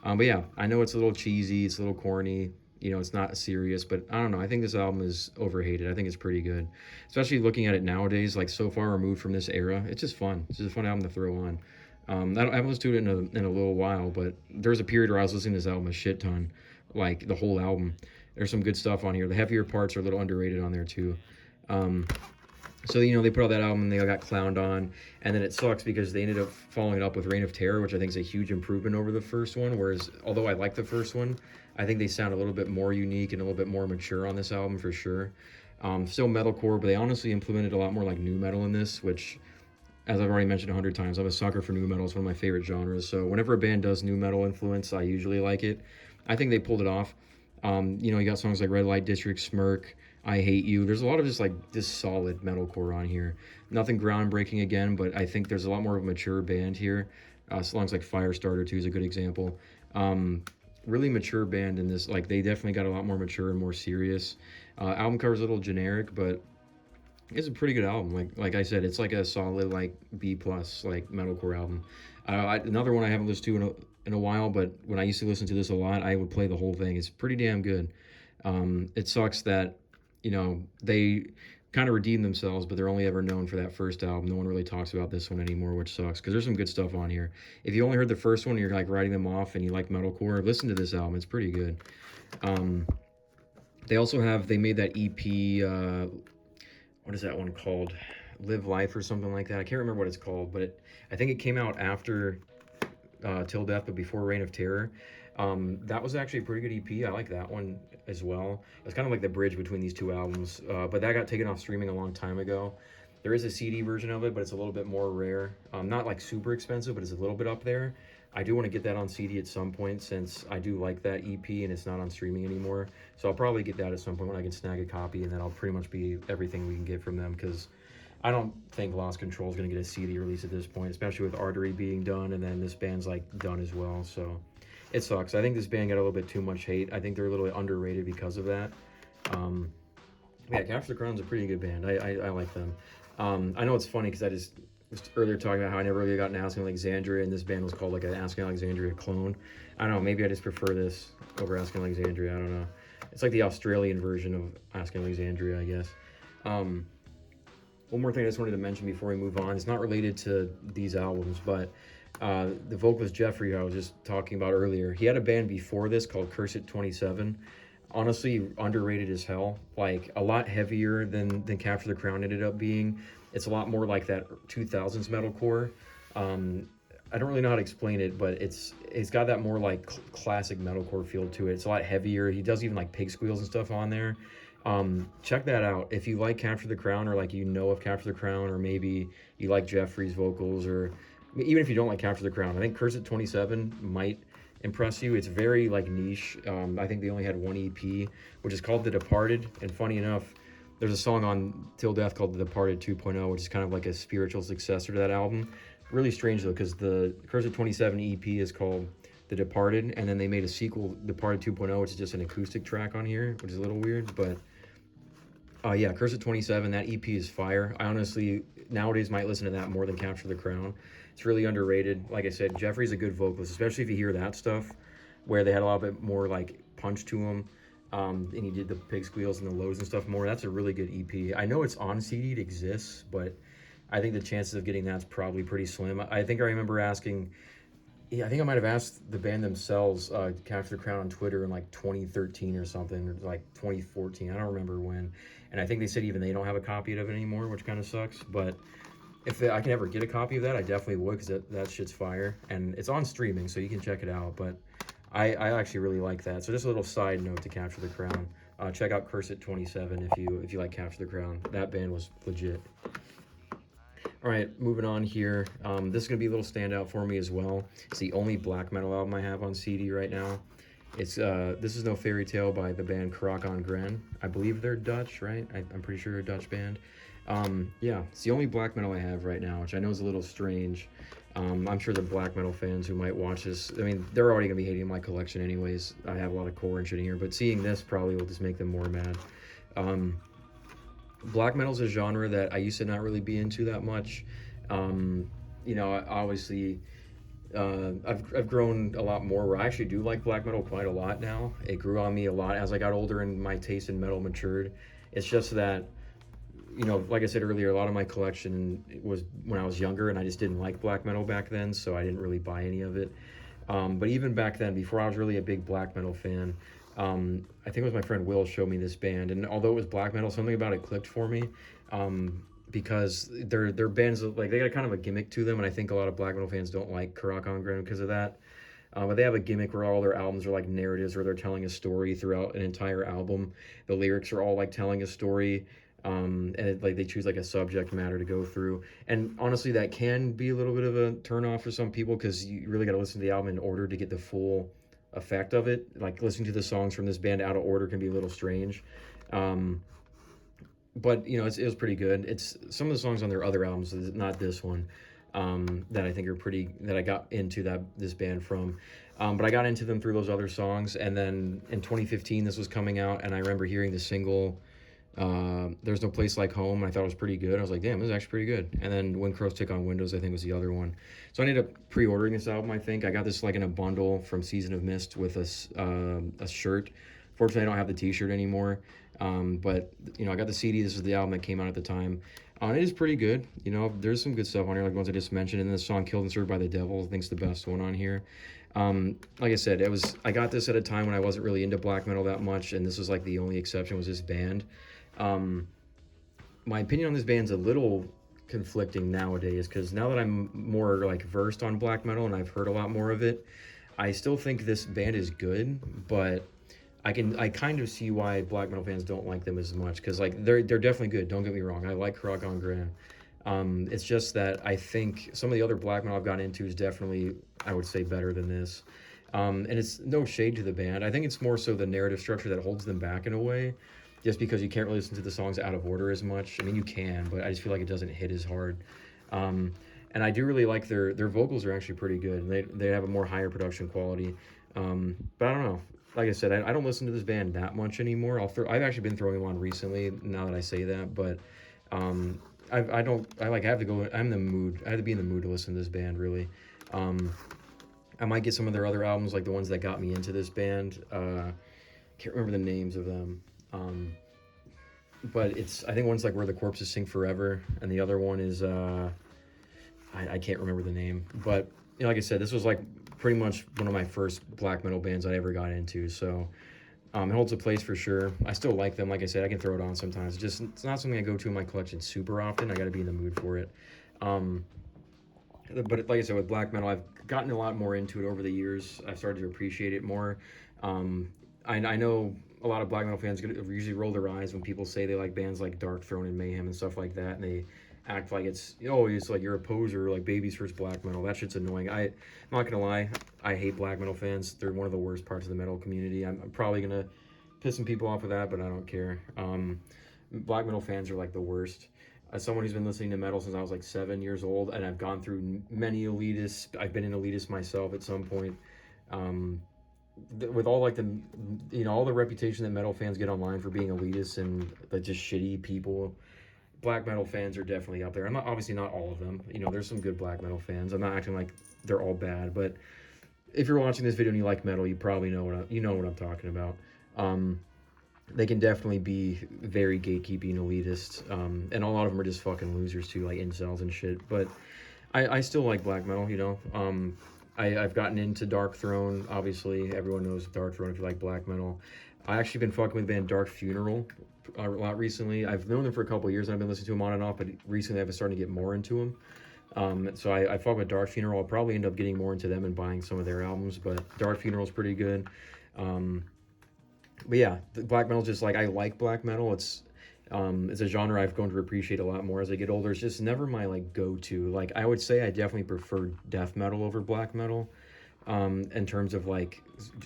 But yeah, I know it's a little cheesy. It's a little corny. It's not serious, but I don't know. I think this album is overhated. I think it's pretty good, especially looking at it nowadays. Like so far removed from this era, it's just fun. It's just a fun album to throw on. I haven't listened to it in a little while, but there was a period where I was listening to this album a shit ton, like the whole album. There's some good stuff on here. The heavier parts are a little underrated on there too. So they put out that album and they got clowned on, and then it sucks because they ended up following it up with Reign of Terror, which I think is a huge improvement over the first one. Whereas although I like the first one, I think they sound a little bit more unique and a little bit more mature on this album for sure. Still metalcore, but they honestly implemented a lot more like nu metal in this, which, as I've already mentioned 100 times, I'm a sucker for nu metal. It's one of my favorite genres. So whenever a band does nu metal influence, I usually like it. I think they pulled it off. You got songs like Red Light District, Smirk, I Hate You. There's a lot of just like this solid metalcore on here. Nothing groundbreaking again, but I think there's a lot more of a mature band here. Songs like Firestarter too is a good example. Really mature band in this. Like they definitely got a lot more mature and more serious. Album cover's a little generic, but it's a pretty good album. Like I said, it's like a solid like B plus like metalcore album. Another one I haven't listened to in a while, but when I used to listen to this a lot, I would play the whole thing. It's pretty damn good. It sucks that they kind of redeemed themselves, but they're only ever known for that first album. No one really talks about this one anymore, which sucks because there's some good stuff on here. If you only heard the first one and you're like writing them off and you like metalcore, listen to this album. It's pretty good. They made that EP. What is that one called? Live Life or something like that. I can't remember what it's called, but I think it came out after Till Death, but before Reign of Terror. That was actually a pretty good EP. I like that one as well. It's kind of like the bridge between these two albums, but that got taken off streaming a long time ago. There is a CD version of it, but it's a little bit more rare. Not like super expensive, but it's a little bit up there. I do want to get that on CD at some point since I do like that EP and it's not on streaming anymore. So I'll probably get that at some point when I can snag a copy, and that'll pretty much be everything we can get from them because I don't think Lost Control is going to get a CD release at this point, especially with Artery being done and then this band's like done as well. So it sucks. I think this band got a little bit too much hate. I think they're a little bit underrated because of that. Yeah, Capture the Crown's a pretty good band. I like them. I know it's funny because I just was earlier talking about how I never really got an Asking Alexandria, and this band was called like an Asking Alexandria clone. I don't know. Maybe I just prefer this over Asking Alexandria. I don't know. It's like the Australian version of Asking Alexandria, I guess. One more thing I just wanted to mention before we move on. It's not related to these albums, but the vocalist Jeffrey, who I was just talking about earlier, he had a band before this called Curse It 27. Honestly, underrated as hell. Like a lot heavier than Capture the Crown ended up being. It's a lot more like that 2000s metalcore. I don't really know how to explain it, but it's got that more like classic metalcore feel to it. It's a lot heavier. He does even like pig squeals and stuff on there. Check that out if you like Capture the Crown, or like of Capture the Crown, or maybe you like Jeffrey's vocals, or even if you don't like Capture the Crown. I think Curse It 27 might impress you. It's very like niche. I think they only had one EP, which is called The Departed, and funny enough, there's a song on Till Death called The Departed 2.0, which is kind of like a spiritual successor to that album. Really strange though, because the Curse It 27 EP is called The Departed, and then they made a sequel, Departed 2.0, which is just an acoustic track on here, which is a little weird, but yeah, Curse It 27, that EP is fire. I honestly nowadays might listen to that more than Capture the Crown. It's really underrated. Like I said, Jeffrey's a good vocalist, especially if you hear that stuff where they had a little bit more like punch to them, and he did the pig squeals and the lows and stuff more. That's a really good EP. I know it's on CD, it exists, but I think the chances of getting that's probably pretty slim. I think I remember asking, I think I might have asked the band themselves, Capture the Crown, on Twitter in like 2013 or something, or like 2014. I don't remember when. And I think they said even they don't have a copy of it anymore, which kind of sucks. But if I can ever get a copy of that, I definitely would, because that shit's fire. And it's on streaming, so you can check it out. But I actually really like that. So just a little side note to Capture the Crown. Check out Curse It 27 if you like Capture the Crown. That band was legit. All right, moving on here. This is going to be a little standout for me as well. It's the only black metal album I have on CD right now. It's This Is No Fairy Tale by the band Carach Angren. I believe they're Dutch, right? I'm pretty sure they're a Dutch band. Yeah, it's the only black metal I have right now, which I know is a little strange. I'm sure the black metal fans who might watch this, I mean, they're already gonna be hating my collection anyways. I have a lot of core and shit in here, but seeing this probably will just make them more mad. Black metal's a genre that I used to not really be into that much. You know, obviously, I've grown a lot more where I actually do like black metal quite a lot now. It grew on me a lot as I got older and my taste in metal matured. It's just that, you know, like I said earlier, a lot of my collection was when I was younger, and I just didn't like black metal back then, so I didn't really buy any of it. But even back then, before I was really a big black metal fan, I think it was my friend Will showed me this band, and although it was black metal, something about it clicked for me, because their bands, like, they got kind of a gimmick to them, and I think a lot of black metal fans don't like Carach Angren because of that. But they have a gimmick where all their albums are like narratives, where they're telling a story throughout an entire album. The lyrics are all like telling a story. And like they choose like a subject matter to go through, and honestly that can be a little bit of a turn off for some people, because you really got to listen to the album in order to get the full effect of it. Like listening to the songs from this band out of order can be a little strange, but you know, it was pretty good. It's some of the songs on their other albums, not this one, that I think are pretty, that I got into this band from. But I got into them through those other songs, and then in 2015 this was coming out, and I remember hearing the single There's No Place Like Home. I thought it was pretty good. I was like, damn, this is actually pretty good. And then When Crows Tick on Windows, I think, was the other one. So I ended up pre-ordering this album, I think. I got this like in a bundle from Season of Mist with a shirt. Fortunately, I don't have the t-shirt anymore. But, you know, I got the CD. This is the album that came out at the time. It is pretty good. You know, there's some good stuff on here, like the ones I just mentioned. And the song Killed and Served by the Devil, I think, is the best one on here. Like I said, I got this at a time when I wasn't really into black metal that much, and this was like the only exception was this band. My opinion on this band's a little conflicting nowadays, because now that I'm more like versed on black metal and I've heard a lot more of it, I still think this band is good, but I kind of see why black metal fans don't like them as much, because like they're definitely good, don't get me wrong. I like Carach Angren. It's just that I think some of the other black metal I've gotten into is definitely, I would say, better than this. And it's no shade to the band. I think it's more so the narrative structure that holds them back in a way, just because you can't really listen to the songs out of order as much. I mean, you can, but I just feel like it doesn't hit as hard. And I do really like their vocals are actually pretty good. And they have a more higher production quality. But I don't know. Like I said, I don't listen to this band that much anymore. I've actually been throwing them on recently, now that I say that, but I have to go. I'm in the mood. I have to be in the mood to listen to this band, really. I might get some of their other albums, like the ones that got me into this band. Can't remember the names of them. But I think one's like Where the Corpses Sing Forever, and the other one is I can't remember the name. But you know, like I said, this was like pretty much one of my first black metal bands I ever got into. So it holds a place for sure. I still like them. Like I said, I can throw it on sometimes. It's not something I go to in my collection super often. I got to be in the mood for it. But like I said, with black metal, I've gotten a lot more into it over the years. I've started to appreciate it more. I know a lot of black metal fans usually roll their eyes when people say they like bands like Dark Throne and Mayhem and stuff like that, and they act like it's like you're a poser, like Baby's First black metal. That shit's annoying. I'm not gonna lie, I hate black metal fans. They're one of the worst parts of the metal community. I'm probably gonna piss some people off with that, but I don't care. Black metal fans are like the worst. As someone who's been listening to metal since I was like 7 years old, and I've gone through many elitists. I've been an elitist myself at some point. With all like all the reputation that metal fans get online for being elitists and like just shitty people, black metal fans are definitely up there. Obviously not all of them. You know, there's some good black metal fans. I'm not acting like they're all bad, but if you're watching this video and you like metal, you probably know what I'm talking about. They can definitely be very gatekeeping elitist, and a lot of them are just fucking losers too, like incels and shit. But I still like black metal, you know. I've gotten into Dark Throne. Obviously, everyone knows Dark Throne if you like black metal. I actually been fucking with the band Dark Funeral a lot recently. I've known them for a couple of years and I've been listening to them on and off, but recently I've been starting to get more into them. So I fuck with Dark Funeral. I'll probably end up getting more into them and buying some of their albums, but Dark Funeral's pretty good. But yeah, the black metal's just like, I like black metal. It's a genre I've grown to appreciate a lot more as I get older. It's just never my like go-to. Like I would say I definitely prefer death metal over black metal. in terms of like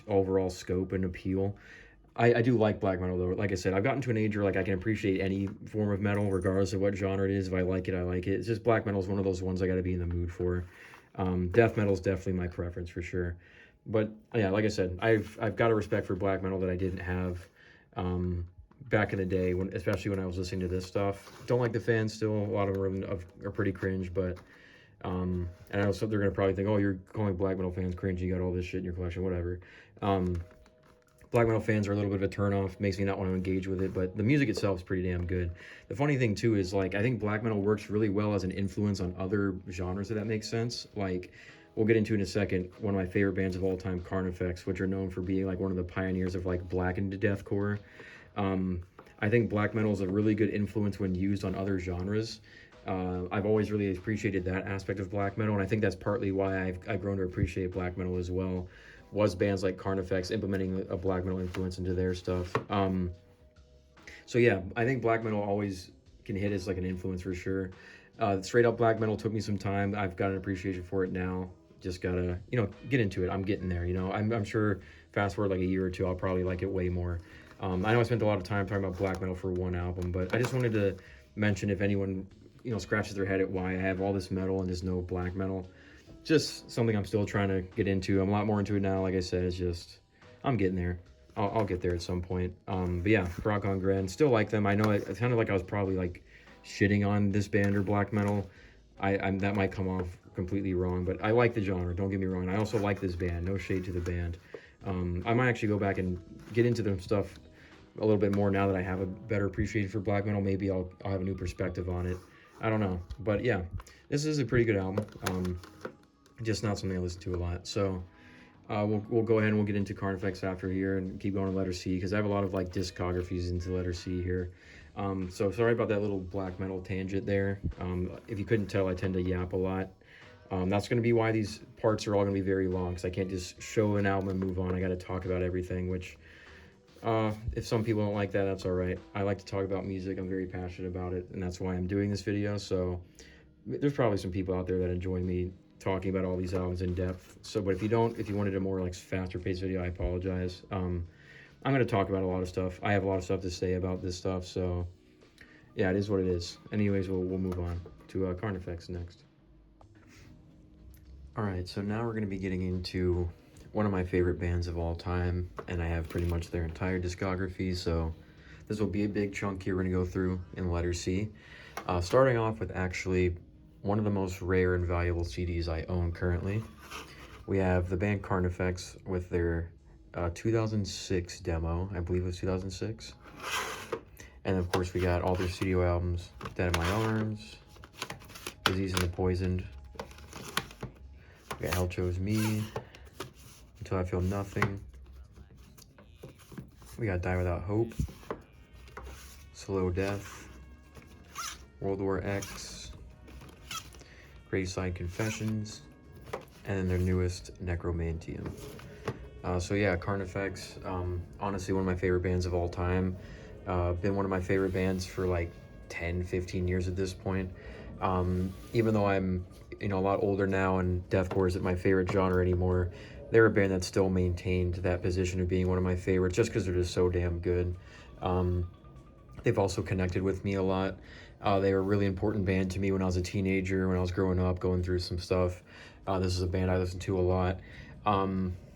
overall scope and appeal. I do like black metal though. Like I said, I've gotten to an age where like I can appreciate any form of metal regardless of what genre it is. If I like it, I like it. It's just black metal is one of those ones I got to be in the mood for. Death metal is definitely my preference for sure. But yeah, like I said, I've got a respect for black metal that I didn't have back in the day, when especially when I was listening to this stuff. Don't like the fans still. A lot of them are pretty cringe, but and I know they're gonna probably think, oh, you're calling black metal fans cringe. You got all this shit in your collection, whatever. Black metal fans are a little bit of a turnoff, makes me not want to engage with it, but the music itself is pretty damn good. The funny thing too is like I think black metal works really well as an influence on other genres, if that makes sense. Like we'll get into in a second, one of my favorite bands of all time, Carnifex, which are known for being like one of the pioneers of like blackened deathcore. I think black metal is a really good influence when used on other genres. I've always really appreciated that aspect of black metal, and I think that's partly why I've grown to appreciate black metal as well. Was bands like Carnifex implementing a black metal influence into their stuff. So yeah, I think black metal always can hit as like an influence for sure. Straight up black metal took me some time. I've got an appreciation for it now. Just gotta, get into it. I'm getting there, I'm sure fast forward like a year or two, I'll probably like it way more. I know I spent a lot of time talking about black metal for one album, but I just wanted to mention if anyone, scratches their head at why I have all this metal and just no black metal. Just something I'm still trying to get into. I'm a lot more into it now. Like I said, it's just, I'm getting there. I'll get there at some point. But yeah, Carach Angren, still like them. I know it sounded like I was probably like shitting on this band or black metal. I'm that might come off completely wrong, but I like the genre. Don't get me wrong. I also like this band. No shade to the band. I might actually go back and get into them stuff a little bit more now that I have a better appreciation for black metal. Maybe I'll have a new perspective on it. I don't know, but yeah, this is a pretty good album. Just not something I listen to a lot. So we'll go ahead and we'll get into Carnifex after here and keep going to letter C, because I have a lot of like discographies into letter C here. So sorry about that little black metal tangent there. If you couldn't tell, I tend to yap a lot. That's going to be why these parts are all going to be very long, because I can't just show an album and move on. I got to talk about everything, which if some people don't like that, that's all right. I like to talk about music. I'm very passionate about it, and that's why I'm doing this video. So there's probably some people out there that enjoy me talking about all these albums in depth. So, but if you wanted a more like faster paced video, I apologize. I'm going to talk about a lot of stuff. I have a lot of stuff to say about this stuff. So yeah, it is what it is. Anyways, we'll move on to Carnifex next. All right, so now we're going to be getting into one of my favorite bands of all time, and I have pretty much their entire discography. So this will be a big chunk here we're going to go through in letter C. Starting off with actually one of the most rare and valuable CDs I own currently. We have the band Carnifex with their 2006 demo, I believe it was 2006. And of course we got all their studio albums, Dead in My Arms, Disease and the Poisoned. We got Hell Chose Me, Until I Feel Nothing. We got Die Without Hope, Slow Death, World War X, Graveside Confessions, and then their newest, Necromantium. So yeah, Carnifex, honestly one of my favorite bands of all time. Been one of my favorite bands for like 10, 15 years at this point. Even though I'm, a lot older now and deathcore isn't my favorite genre anymore, they're a band that still maintained that position of being one of my favorites just because they're just so damn good. They've also connected with me a lot. They were a really important band to me when I was a teenager, when I was growing up, going through some stuff. This is a band I listened to a lot.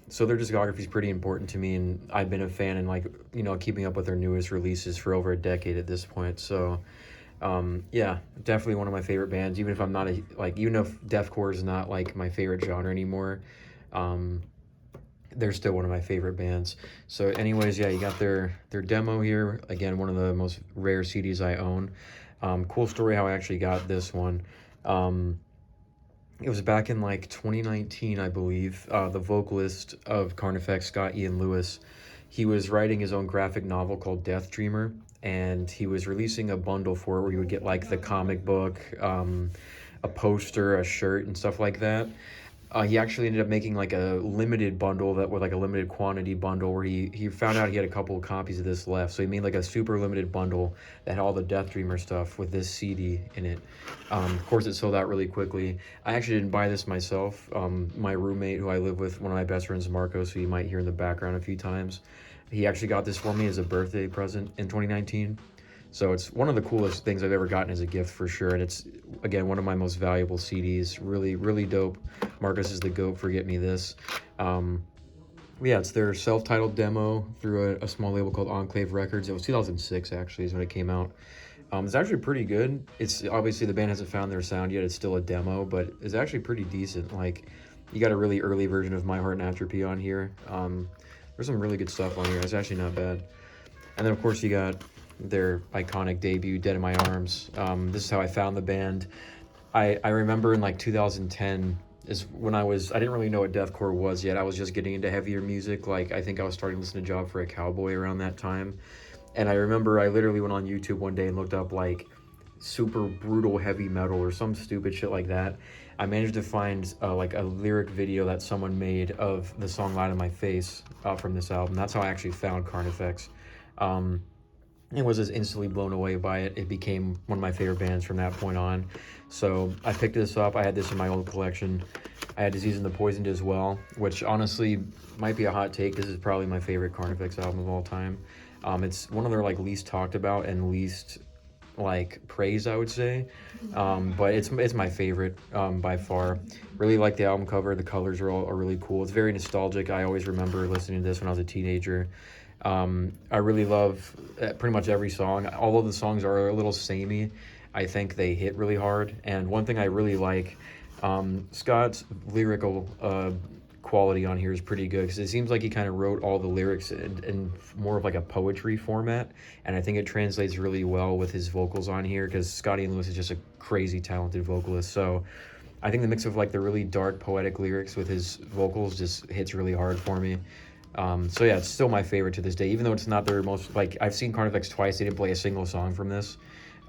So their discography is pretty important to me, and I've been a fan and like, keeping up with their newest releases for over a decade at this point. So yeah, definitely one of my favorite bands, even if I'm not even if deathcore is not like my favorite genre anymore. They're still one of my favorite bands. So anyways, yeah, you got their demo here. Again, one of the most rare CDs I own. Cool story how I actually got this one. It was back in like 2019, I believe. The vocalist of Carnifex, Scott Ian Lewis, he was writing his own graphic novel called Death Dreamer, and he was releasing a bundle for it where you would get like the comic book, a poster, a shirt, and stuff like that. He actually ended up making like a limited bundle that with like a limited quantity bundle where he found out he had a couple of copies of this left, so he made like a super limited bundle that had all the Death Dreamer stuff with this CD in it. Of course, it sold out really quickly. I actually didn't buy this myself. My roommate, who I live with, one of my best friends, Marcos, who you might hear in the background a few times, he actually got this for me as a birthday present in 2019. So it's one of the coolest things I've ever gotten as a gift for sure. And it's, again, one of my most valuable CDs. Really, really dope. Marcus is the GOAT for getting me this. Yeah, it's their self-titled demo through a small label called Enclave Records. It was 2006, actually, is when it came out. It's actually pretty good. It's obviously the band hasn't found their sound yet. It's still a demo, but it's actually pretty decent. Like, you got a really early version of My Heart and Atrophy on here. There's some really good stuff on here. It's actually not bad. And then, of course, you got their iconic debut, Dead in My Arms. This is how I found the band. I remember in like 2010 is when I didn't really know what deathcore was yet. I was just getting into heavier music. Like, I think I was starting to listen to Job for a Cowboy around that time. And I remember I literally went on YouTube one day and looked up like super brutal heavy metal or some stupid shit like that. I managed to find like a lyric video that someone made of the song Light on My Face from this album. That's how I actually found Carnifex. And was just instantly blown away by it. It became one of my favorite bands from that point on. So I picked this up. I had this in my old collection. I had Disease and the Poisoned as well, which honestly might be a hot take. This is probably my favorite Carnifex album of all time. It's one of their like least talked about and least like praised, I would say. But it's my favorite by far. Really like the album cover. The colors are really cool. It's very nostalgic. I always remember listening to this when I was a teenager. I really love pretty much every song. Although the songs are a little samey, I think they hit really hard. And one thing I really like, Scott's lyrical quality on here is pretty good because it seems like he kind of wrote all the lyrics in more of like a poetry format, and I think it translates really well with his vocals on here because Scotty and Lewis is just a crazy talented vocalist. So I think the mix of like the really dark poetic lyrics with his vocals just hits really hard for me. So yeah, it's still my favorite to this day, even though it's not their most, like, I've seen Carnifex twice. They didn't play a single song from this.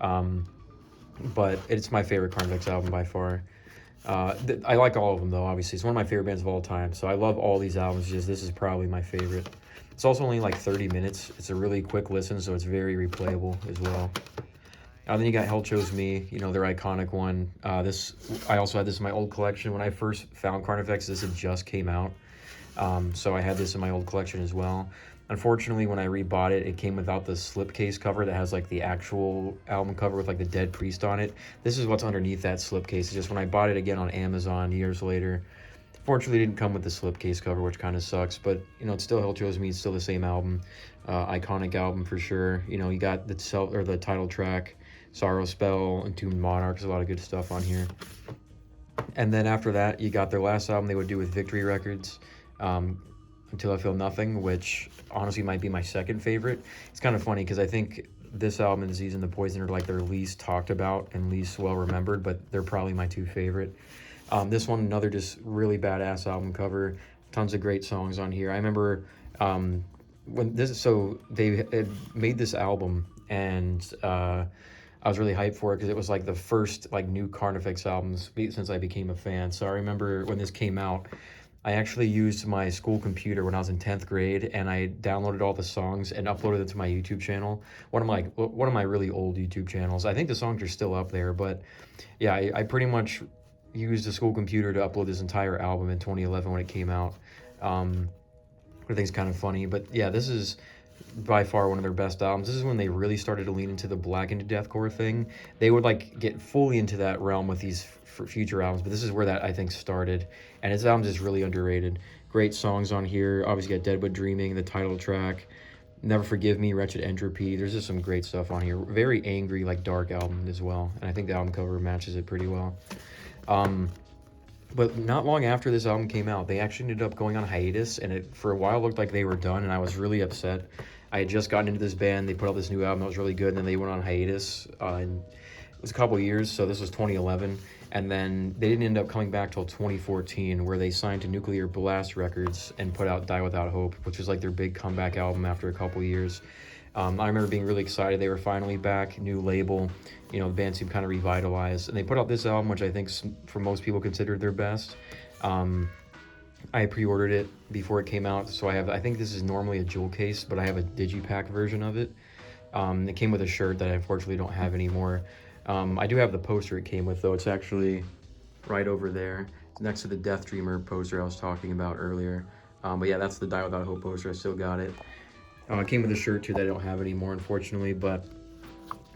But it's my favorite Carnifex album by far. I like all of them though, obviously. It's one of my favorite bands of all time. So I love all these albums. Just this is probably my favorite. It's also only like 30 minutes. It's a really quick listen, so it's very replayable as well. Then you got Hell Chose Me, you know, their iconic one. I also had this in my old collection. When I first found Carnifex, this had just came out. So I had this in my old collection as well. Unfortunately, when I rebought it, it came without the slipcase cover that has like the actual album cover with like the dead priest on it. This is what's underneath that slipcase. It's just when I bought it again on Amazon years later, fortunately it didn't come with the slipcase cover, which kind of sucks. But you know, it's still Hell Chose Me. It's still the same album, iconic album for sure. You know, you got the title track, Sorrow Spell, Entombed Monarchs, a lot of good stuff on here. And then after that, you got their last album they would do with Victory Records. Until I Feel Nothing, which honestly might be my second favorite. It's kind of funny because I think this album and Disease and the Poison are like their least talked about and least well remembered, but they're probably my two favorite. This one, another just really badass album cover. Tons of great songs on here. I remember they had made this album, and I was really hyped for it because it was like the first like new Carnifex albums since I became a fan. So I remember when this came out, I actually used my school computer when I was in 10th grade, and I downloaded all the songs and uploaded them to my YouTube channel. One of my really old YouTube channels. I think the songs are still up there, but yeah, I pretty much used a school computer to upload this entire album in 2011 when it came out. I think it's kind of funny, but yeah, this is by far one of their best albums. This is when they really started to lean into the black into deathcore thing. They would like get fully into that realm with these future albums, but this is where that I think started, and his album is really underrated. Great songs on here. Obviously got Deadwood Dreaming, the title track, Never Forgive Me, Wretched Entropy. There's just some great stuff on here. Very angry, like dark album as well, and I think the album cover matches it pretty well. But not long after this album came out, they actually ended up going on hiatus, and it for a while looked like they were done, and I was really upset. I had just gotten into this band. They put out this new album that was really good, and then they went on hiatus, and it was a couple years, so this was 2011, and then they didn't end up coming back till 2014, where they signed to Nuclear Blast Records and put out Die Without Hope, which was like their big comeback album after a couple years. I remember being really excited. They were finally back, new label, you know, the band seemed kind of revitalized, and they put out this album, which I think for most people considered their best. I pre-ordered it before it came out, so I think this is normally a jewel case, but I have a digipack version of it. It came with a shirt that I unfortunately don't have anymore. I do have the poster it came with, though. It's actually right over there. It's next to the Death Dreamer poster I was talking about earlier. But yeah, that's the Die Without Hope poster. I still got it. It came with a shirt, too, that I don't have anymore, unfortunately. But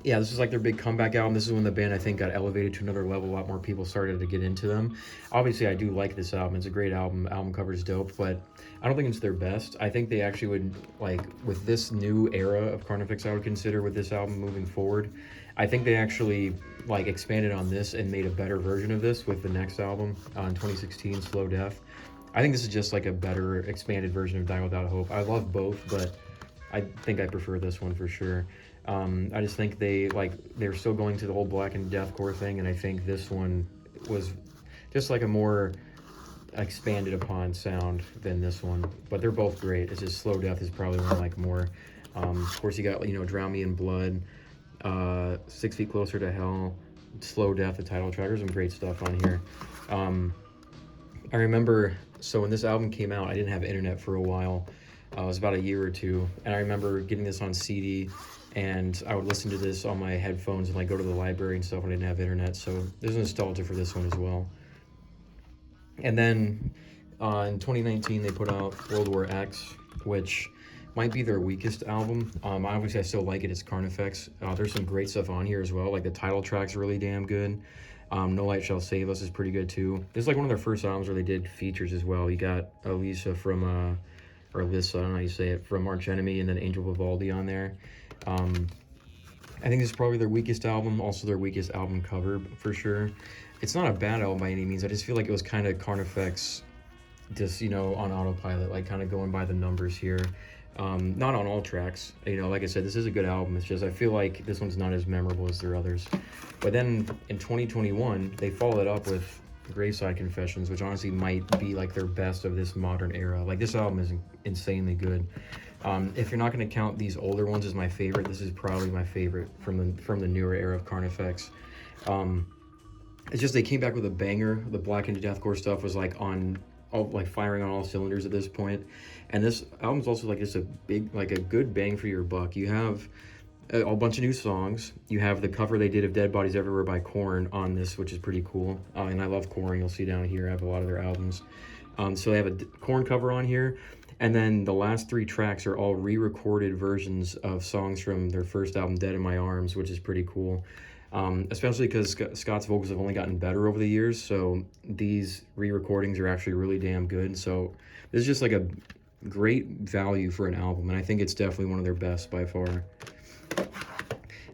yeah, this is like their big comeback album. This is when the band, I think, got elevated to another level. A lot more people started to get into them. Obviously, I do like this album. It's a great album. Album cover's dope, but I don't think it's their best. I think they actually would, like, with this new era of Carnifex, I would consider with this album moving forward, I think they actually, like, expanded on this and made a better version of this with the next album in 2016, Slow Death. I think this is just, like, a better expanded version of Die Without Hope. I love both, but I think I prefer this one for sure. I just think they're still going to the whole black and deathcore thing, and I think this one was just like a more expanded upon sound than this one. But they're both great. It's just Slow Death is probably one I like more. Of course, you got, you know, Drown Me in Blood, 6 Feet Closer to Hell, Slow Death, the title track. There's some great stuff on here. I remember, so when this album came out, I didn't have internet for a while. It was about a year or two, and I remember getting this on CD, and I would listen to this on my headphones and like go to the library and stuff when I didn't have internet. So there's nostalgia for this one as well. And then in 2019 they put out World War X, which might be their weakest album. Obviously I still like it. It's Carnifex. There's some great stuff on here as well. Like the title track's really damn good. No Light Shall Save Us is pretty good too. This is like one of their first albums where they did features as well. You got Elisa from or Alyssa, I don't know how you say it, from Arch Enemy, and then Angel Vivaldi on there. I think this is probably their weakest album, also their weakest album cover for sure. It's not a bad album by any means. I just feel like it was kind of Carnifex, just, you know, on autopilot, like kind of going by the numbers here. Not on all tracks. You know, like I said, this is a good album. It's just I feel like this one's not as memorable as their others. But then in 2021, they followed it up with Graveside Confessions, which honestly might be like their best of this modern era. Like this album is insanely good. If you're not going to count these older ones as my favorite, this is probably my favorite from the newer era of Carnifex. It's just they came back with a banger. The black and deathcore stuff was like firing on all cylinders at this point. And this album's also like just a good bang for your buck. You have a bunch of new songs. You have the cover they did of Dead Bodies Everywhere by Korn on this, which is pretty cool. And I love Korn. You'll see down here I have a lot of their albums. So they have a Korn cover on here. And then the last 3 tracks are all re-recorded versions of songs from their first album, Dead in My Arms, which is pretty cool. Especially because Scott's vocals have only gotten better over the years, so these re-recordings are actually really damn good. So this is just like a great value for an album, and I think it's definitely one of their best by far.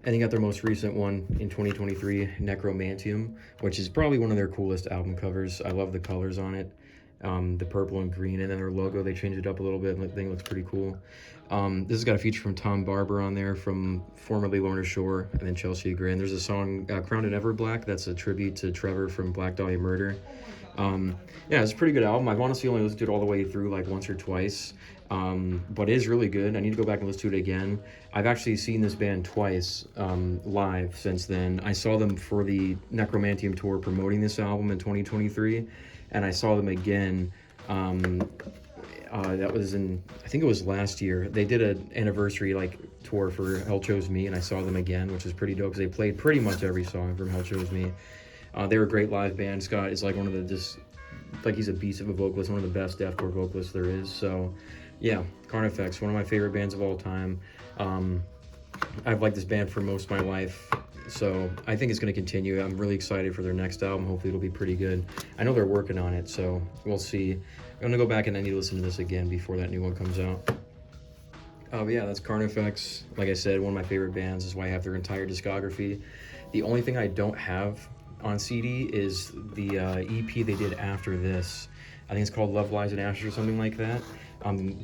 And you got their most recent one in 2023, Necromantium, which is probably one of their coolest album covers. I love the colors on it. The purple and green, and then their logo, they changed it up a little bit, and the thing looks pretty cool. This has got a feature from Tom Barber on there, from formerly Lorna Shore, and then Chelsea Grin. There's a song, Crowned in Ever Black, that's a tribute to Trevor from Black Dahlia Murder. Yeah, it's a pretty good album. I've honestly only listened to it all the way through like once or twice, but it is really good. I need to go back and listen to it again. I've actually seen this band twice live since then. I saw them for the Necromantium tour promoting this album in 2023, and I saw them again. That was I think it was last year. They did an anniversary like tour for Hell Chose Me, and I saw them again, which was pretty dope because they played pretty much every song from Hell Chose Me. They were a great live band. Scott is like one of the he's a beast of a vocalist, one of the best deathcore vocalists there is. So yeah, Carnifex, one of my favorite bands of all time. I've liked this band for most of my life, so I think it's going to continue. I'm really excited for their next album. Hopefully it'll be pretty good. I know they're working on it, so we'll see. I'm going to go back and I need to listen to this again before that new one comes out. But yeah, that's Carnifex. Like I said, one of my favorite bands. This is why I have their entire discography. The only thing I don't have on CD is the EP they did after this. I think it's called Love Lies in Ashes or something like that.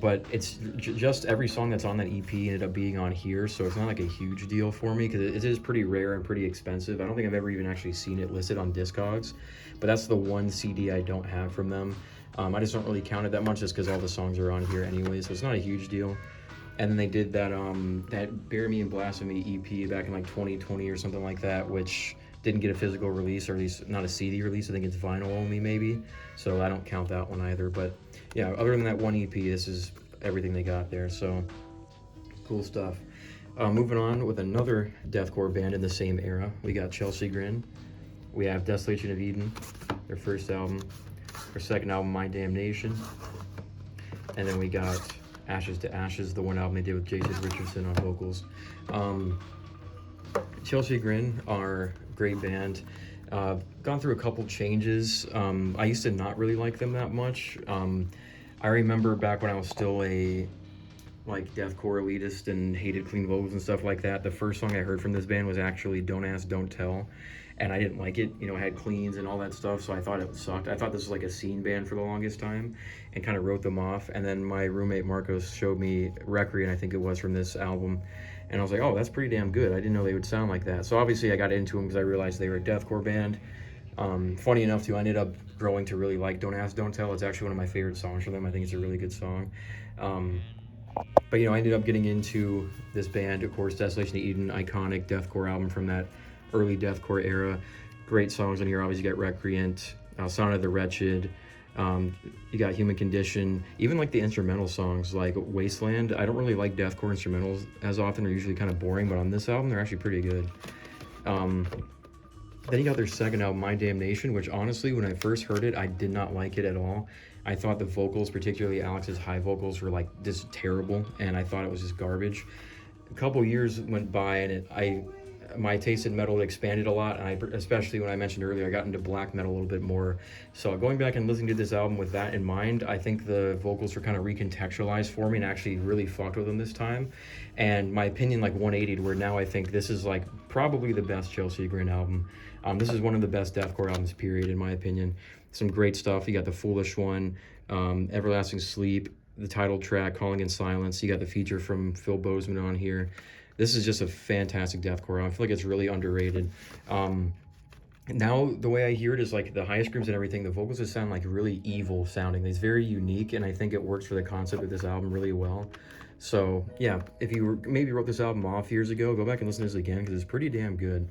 But it's just every song that's on that EP ended up being on here, so it's not like a huge deal for me because it is pretty rare and pretty expensive. I don't think I've ever even actually seen it listed on Discogs, but that's the one CD I don't have from them. I just don't really count it that much just because all the songs are on here anyway, so it's not a huge deal. And then they did that Bury Me in Blasphemy EP back in like 2020 or something like that, which didn't get a physical release, or at least not a CD release. I think it's vinyl only maybe, so I don't count that one either. But yeah, other than that one EP, this is everything they got there, so cool stuff. Moving on with another deathcore band in the same era, we got Chelsea Grin. We have Desolation of Eden, their first album. Their second album, My Damnation. And then we got Ashes to Ashes, the one album they did with Jason Richardson on vocals. Chelsea Grin are a great band. Gone through a couple changes. I used to not really like them that much. I remember back when I was still a deathcore elitist and hated clean vocals and stuff like that, the first song I heard from this band was actually Don't Ask, Don't Tell, and I didn't like it. You know, it had cleans and all that stuff, so I thought it sucked. I thought this was like a scene band for the longest time and kind of wrote them off. And then my roommate Marcos showed me Requiem, I think it was, from this album, and I was like, oh, that's pretty damn good. I didn't know they would sound like that. So obviously I got into them because I realized they were a deathcore band. Funny enough too, I ended up growing to really like Don't Ask, Don't Tell. It's actually one of my favorite songs from them. I think it's a really good song. But you know, I ended up getting into this band, of course, Desolation of Eden, iconic deathcore album from that early deathcore era. Great songs on here. Obviously, you got Recreant, Alesana the Wretched. You got Human Condition. Even like the instrumental songs, like Wasteland. I don't really like deathcore instrumentals as often. They're usually kind of boring, but on this album, they're actually pretty good. Then you got their second album, My Damnation, which honestly, when I first heard it, I did not like it at all. I thought the vocals, particularly Alex's high vocals, were like just terrible, and I thought it was just garbage. A couple years went by, and my taste in metal expanded a lot, and especially when I mentioned earlier, I got into black metal a little bit more. So going back and listening to this album with that in mind, I think the vocals were kind of recontextualized for me and actually really fucked with them this time. And my opinion like 180 to where now I think this is like probably the best Chelsea Grin album. This is one of the best deathcore albums, period, in my opinion. Some great stuff. You got the Foolish One, Everlasting Sleep, the title track, Calling in Silence. You got the feature from Phil Bozeman on here. This is just a fantastic deathcore album. I feel like it's really underrated. Now, the way I hear it is like the high screams and everything, the vocals just sound like really evil sounding. It's very unique, and I think it works for the concept of this album really well. So, yeah, if you maybe wrote this album off years ago, go back and listen to this again because it's pretty damn good.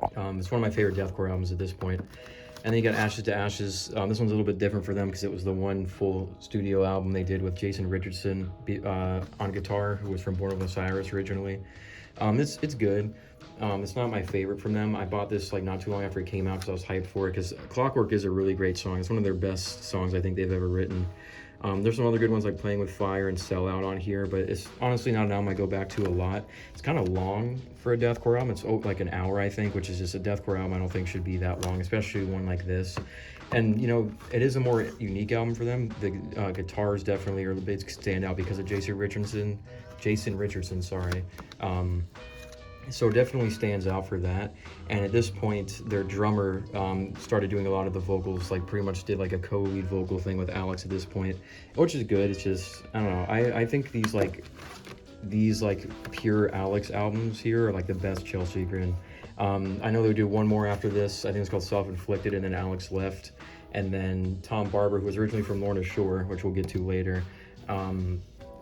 It's one of my favorite deathcore albums at this point. And then you got Ashes to Ashes. This one's a little bit different for them because it was the one full studio album they did with Jason Richardson on guitar, who was from Born of Osiris originally. It's good. It's not my favorite from them. I bought this like not too long after it came out because I was hyped for it, because Clockwork is a really great song. It's one of their best songs I think they've ever written. There's some other good ones like Playing with Fire and Sell Out on here, but it's honestly not an album I go back to a lot. It's kind of long for a deathcore album. It's like an hour, I think, which is just a deathcore album I don't think should be that long, especially one like this. And, you know, it is a more unique album for them. The guitars definitely are the big standout because of Jason Richardson, sorry. So it definitely stands out for that. And at this point, their drummer started doing a lot of the vocals, like pretty much did like a co-lead vocal thing with Alex at this point, which is good. It's just, I don't know. I think these pure Alex albums here are like the best Chelsea Grin. I know they would do one more after this. I think it's called Self-Inflicted, and then Alex left. And then Tom Barber, who was originally from Lorna Shore, which we'll get to later,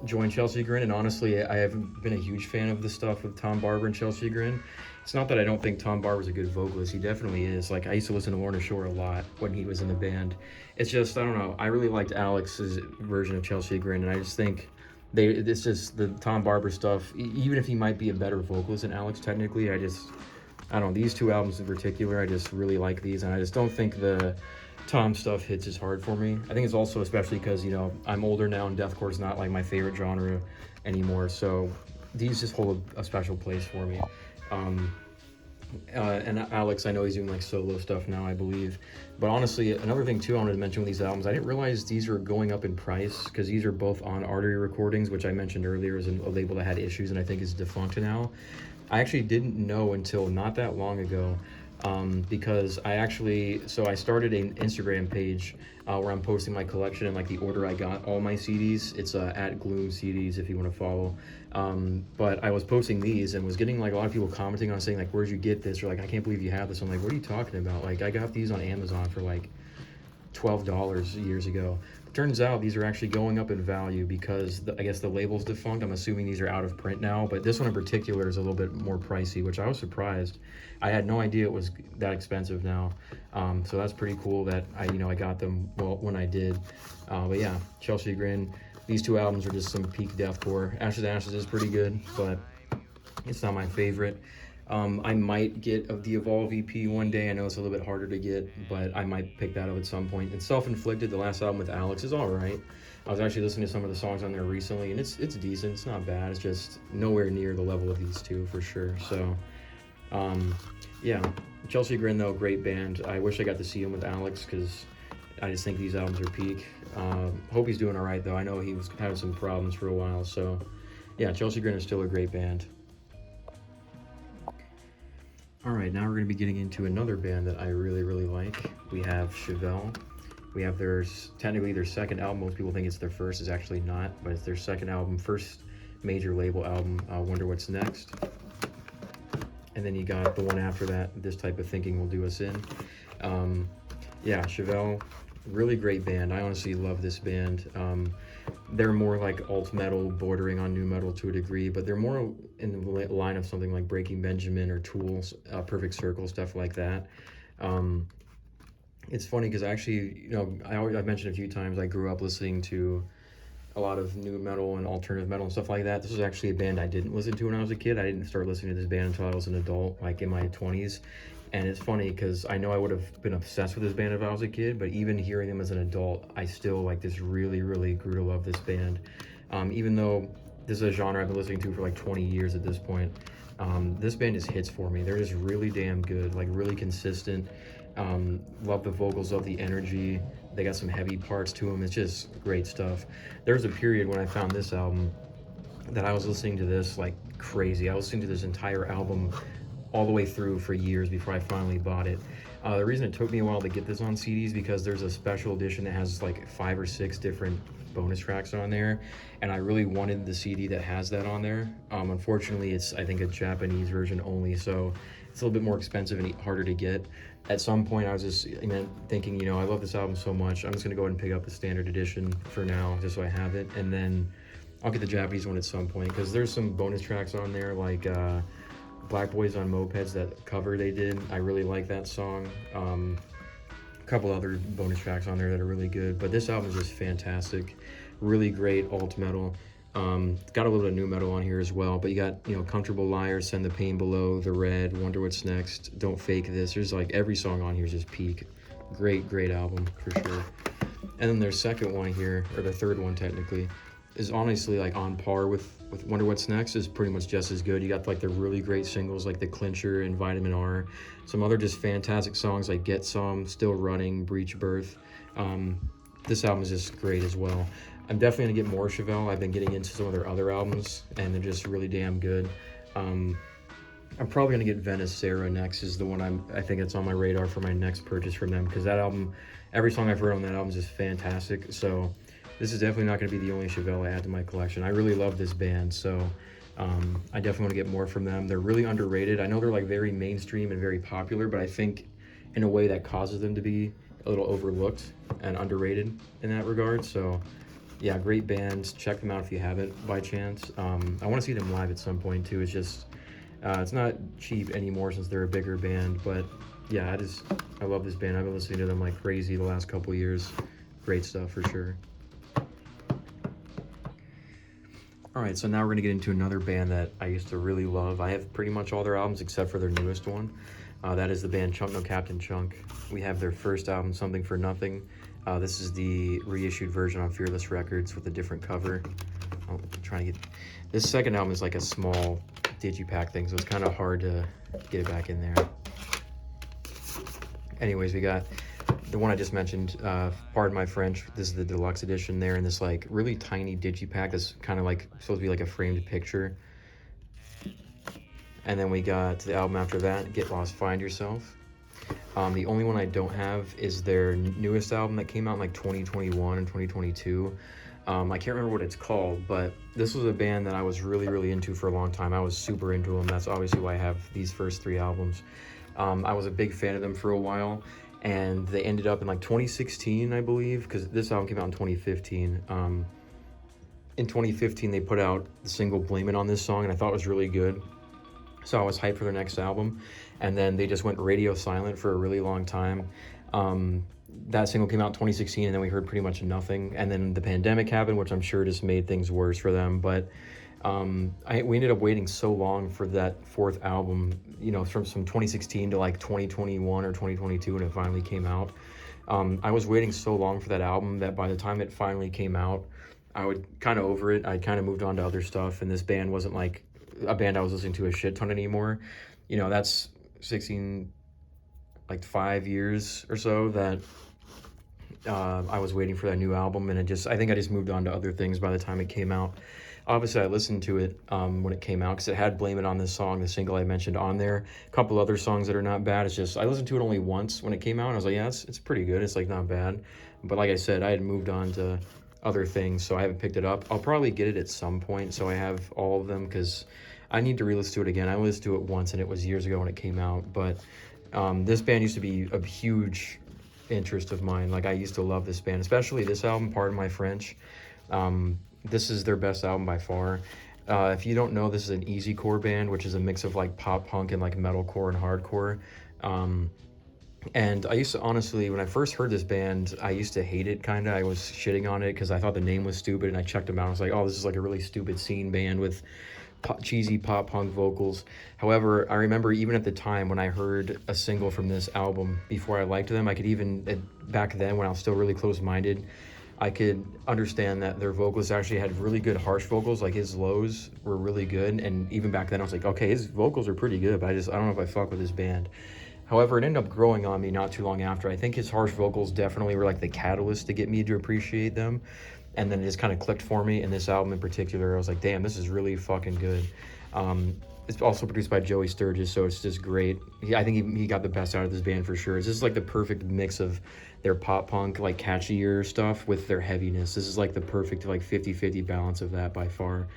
joined Chelsea Grin. And honestly, I haven't been a huge fan of the stuff with Tom Barber and Chelsea Grin. It's not that I don't think Tom Barber's a good vocalist. He definitely is. Like, I used to listen to Lorna Shore a lot when he was in the band. It's just, I don't know. I really liked Alex's version of Chelsea Grin, and I just think it's just the Tom Barber stuff, even if he might be a better vocalist than Alex technically, I don't know, these two albums in particular, I just really like these, and I just don't think the Tom stuff hits as hard for me. I think it's also especially because, you know, I'm older now and deathcore is not like my favorite genre anymore, so these just hold a special place for me. And Alex, I know he's doing like solo stuff now, I believe. But honestly, another thing too I wanted to mention with these albums, I didn't realize these are going up in price because these are both on Artery Recordings, which I mentioned earlier is a label that had issues and I think is defunct now. I actually didn't know until not that long ago, because I started an Instagram page where I'm posting my collection and like the order I got all my CDs. It's at Gloom CDs if you want to follow. But I was posting these and was getting like a lot of people commenting on saying like, where'd you get this? Or like, I can't believe you have this. I'm like, what are you talking about? Like, I got these on Amazon for like $12 years ago. Turns out these are actually going up in value because I guess the label's defunct. I'm assuming these are out of print now, but this one in particular is a little bit more pricey, which I was surprised. I had no idea it was that expensive now. So that's pretty cool that I got them when I did. But yeah, Chelsea Grin. These two albums are just some peak deathcore. Ashes to Ashes is pretty good, but it's not my favorite. I might get the Evolve EP one day. I know it's a little bit harder to get, but I might pick that up at some point. And Self-Inflicted, the last album with Alex, is all right. I was actually listening to some of the songs on there recently, and it's decent. It's not bad. It's just nowhere near the level of these two for sure. So, yeah. Chelsea Grin, though, great band. I wish I got to see him with Alex because I just think these albums are peak. Hope he's doing all right, though. I know he was having some problems for a while. So, yeah, Chelsea Grin is still a great band. Alright, now we're going to be getting into another band that I really, really like. We have Chevelle. We have technically their second album. Most people think it's their first. It's actually not, but it's their second album, first major label album, Wonder What's Next. And then you got the one after that, This Type of Thinking Will Do Us In. Yeah, Chevelle, really great band. I honestly love this band. They're more like alt metal, bordering on new metal to a degree, but they're more in the line of something like Breaking Benjamin or Tool's Perfect Circle, stuff like that. It's funny because actually, I've mentioned a few times I grew up listening to a lot of new metal and alternative metal and stuff like that. This was actually a band I didn't listen to when I was a kid. I didn't start listening to this band until I was an adult, like in my 20s. And it's funny because I know I would have been obsessed with this band if I was a kid, but even hearing them as an adult, I still really, really grew to love this band. Even though this is a genre I've been listening to for like 20 years at this point, this band just hits for me. They're just really damn good, like really consistent. Love the vocals, love the energy. They got some heavy parts to them. It's just great stuff. There was a period when I found this album that I was listening to this like crazy. I was listening to this entire album all the way through for years before I finally bought it. The reason it took me a while to get this on CDs because there's a special edition that has like 5 or 6 different bonus tracks on there, and I really wanted the CD that has that on there. Unfortunately, it's I think a Japanese version only, so it's a little bit more expensive and harder to get. At some point, I was just thinking, I love this album so much, I'm just gonna go ahead and pick up the standard edition for now, just so I have it, and then I'll get the Japanese one at some point because there's some bonus tracks on there like Black Boys on Mopeds, that cover they did. I really like that song. A couple other bonus tracks on there that are really good, but this album is just fantastic. Really great alt metal. Got a little bit of new metal on here as well, but you got Comfortable Liar, Send the Pain Below, The Red, Wonder What's Next, Don't Fake This. There's like every song on here is just peak. Great album for sure. And then their second one here, or the third one technically, is honestly like on par with Wonder What's Next. Is pretty much just as good. You got like the really great singles like The Clincher and Vitamin R. Some other just fantastic songs like Get Some, Still Running, Breech Birth. This album is just great as well. I'm definitely gonna get more Chevelle. I've been getting into some of their other albums and they're just really damn good. I'm probably gonna get Venice Sarah next, is the one I think it's on my radar for my next purchase from them, because that album, every song I've heard on that album is just fantastic. So this is definitely not going to be the only Chevelle I add to my collection. I really love this band, so I definitely want to get more from them. They're really underrated. I know they're like very mainstream and very popular, but I think in a way that causes them to be a little overlooked and underrated in that regard. So yeah, great bands. Check them out if you haven't by chance. I want to see them live at some point too. It's just it's not cheap anymore since they're a bigger band, but yeah, I love this band. I've been listening to them like crazy the last couple years. Great stuff for sure. Alright, so now we're going to get into another band that I used to really love. I have pretty much all their albums except for their newest one. That is the band Chunk No Captain Chunk. We have their first album, Something for Nothing. This is the reissued version on Fearless Records with a different cover. I'm trying to get... This second album is like a small digipack thing, so it's kind of hard to get it back in there. Anyways, we got the one I just mentioned, pardon my French. This is the deluxe edition there in this like really tiny digipack that's kind of like supposed to be like a framed picture. And then we got the album after that, Get Lost, Find Yourself. The only one I don't have is their newest album that came out in like 2021 and 2022. I can't remember what it's called, but this was a band that I was really into for a long time. I was super into them. That's obviously why I have these first 3 albums. I was a big fan of them for a while, and they ended up in like 2016, I believe, because this album came out in 2015. In 2015, they put out the single Blame It on this song, and I thought it was really good. So I was hyped for their next album, and then they just went radio silent for a really long time. That single came out in 2016, and then we heard pretty much nothing. And then the pandemic happened, which I'm sure just made things worse for them. But we ended up waiting so long for that fourth album, you know, from 2016 to like 2021 or 2022 when it finally came out. I was waiting so long for that album that by the time it finally came out, I was kind of over it. I kind of moved on to other stuff, and this band wasn't like a band I was listening to a shit ton anymore. You know, that's 16, like 5 years or so that I was waiting for that new album, and I think I just moved on to other things by the time it came out. Obviously, I listened to it when it came out because it had Blame It on this song, the single I mentioned on there. A couple other songs that are not bad. It's just, I listened to it only once when it came out, and I was like, yeah, it's pretty good. It's like not bad. But like I said, I had moved on to other things, so I haven't picked it up. I'll probably get it at some point, so I have all of them because I need to re-listen to it again. I listened to it once, and it was years ago when it came out. But this band used to be a huge interest of mine. Like, I used to love this band, especially this album, Pardon My French. This is their best album by far. If you don't know, this is an easycore band, which is a mix of like pop punk and like metalcore and hardcore. And I used to, honestly, when I first heard this band, I used to hate it, kind of. I was shitting on it because I thought the name was stupid, and I checked them out. I was like, oh, this is like a really stupid scene band with cheesy pop punk vocals. However, I remember even at the time when I heard a single from this album before I liked them, I could even, back then when I was still really close-minded, I could understand that their vocals actually had really good harsh vocals. Like, his lows were really good, and even back then I was like, okay, his vocals are pretty good, but I don't know if I fuck with this band. However, it ended up growing on me not too long after. I think his harsh vocals definitely were like the catalyst to get me to appreciate them. And then it just kind of clicked for me. And this album in particular, I was like, damn, this is really fucking good. It's also produced by Joey Sturgis, so it's just great. I think he got the best out of this band for sure. It's just like the perfect mix of their pop punk, like catchier stuff with their heaviness. This is like the perfect like 50-50 balance of that by far.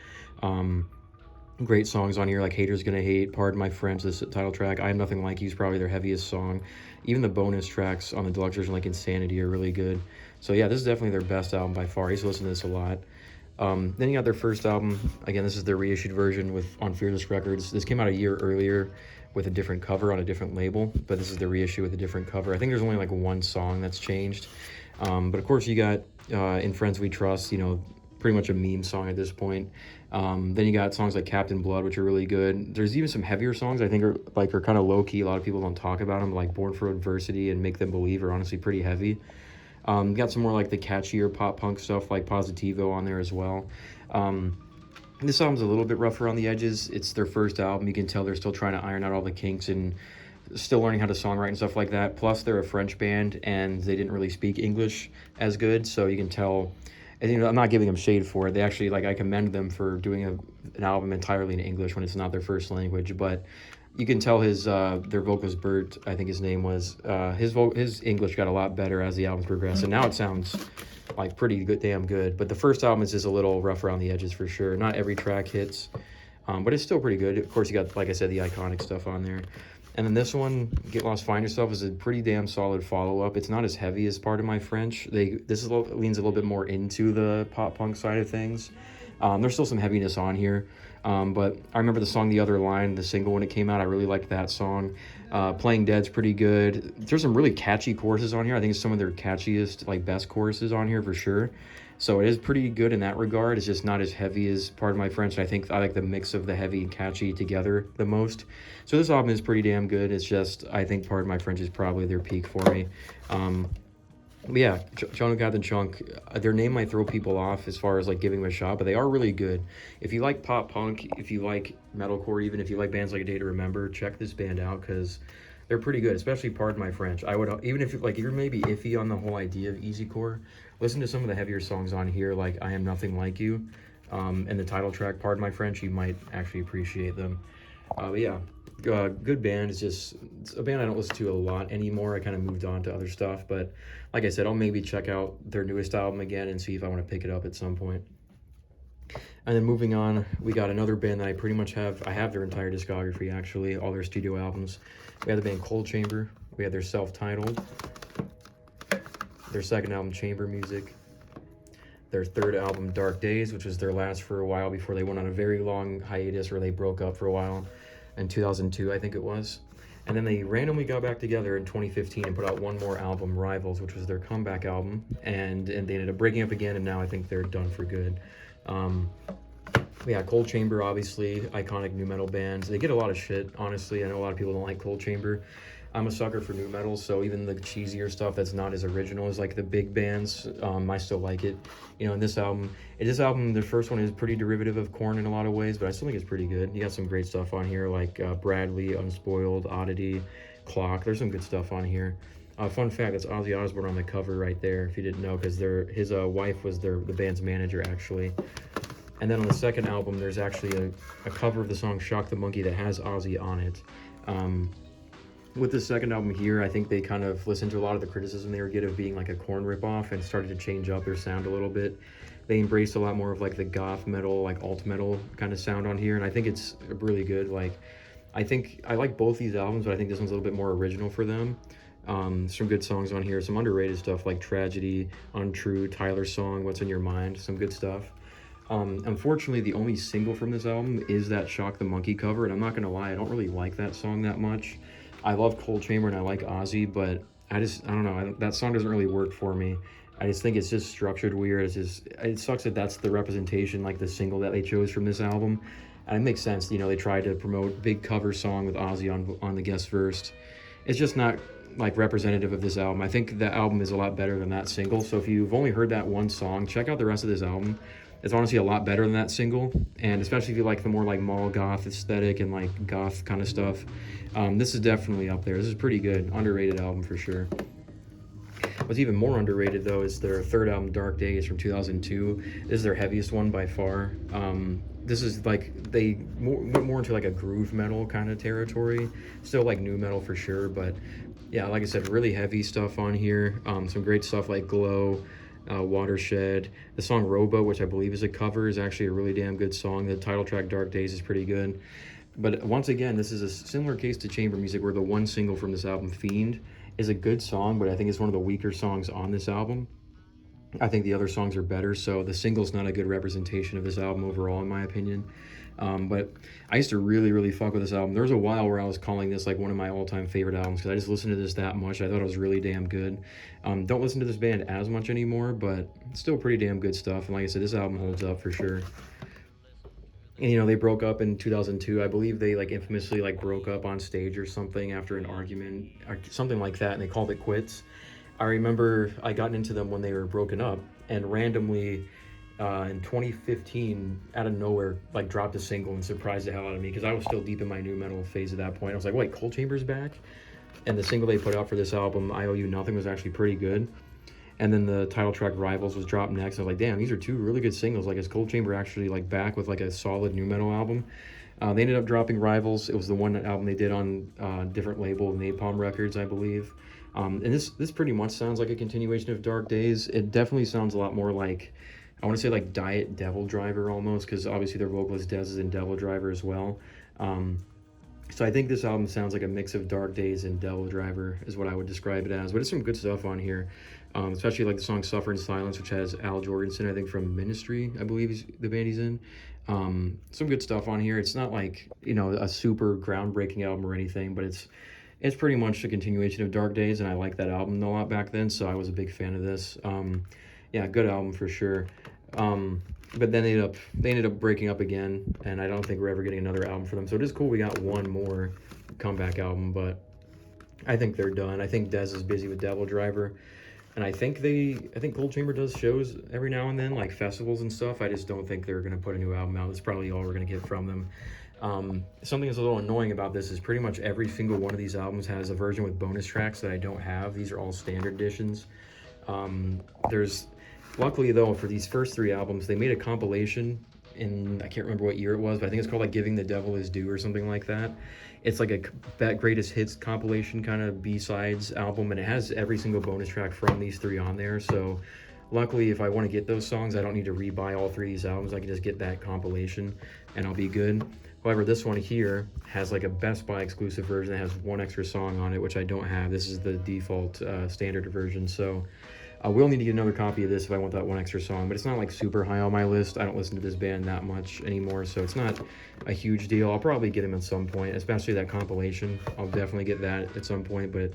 Great songs on here, like Haters Gonna Hate, Pardon My French, this title track, I Am Nothing Like You is probably their heaviest song. Even the bonus tracks on the deluxe version, like Insanity, are really good. So yeah, this is definitely their best album by far. I used to listen to this a lot. Then you got their first album. Again, this is their reissued version on Fearless Records. This came out a year earlier with a different cover on a different label, but this is the reissue with a different cover. I think there's only like one song that's changed. But of course you got In Friends We Trust, you know, pretty much a meme song at this point. Then you got songs like Captain Blood, which are really good. There's even some heavier songs I think are kind of low-key. A lot of people don't talk about them, like Born for Adversity and Make Them Believe are honestly pretty heavy. Got some more like the catchier pop punk stuff like Positivo on there as well. This album's a little bit rough around the edges. It's their first album. You can tell they're still trying to iron out all the kinks and still learning how to songwrite and stuff like that. Plus, they're a French band, and they didn't really speak English as good, so you can tell. And, you know, I'm not giving them shade for it. They actually, like, I commend them for doing an album entirely in English when it's not their first language. But you can tell their vocalist Bert, I think his name was, his English got a lot better as the albums progressed, and now it sounds like pretty good, damn good. But the first album is just a little rough around the edges for sure. Not every track hits, but it's still pretty good. Of course, you got, like I said, the iconic stuff on there. And then this one, Get Lost, Find Yourself, is a pretty damn solid follow-up. It's not as heavy as Pardon My French. Leans a little bit more into the pop-punk side of things. There's still some heaviness on here. But I remember the song The Other Line, the single when it came out. I really liked that song. Playing Dead's pretty good. There's some really catchy choruses on here. I think it's some of their catchiest, like, best choruses on here for sure. So it is pretty good in that regard. It's just not as heavy as Pardon My French. I think I like the mix of the heavy and catchy together the most. So this album is pretty damn good. It's just, I think Pardon My French is probably their peak for me. But yeah, Chunk and Chunk, their name might throw people off as far as like giving them a shot, but they are really good. If you like pop punk, if you like metalcore, even if you like bands like A Day to Remember, check this band out because they're pretty good, especially Pardon My French. I would, even if like you're maybe iffy on the whole idea of easycore, listen to some of the heavier songs on here, like I Am Nothing Like You, and the title track, Pardon My French, you might actually appreciate them. But yeah, good band. It's a band I don't listen to a lot anymore. I kind of moved on to other stuff, but like I said, I'll maybe check out their newest album again and see if I want to pick it up at some point. And then moving on, we got another band that I have their entire discography, actually, all their studio albums. We have the band Cold Chamber. We had their self-titled, their second album, Chamber Music, their third album, Dark Days, which was their last for a while before they went on a very long hiatus where they broke up for a while in 2002, I think it was. And then they randomly got back together in 2015 and put out one more album, Rivals, which was their comeback album. And they ended up breaking up again, and now I think they're done for good. Yeah, Cold Chamber, obviously, iconic nu metal bands. They get a lot of shit, honestly. I know a lot of people don't like Cold Chamber. I'm a sucker for nu metal, so even the cheesier stuff that's not as original as like the big bands, I still like it. You know, in this album, the first one is pretty derivative of Korn in a lot of ways, but I still think it's pretty good. You got some great stuff on here, like Bradley, Unspoiled, Oddity, Clock. There's some good stuff on here. Fun fact, that's Ozzy Osbourne on the cover right there, if you didn't know, because his wife was the band's manager, actually. And then on the second album, there's actually a cover of the song Shock the Monkey that has Ozzy on it. With the second album here, I think they kind of listened to a lot of the criticism they were getting of being like a Korn ripoff and started to change up their sound a little bit. They embraced a lot more of like the goth metal, like alt metal kind of sound on here, and I think it's really good. Like, I think I like both these albums, but I think this one's a little bit more original for them. Some good songs on here, some underrated stuff like Tragedy, Untrue, Tyler's Song, What's in Your Mind, some good stuff. Unfortunately, the only single from this album is that Shock the Monkey cover, and I'm not gonna lie, I don't really like that song that much. I love Cold Chamber and I like Ozzy, but I don't know, that song doesn't really work for me. I just think it's just structured weird. It sucks that that's the representation, like the single that they chose from this album. And it makes sense, you know, they tried to promote big cover song with Ozzy on the guest verse. It's just not like representative of this album. I think the album is a lot better than that single. So if you've only heard that one song, check out the rest of this album. It's honestly a lot better than that single, and especially if you like the more like mall goth aesthetic and like goth kind of stuff, this is definitely up there. This is pretty good, underrated album for sure. What's even more underrated though is their third album, Dark Days, from 2002. This is their heaviest one by far. This is like they went more into like a groove metal kind of territory, still like nu metal for sure, but yeah, like I said, really heavy stuff on here. Some great stuff like Glow, Watershed. The song Robo, which I believe is a cover, is actually a really damn good song. The title track Dark Days is pretty good. But once again, this is a similar case to Chamber Music, where the one single from this album, Fiend, is a good song, but I think it's one of the weaker songs on this album. I think the other songs are better, so the single's not a good representation of this album overall, in my opinion. But I used to really fuck with this album. There was a while where I was calling this like one of my all-time favorite albums, because I just listened to this that much. I thought it was really damn good. Don't listen to this band as much anymore, but still pretty damn good stuff. And like I said, this album holds up for sure. And you know, they broke up in 2002. I believe they like infamously like broke up on stage or something after an argument or something like that, and they called it quits. I remember I got into them when they were broken up, and randomly in 2015, out of nowhere, like dropped a single and surprised the hell out of me, because I was still deep in my nu metal phase at that point. I was like, wait, Cold Chamber's back? And the single they put out for this album, I Owe You Nothing, was actually pretty good. And then the title track Rivals was dropped next. I was like, damn, these are two really good singles. Like, is Cold Chamber actually like back with like a solid nu metal album? They ended up dropping Rivals. It was the one album they did on different label, Napalm Records, I believe. And this pretty much sounds like a continuation of Dark Days. It definitely sounds a lot more like, I want to say like Diet Devil Driver almost, because obviously their vocalist Dez is in Devil Driver as well. So I think this album sounds like a mix of Dark Days and Devil Driver is what I would describe it as. But it's some good stuff on here, especially like the song Suffer in Silence, which has Al Jorgensen, I think, from Ministry, I believe is the band he's in. Some good stuff on here. It's not like, you know, a super groundbreaking album or anything, but it's pretty much a continuation of Dark Days, and I liked that album a lot back then, so I was a big fan of this. Yeah, good album for sure. But then they ended up breaking up again, and I don't think we're ever getting another album for them. So it is cool we got one more comeback album, but I think they're done. I think Dez is busy with Devil Driver, and I think Cold Chamber does shows every now and then, like festivals and stuff. I just don't think they're gonna put a new album out. That's probably all we're gonna get from them. Something that's a little annoying about this is pretty much every single one of these albums has a version with bonus tracks that I don't have. These are all standard editions. Luckily, though, for these first three albums, they made a compilation in, I can't remember what year it was, but I think it's called like Giving the Devil His Due or something like that. It's like a greatest hits compilation kind of B-sides album, and it has every single bonus track from these three on there. So Luckily, if I want to get those songs, I don't need to rebuy all 3 of these albums. I can just get that compilation and I'll be good. However, this one here has like a Best Buy exclusive version that has 1 extra song on it, which I don't have. This is the default standard version, so I will need to get another copy of this if I want that 1 extra song, but it's not like super high on my list. I don't listen to this band that much anymore, so it's not a huge deal. I'll probably get them at some point, especially that compilation. I'll definitely get that at some point, but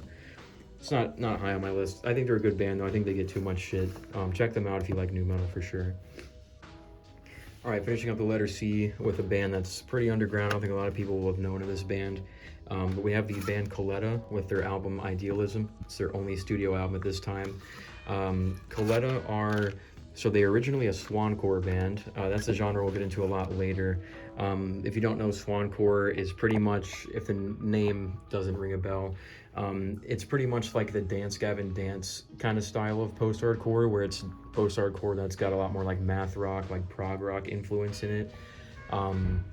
it's not high on my list. I think they're a good band, though. I think they get too much shit. Check them out if you like nu metal for sure. All right, finishing up the letter C with a band that's pretty underground. I don't think a lot of people will have known of this band. But we have the band Coletta with their album Idealism. It's their only studio album at this time. Coletta are, so they're originally a swancore band. That's a genre we'll get into a lot later. If you don't know, swancore is pretty much, if the name doesn't ring a bell, it's pretty much like the Dance Gavin Dance kind of style of post-hardcore, where it's post-hardcore that's got a lot more like math rock, like prog rock influence in it. And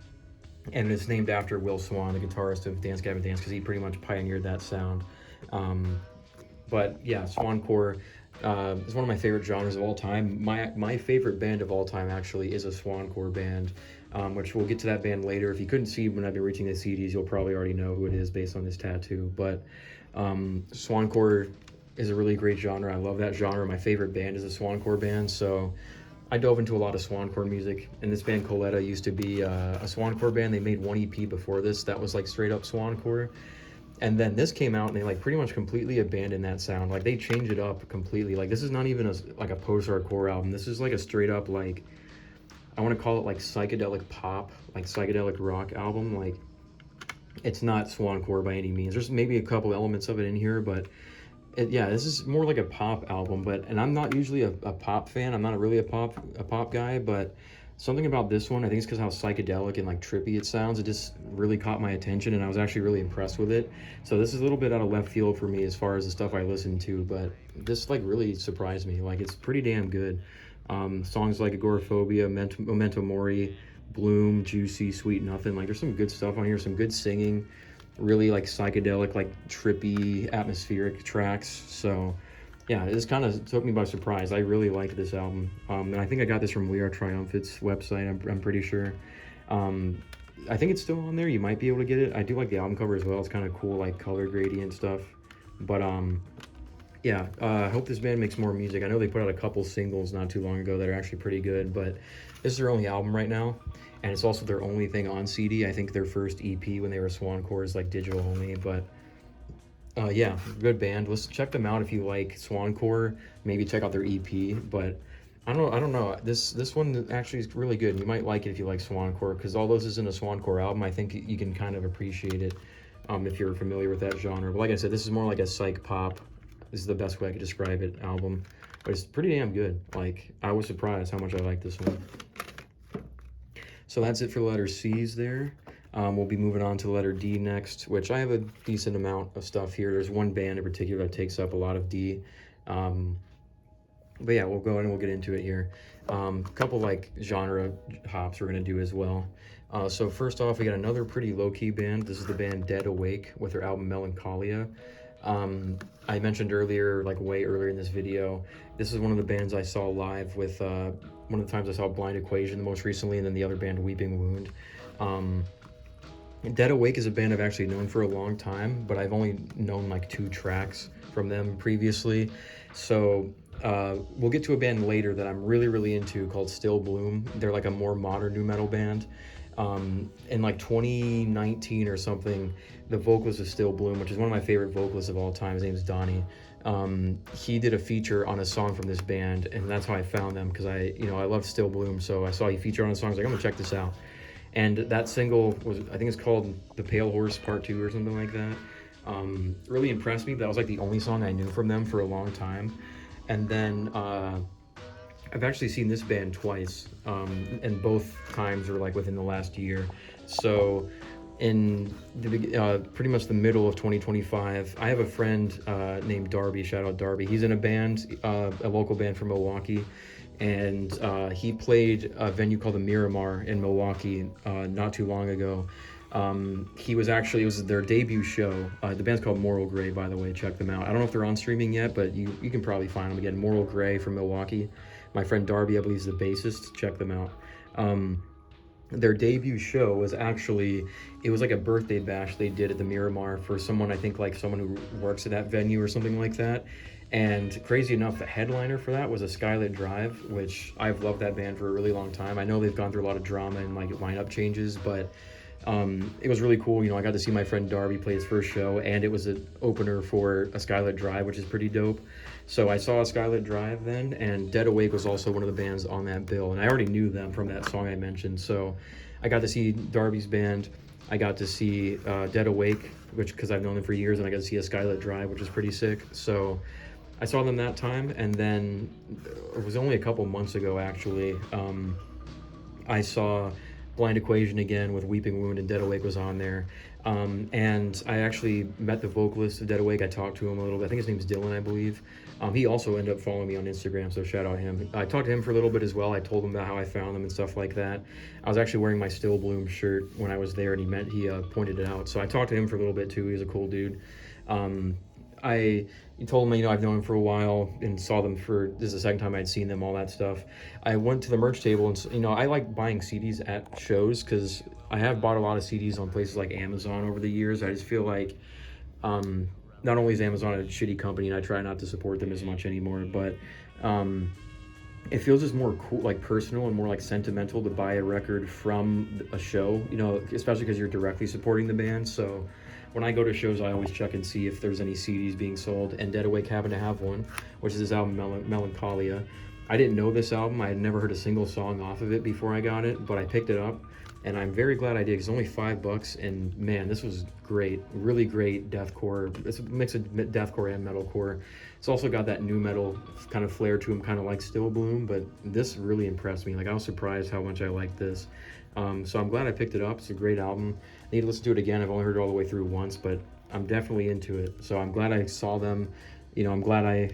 it's named after Will Swan, the guitarist of Dance Gavin Dance, because he pretty much pioneered that sound. But yeah, swancore is one of my favorite genres of all time. My favorite band of all time actually is a swancore band, which we'll get to that band later. If you couldn't see when I've been reaching the CDs, you'll probably already know who it is based on this tattoo. But swancore is a really great genre. I love that genre. My favorite band is a swancore band, so I dove into a lot of swancore music, and this band Coletta used to be a swancore band. They made 1 EP before this that was like straight up swancore, and then this came out and they like pretty much completely abandoned that sound. Like they changed it up completely. Like this is not even like a post-hardcore album. This is like a straight up, like, I want to call it like psychedelic pop, like psychedelic rock album. Like it's not swancore by any means. There's maybe a couple elements of it in here, but yeah, this is more like a pop album. And I'm not usually a pop fan. I'm not really a pop guy, but something about this one, I think it's because how psychedelic and like trippy it sounds, it just really caught my attention, and I was actually really impressed with it. So this is a little bit out of left field for me as far as the stuff I listen to, but this like really surprised me. Like it's pretty damn good. Songs like Agoraphobia, Memento Mori, Bloom, Juicy, Sweet Nothing, like there's some good stuff on here, some good singing, really like psychedelic, like trippy, atmospheric tracks. So yeah, this kind of took me by surprise. I really liked this album, and I think I got this from We Are Triumphant's website. I'm pretty sure. I think it's still on there. You might be able to get it. I do like the album cover as well. It's kind of cool, like color gradient stuff. But yeah, I hope this band makes more music. I know they put out a couple singles not too long ago that are actually pretty good, but this is their only album right now, and it's also their only thing on CD. I think their first EP when they were swancore is like digital only, but yeah, good band. Let's check them out if you like swancore. Maybe check out their EP, but I don't know. This one actually is really good. You might like it if you like swancore, because although this isn't a swancore album, I think you can kind of appreciate it if you're familiar with that genre. But like I said, this is more like a psych pop. This is the best way I could describe it, album. But it's pretty damn good. Like, I was surprised how much I like this one. So that's it for letter C's there. We'll be moving on to letter D next, which I have a decent amount of stuff here. There's one band in particular that takes up a lot of D. But yeah, we'll go and we'll get into it here. A couple like genre hops we're going to do as well. So first off, we got another pretty low-key band. This is the band Dead Awake with their album Melancholia. I mentioned earlier, like way earlier in this video, this is one of the bands I saw live with, one of the times I saw Blind Equation the most recently, and then the other band Weeping Wound. Dead Awake is a band I've actually known for a long time, but I've only known like 2 tracks from them previously. So we'll get to a band later that I'm really, really into called Still Bloom. They're like a more modern nu metal band. In like 2019 or something, the vocalist of Still Bloom, which is one of my favorite vocalists of all time, his name is Donnie, he did a feature on a song from this band, and that's how I found them, because I love Still Bloom, so I saw he featured on a song. I was like, I'm gonna check this out. And that single was, I think it's called The Pale Horse Part 2 or something like that. Really impressed me. That was like the only song I knew from them for a long time. And then I've actually seen this band twice, and both times are like within the last year. So in the pretty much the middle of 2025, I have a friend named Darby. Shout out Darby. He's in a band, a local band from Milwaukee, and he played a venue called the Miramar in Milwaukee not too long ago. He was actually, it was their debut show. The band's called Moral Grey, by the way. Check them out. I don't know if they're on streaming yet, but you can probably find them again. Moral Grey from Milwaukee. My friend Darby, I believe, is the bassist. Check them out. Their debut show was actually, it was like a birthday bash they did at the Miramar for someone, I think like someone who works at that venue or something like that. And crazy enough, the headliner for that was a Skyline Drive, which I've loved that band for a really long time. I know they've gone through a lot of drama and like lineup changes, but it was really cool. You know, I got to see my friend Darby play his first show, and it was an opener for a Skylit Drive, which is pretty dope. So I saw a Skylit Drive then, and Dead Awake was also one of the bands on that bill, and I already knew them from that song I mentioned. So I got to see Darby's band. I got to see Dead Awake, which because I've known them for years, and I got to see a Skylit Drive, which is pretty sick. So I saw them that time, and then it was only a couple months ago actually. I saw Blind Equation again with Weeping Wound, and Dead Awake was on there. And I actually met the vocalist of Dead Awake. I talked to him a little bit. I think his name's Dylan, I believe. He also ended up following me on Instagram, so shout out him. I talked to him for a little bit as well. I told him about how I found them and stuff like that. I was actually wearing my Still Bloom shirt when I was there, and he pointed it out. So I talked to him for a little bit too. He was a cool dude. He told me, you know, I've known him for a while and saw them this is the second time I'd seen them, all that stuff. I went to the merch table and, you know, I like buying CDs at shows because I have bought a lot of CDs on places like Amazon over the years. I just feel like not only is Amazon a shitty company and I try not to support them as much anymore, but it feels just more cool, like personal and more like sentimental to buy a record from a show, you know, especially because you're directly supporting the band. So when I go to shows, I always check and see if there's any CDs being sold, and Dead Awake happened to have one, which is his album Melancholia. I didn't know this album. I had never heard a single song off of it before I got it, but I picked it up, and I'm very glad I did. It's only $5, and man, this was great. Really great deathcore. It's a mix of deathcore and metalcore. It's also got that new metal kind of flair to him, kind of like Still Bloom, but this really impressed me. Like, I was surprised how much I liked this. So I'm glad I picked it up. It's a great album. I need to listen to it again. I've only heard it all the way through once, but I'm definitely into it. So I'm glad I saw them. You know, I'm glad I,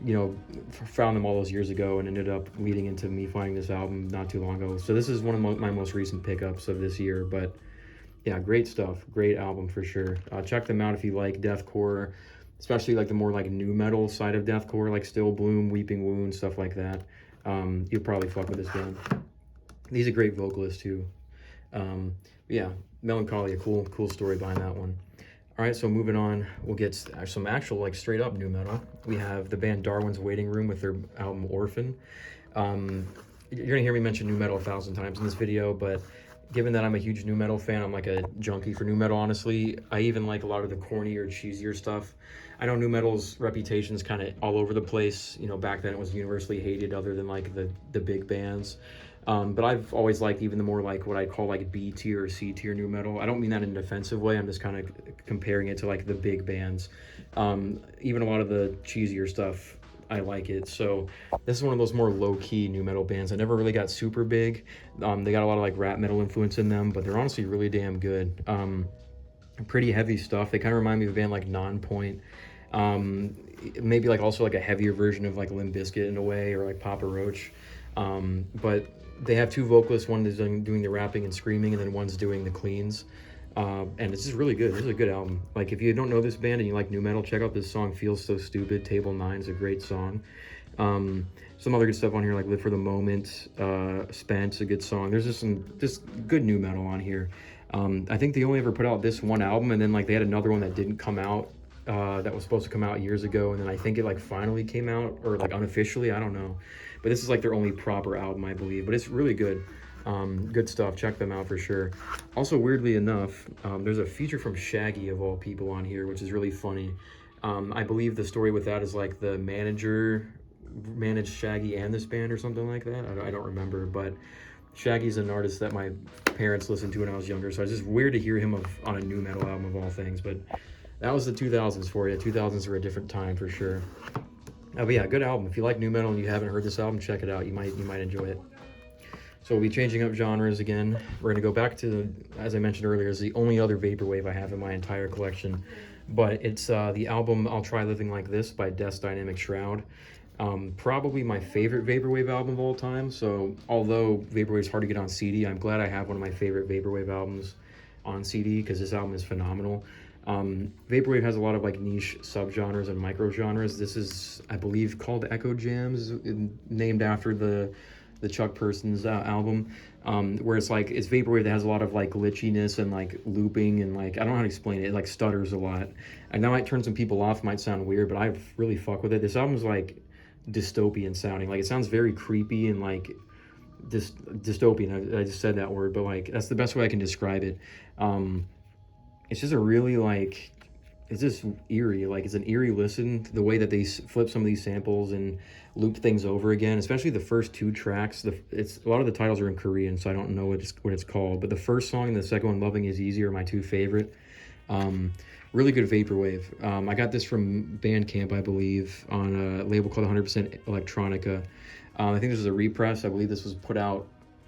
you know, found them all those years ago and ended up leading into me finding this album not too long ago. So this is one of my most recent pickups of this year, but yeah, great stuff. Great album for sure. Check them out if you like deathcore, especially like the more like new metal side of deathcore, like Still Bloom, Weeping Wound, stuff like that. You'll probably fuck with this band. He's a great vocalist too. Yeah, Melancholia, cool story behind that one. All right, so moving on, we'll get some actual like straight up new metal. We have the band Darwin's Waiting Room with their album Orphan. You're gonna hear me mention new metal 1,000 times in this video, but given that I'm a huge new metal fan, I'm like a junkie for new metal, honestly. I even like a lot of the cornier, cheesier stuff. I know new metal's reputation is kind of all over the place. You know, back then it was universally hated other than like the big bands. But I've always liked even the more like what I call like B tier or C tier new metal. I don't mean that in a defensive way. I'm just kind of comparing it to like the big bands. Even a lot of the cheesier stuff, I like it. So this is one of those more low-key new metal bands. I never really got super big. They got a lot of like rap metal influence in them, but they're honestly really damn good. Pretty heavy stuff. They kind of remind me of a band like Non-Point. Maybe like also like a heavier version of like Limp Bizkit in a way, or like Papa Roach. But they have two vocalists. One is doing the rapping and screaming, and then one's doing the cleans. And it's just really good. This is a good album. Like, if you don't know this band and you like new metal, check out this song, Feels So Stupid. Table 9 is a great song. Some other good stuff on here, like Live for the Moment, Spence, a good song. There's just good new metal on here. I think they only ever put out this one album, and then like they had another one that didn't come out, that was supposed to come out years ago, and then I think it like finally came out, or like unofficially, I don't know. But this is like their only proper album, I believe. But it's really good. Good stuff. Check them out for sure. Also, weirdly enough, there's a feature from Shaggy of all people on here, which is really funny. I believe the story with that is like the manager managed Shaggy and this band or something like that. I don't remember, but Shaggy's an artist that my parents listened to when I was younger, so it's just weird to hear him on a new metal album of all things. But that was the 2000s for you. 2000s were a different time for sure. But yeah, good album. If you like new metal and you haven't heard this album, check it out. You might enjoy it. So we'll be changing up genres again. We're going to go back to, as I mentioned earlier, is the only other vaporwave I have in my entire collection. But it's the album I'll Try Living Like This by Death's Dynamic Shroud. Probably my favorite vaporwave album of all time. So although vaporwave is hard to get on CD, I'm glad I have one of my favorite vaporwave albums. on CD because this album is phenomenal. Vaporwave has a lot of like niche subgenres and micro genres. This is, I believe, called Echo Jams, named after the Chuck Persons album, where it's like it's vaporwave that has a lot of like glitchiness and like looping and like I don't know how to explain it. It like stutters a lot. And that might turn some people off, might sound weird, but I really fuck with it. This album's like dystopian sounding. Like it sounds very creepy and like dystopian. I just said that word, but like that's the best way I can describe it. It's just a really like it's just eerie. Like it's an eerie listen. The way that they flip some of these samples and loop things over again, especially the first two tracks. It's a lot of the titles are in Korean, so I don't know what it's called. But the first song and the second one, "Loving Is Easy," are my two favorite. Really good vaporwave. I got this from Bandcamp, I believe, on a label called 100% Electronica. I think this is a repress. I believe this was put out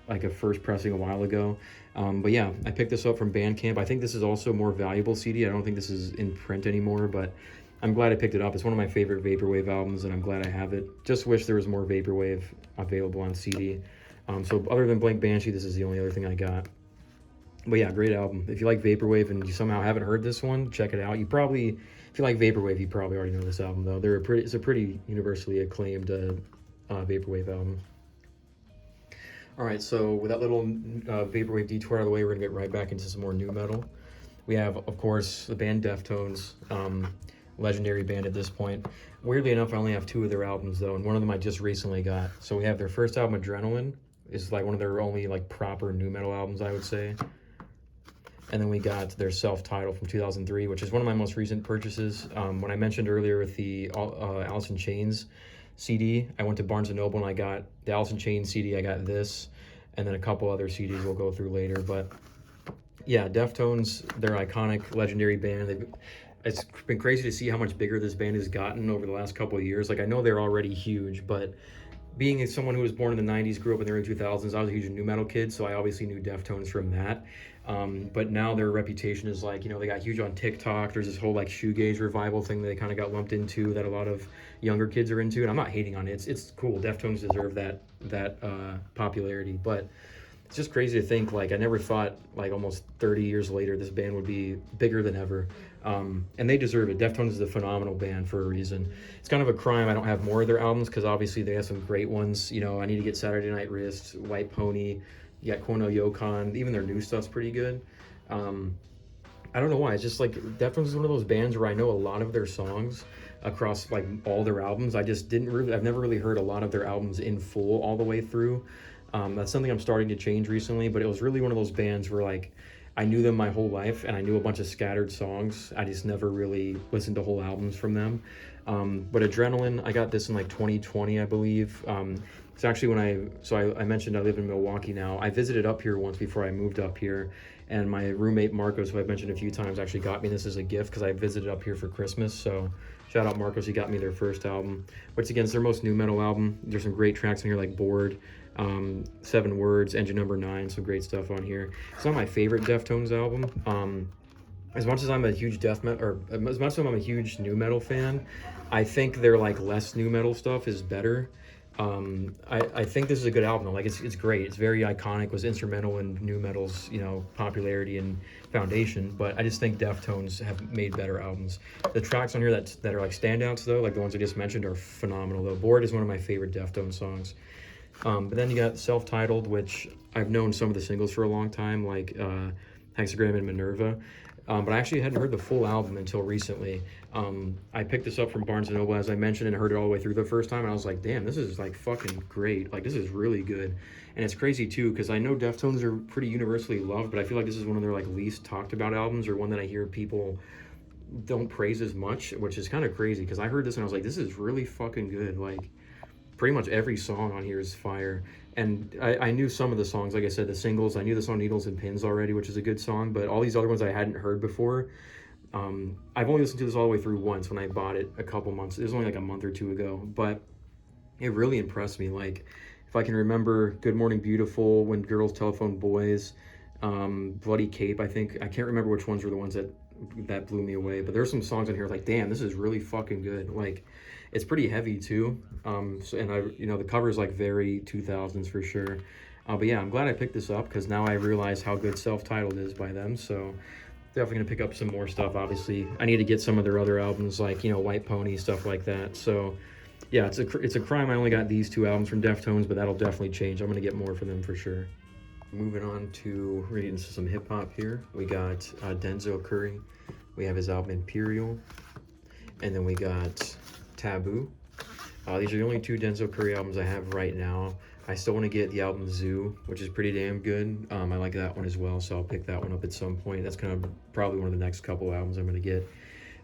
like a first pressing a while ago. But yeah, I picked this up from Bandcamp. I think this is also a more valuable CD. I don't think this is in print anymore, but I'm glad I picked it up. It's one of my favorite vaporwave albums, and I'm glad I have it. Just wish there was more vaporwave available on CD. So other than Blank Banshee, this is the only other thing I got. But yeah, great album. If you like vaporwave and you somehow haven't heard this one, check it out. If you like vaporwave, you probably already know this album though. It's a pretty universally acclaimed vaporwave album. All right, so with that little vaporwave detour out of the way, we're gonna get right back into some more nu metal. We have, of course, the band Deftones, legendary band at this point. Weirdly enough, I only have two of their albums though, and one of them I just recently got. So we have their first album, Adrenaline, is like one of their only like proper nu metal albums, I would say. And then we got their self-titled from 2003, which is one of my most recent purchases. When I mentioned earlier with the Alice in Chains CD, I went to Barnes & Noble and I got the Alice in Chains CD, I got this, and then a couple other CDs we'll go through later. But yeah, Deftones, they're iconic, legendary band. It's been crazy to see how much bigger this band has gotten over the last couple of years. Like I know they're already huge, but being someone who was born in the 90s, grew up in the early 2000s, I was a huge nu metal kid, so I obviously knew Deftones from that. But now their reputation is like, they got huge on TikTok. There's this whole like shoegaze revival thing that they kind of got lumped into that a lot of younger kids are into. And I'm not hating on it. It's cool. Deftones deserve that popularity. But it's just crazy to think, like, I never thought, like, almost 30 years later, this band would be bigger than ever. And they deserve it. Deftones is a phenomenal band for a reason. It's kind of a crime I don't have more of their albums because obviously they have some great ones. I need to get Saturday Night Wrist, White Pony, you got Kono Yokon. Even their new stuff's pretty good. I don't know why. It's just like Deftones is one of those bands where I know a lot of their songs across like all their albums. I've never really heard a lot of their albums in full all the way through. That's something I'm starting to change recently, but it was really one of those bands where like I knew them my whole life and I knew a bunch of scattered songs. I just never really listened to whole albums from them. But Adrenaline, I got this in like 2020, I believe. It's actually I mentioned I live in Milwaukee now. I visited up here once before I moved up here, and my roommate Marcos, who I've mentioned a few times, actually got me this as a gift because I visited up here for Christmas. So shout out Marcos, he got me their first album, which again is their most nu metal album. There's some great tracks on here like Bored, 7 Words, Engine Number 9, some great stuff on here. It's not my favorite Deftones album. As much as I'm a huge as much as I'm a huge nu metal fan, I think their like less nu metal stuff is better. I think this is a good album. Like it's great. It's very iconic. Was instrumental in nu metal's popularity and foundation. But I just think Deftones have made better albums. The tracks on here that are like standouts though, like the ones I just mentioned, are phenomenal. Though Bored is one of my favorite Deftones songs. But then you got Self-Titled, which I've known some of the singles for a long time, like Hexagram and Minerva. But I actually hadn't heard the full album until recently. I picked this up from Barnes & Noble, as I mentioned, and heard it all the way through the first time, and I was like, damn, this is like fucking great. Like, this is really good. And it's crazy, too, because I know Deftones are pretty universally loved, but I feel like this is one of their like least talked about albums, or one that I hear people don't praise as much, which is kind of crazy, because I heard this and I was like, this is really fucking good. Like, pretty much every song on here is fire. And I knew some of the songs, like I said, the singles. I knew the song Needles and Pins already, which is a good song, but all these other ones I hadn't heard before. I've only listened to this all the way through once when I bought it a couple months. It was only like a month or two ago, but it really impressed me. Like, if I can remember Good Morning Beautiful, When Girls Telephone Boys, Bloody Cape, I can't remember which ones were the ones that blew me away, but there's some songs on here like, damn, this is really fucking good. Like, it's pretty heavy too. And the cover is like very 2000s for sure. But yeah, I'm glad I picked this up because now I realize how good Self-Titled is by them. So definitely gonna pick up some more stuff. Obviously, I need to get some of their other albums, like, you know, White Pony, stuff like that. So yeah, it's a crime I only got these 2 albums from Deftones, but that'll definitely change. I'm gonna get more for them for sure. Moving on to, we're getting into some hip hop here. We got Denzel Curry. We have his album Imperial, and then we got Taboo. These are the only 2 Denzel Curry albums I have right now. I still want to get the album Zoo, which is pretty damn good. I like that one as well, so I'll pick that one up at some point. That's kind of probably one of the next couple albums I'm going to get.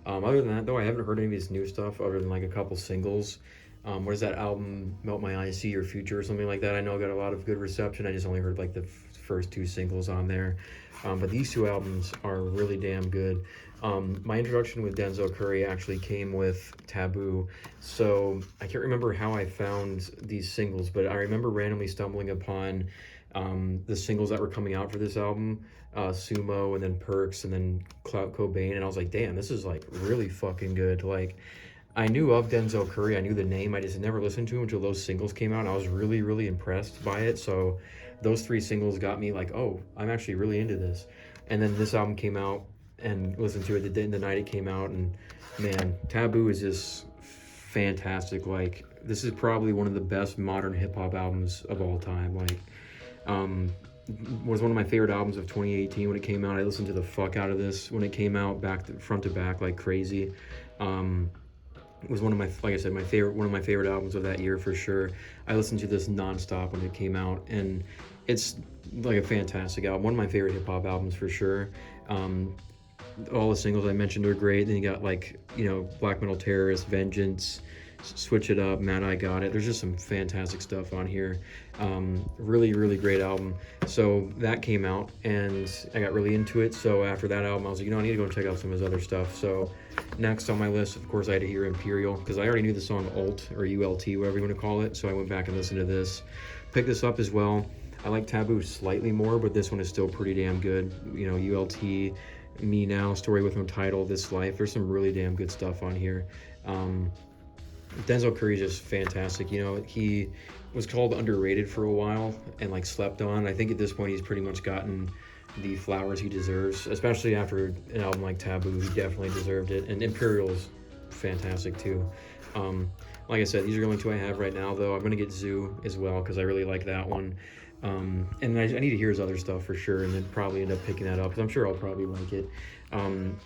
Other than that, though, I haven't heard any of his new stuff other than like a couple singles. What is that album, Melt My Eyes, See Your Future, or something like that? I know it got a lot of good reception. I just only heard like the first 2 singles on there. But these 2 albums are really damn good. My introduction with Denzel Curry actually came with Taboo. So I can't remember how I found these singles, but I remember randomly stumbling upon the singles that were coming out for this album, Sumo, and then Perks, and then Clout Cobain, and I was like, damn, this is like really fucking good. Like, I knew of Denzel Curry, I knew the name, I just never listened to him until those singles came out, and I was really, really impressed by it. So those 3 singles got me like, oh, I'm actually really into this. And then this album came out, and listened to it the night it came out, and man, Taboo is just fantastic. Like, this is probably one of the best modern hip-hop albums of all time. Like, was one of my favorite albums of 2018 when it came out. I listened to the fuck out of this when it came out, front to back like crazy. It was one of my, like I said, one of my favorite albums of that year for sure. I listened to this nonstop when it came out, and it's like a fantastic album. One of my favorite hip-hop albums for sure. All the singles I mentioned are great. Then you got, like, you know, Black Metal Terrorist, Vengeance, Switch It Up, Mad I Got It. There's just some fantastic stuff on here. Really, really great album. So that came out, and I got really into it. So after that album, I was like, you know, I need to go check out some of his other stuff. So next on my list, of course, I had to hear Imperial, because I already knew the song Ult, or ULT, whatever you want to call it. So I went back and listened to this. Picked this up as well. I like Taboo slightly more, but this one is still pretty damn good. You know, ULT, Me Now, Story with No Title, This Life. There's some really damn good stuff on here. Denzel Curry's just fantastic. You know, he was called underrated for a while and like slept on. I think at this point he's pretty much gotten the flowers he deserves, especially after an album like Taboo. He definitely deserved it. And Imperial's fantastic too. Like I said, these are the only 2 I have right now, though. I'm going to get Zoo as well because I really like that one. And I need to hear his other stuff for sure, and then probably end up picking that up because I'm sure I'll probably like it.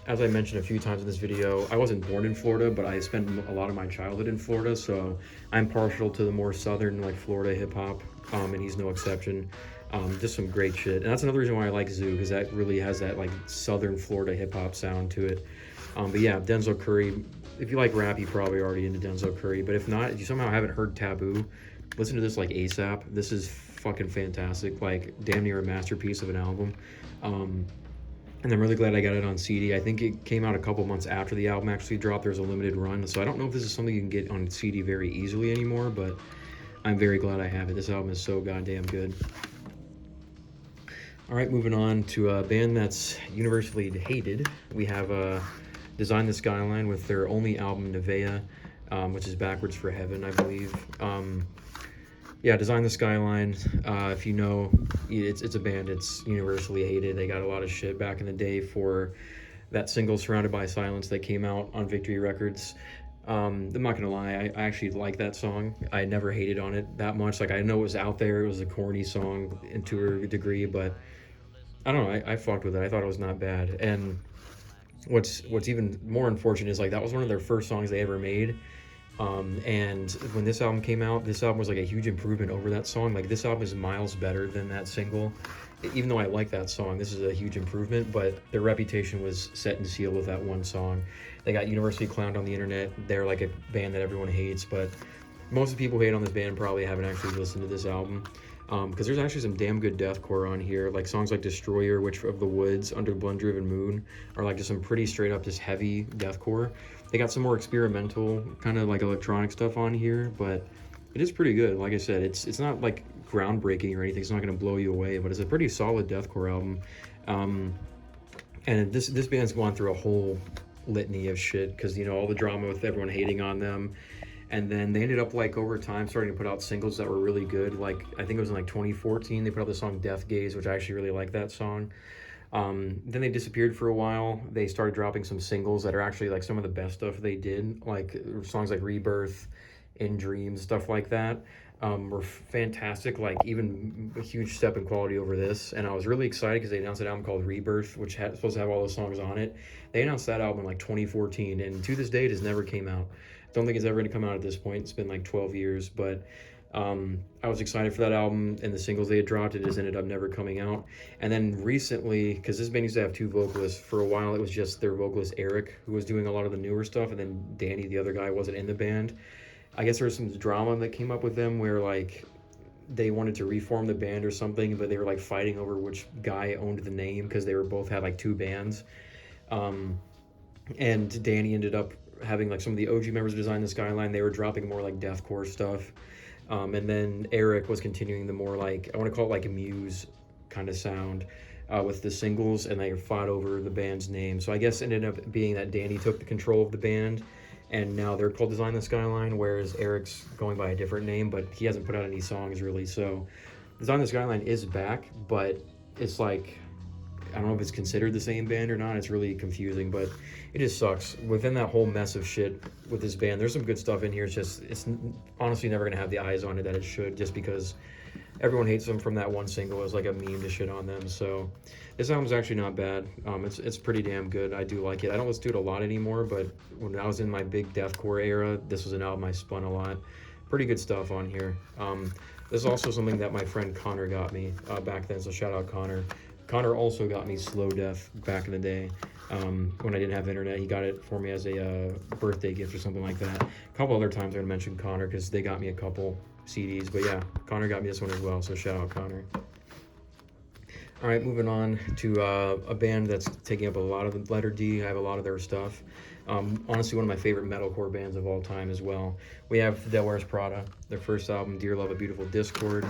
As I mentioned a few times in this video, I wasn't born in Florida, but I spent a lot of my childhood in Florida, so I'm partial to the more southern, like, Florida hip-hop, and he's no exception. Just some great shit. And that's another reason why I like Zoo, because that really has that, like, southern Florida hip-hop sound to it. But yeah, Denzel Curry, if you like rap, you're probably already into Denzel Curry, but if not, if you somehow haven't heard Taboo, listen to this like ASAP. This is fucking fantastic, like damn near a masterpiece of an album. And I'm really glad I got it on CD. I think it came out a couple months after the album actually dropped. There's a limited run, so I don't know if this is something you can get on CD very easily anymore, but I'm very glad I have it. This album is so goddamn good. All right, moving on to a band that's universally hated. We have Design the Skyline with their only album, Nevaeh, which is backwards for heaven, I believe. Yeah, Design the Skyline, if you know, it's a band that's universally hated. They got a lot of shit back in the day for that single Surrounded by Silence that came out on Victory Records. I'm not gonna lie, I actually like that song. I never hated on it that much. Like, I know it was out there, it was a corny song to a degree, but I don't know, I fucked with it. I thought it was not bad. And what's even more unfortunate is, like, that was one of their first songs they ever made. And when this album came out, this album was like a huge improvement over that song. Like, this album is miles better than that single. Even though I like that song, this is a huge improvement, but their reputation was set and sealed with that one song. They got universally clowned on the internet. They're like a band that everyone hates, but most of the people who hate on this band probably haven't actually listened to this album. Because there's actually some damn good deathcore on here, like songs like Destroyer, Witch of the Woods, Under the Blood Driven Moon are like just some pretty straight up just heavy deathcore. They got some more experimental kind of like electronic stuff on here, but it is pretty good. Like I said, it's not like groundbreaking or anything. It's not going to blow you away, but it's a pretty solid deathcore album. And this band's gone through a whole litany of shit because, you know, all the drama with everyone hating on them. And then they ended up like over time starting to put out singles that were really good. Like I think it was in like 2014 they put out the song Death Gaze, which I actually really like that song. Then they disappeared for a while. They started dropping some singles that are actually like some of the best stuff they did, like songs like Rebirth, In Dreams, stuff like that. Were fantastic, like even a huge step in quality over this. And I was really excited because they announced an album called Rebirth, which had supposed to have all those songs on it. They announced that album in like 2014, and to this day it has never came out. Don't think it's ever going to come out at this point. It's been like 12 years, but I was excited for that album, and the singles they had dropped, it just ended up never coming out. And then recently, because this band used to have two vocalists, for a while it was just their vocalist Eric who was doing a lot of the newer stuff, and then Danny, the other guy, wasn't in the band. I guess there was some drama that came up with them where like they wanted to reform the band or something, but they were like fighting over which guy owned the name because they were both had like two bands. And Danny ended up having like some of the OG members design the Skyline. They were dropping more like deathcore stuff. And then Eric was continuing the more like, I want to call it like a Muse kind of sound with the singles, and they fought over the band's name. So I guess it ended up being that Danny took the control of the band, and now they're called Design the Skyline, whereas Eric's going by a different name, but he hasn't put out any songs really. So Design the Skyline is back, but it's like, I don't know if it's considered the same band or not. It's really confusing, but it just sucks. Within that whole mess of shit with this band, there's some good stuff in here. It's honestly never going to have the eyes on it that it should, just because everyone hates them from that one single as like a meme to shit on them. So this album's actually not bad. It's pretty damn good. I do like it. I don't listen to it a lot anymore, but when I was in my big deathcore era, this was an album I spun a lot. Pretty good stuff on here. This is also something that my friend Connor got me back then, so shout out Connor. Connor also got me Slow Death back in the day when I didn't have internet. He got it for me as a birthday gift or something like that. A couple other times I'm going to mention Connor because they got me a couple CDs. But yeah, Connor got me this one as well, so shout out Connor. All right, moving on to a band that's taking up a lot of the letter D. I have a lot of their stuff. Honestly, one of my favorite metalcore bands of all time as well. We have The Devil Wears Prada, their first album, Dear Love, A Beautiful Discord.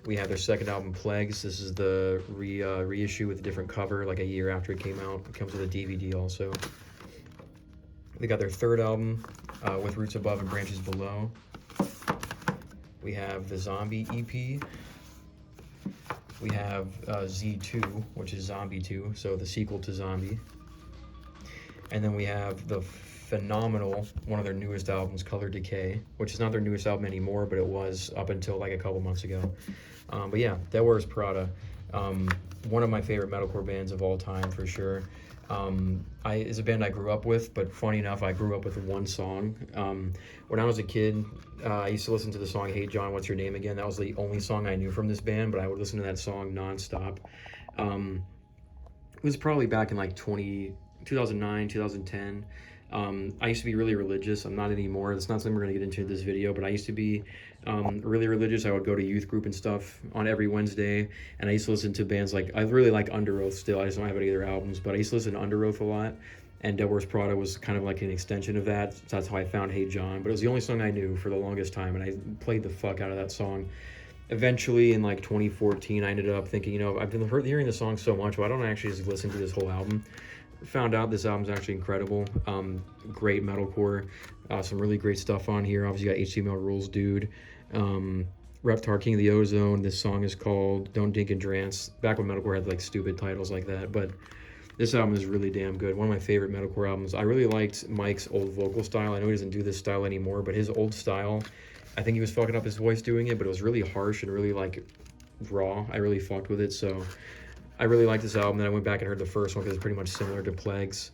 We have their second album, Plagues. This is the reissue with a different cover, like a year after it came out. It comes with a DVD also. They got their third album, with Roots Above and Branches Below. We have the Zombie EP. We have Z2, which is Zombie 2, so the sequel to Zombie. And then we have the phenomenal, one of their newest albums, Color Decay, which is not their newest album anymore, but it was up until like a couple months ago. But yeah, Devil Wears Prada, one of my favorite metalcore bands of all time for sure. It's a band I grew up with, but funny enough, I grew up with one song. When I was a kid, I used to listen to the song Hey John, What's Your Name Again? That was the only song I knew from this band, but I would listen to that song nonstop. It was probably back in like 2009, 2010. I used to be really religious. I'm not anymore. That's not something we're going to get into in this video, but I used to be really religious. I would go to youth group and stuff on every Wednesday, and I used to listen to bands like, I really like Under Oath still. I just don't have any of their albums, but I used to listen to Under Oath a lot, and Devil Wears Prada was kind of like an extension of that. So that's how I found Hey John, but it was the only song I knew for the longest time, and I played the fuck out of that song. Eventually, in like 2014, I ended up thinking, you know, I've been hearing the song so much, why don't I actually just listen to this whole album? Found out this album's actually incredible. Great metalcore, some really great stuff on here. Obviously, you got HTML Rules, Dude, Reptar, King of the Ozone. This song is called Don't Dink and Drance. Back when metalcore had like stupid titles like that, but this album is really damn good. One of my favorite metalcore albums. I really liked Mike's old vocal style. I know he doesn't do this style anymore, but his old style, I think he was fucking up his voice doing it, but it was really harsh and really like raw. I really fucked with it, so I really liked this album. Then I went back and heard the first one because it's pretty much similar to Plagues.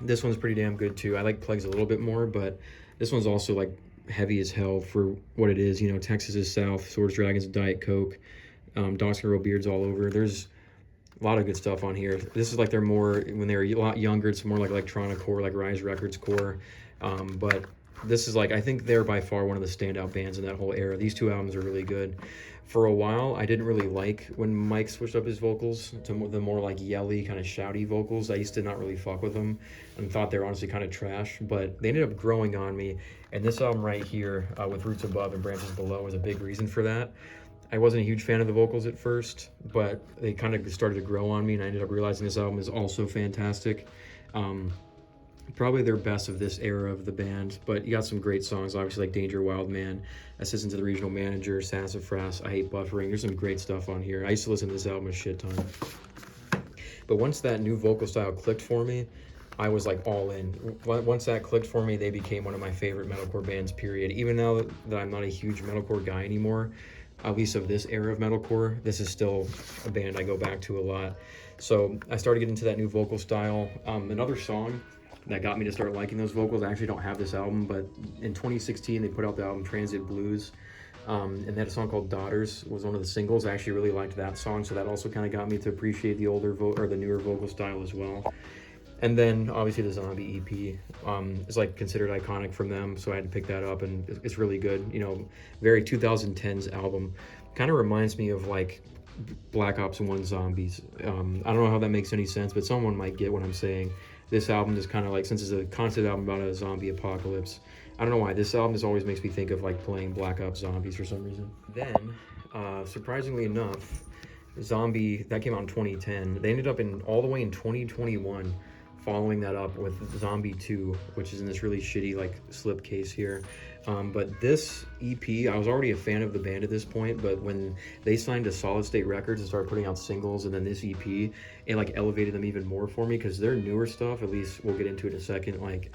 This one's pretty damn good too. I like Plagues a little bit more, but this one's also like heavy as hell for what it is. You know, Texas is South, Swords, Dragons, Diet Coke, dogs can grow beards all over. There's a lot of good stuff on here. This is like they're more, when they were a lot younger, it's more like electronic core, like Rise Records core. But this is like, I think they're by far one of the standout bands in that whole era. These two albums are really good. For a while, I didn't really like when Mike switched up his vocals to the more like yelly, kind of shouty vocals. I used to not really fuck with them and thought they were honestly kind of trash, but they ended up growing on me. And this album right here, with Roots Above and Branches Below, was a big reason for that. I wasn't a huge fan of the vocals at first, but they kind of started to grow on me, and I ended up realizing this album is also fantastic. probably their best of this era of the band, but you got some great songs, obviously, like Danger Wild Man, Assistant to the Regional Manager, Sassafras, I Hate Buffering. There's some great stuff on here. I used to listen to this album a shit ton. But once that new vocal style clicked for me, I was like all in. Once that clicked for me, they became one of my favorite metalcore bands, period. Even now that I'm not a huge metalcore guy anymore, at least of this era of metalcore, this is still a band I go back to a lot. So I started getting into that new vocal style. Another song that got me to start liking those vocals, I actually don't have this album, but in 2016 they put out the album Transit Blues, and they had a song called Daughters, was one of the singles. I actually really liked that song, so that also kind of got me to appreciate the older or the newer vocal style as well. And then obviously the Zombie EP is like considered iconic from them, so I had to pick that up, and it's really good. You know, very 2010s album. Kind of reminds me of like Black Ops 1 Zombies. I don't know how that makes any sense, but someone might get what I'm saying. This album is kind of like, since it's a concept album about a zombie apocalypse, I don't know why, this album just always makes me think of like playing Black Ops Zombies for some reason. Then, surprisingly enough, Zombie, that came out in 2010. They ended up all the way in 2021, following that up with Zombie 2, which is in this really shitty like slipcase here. But this EP, I was already a fan of the band at this point, but when they signed to Solid State Records and started putting out singles, and then this EP, it like elevated them even more for me, because their newer stuff, at least we'll get into it in a second, like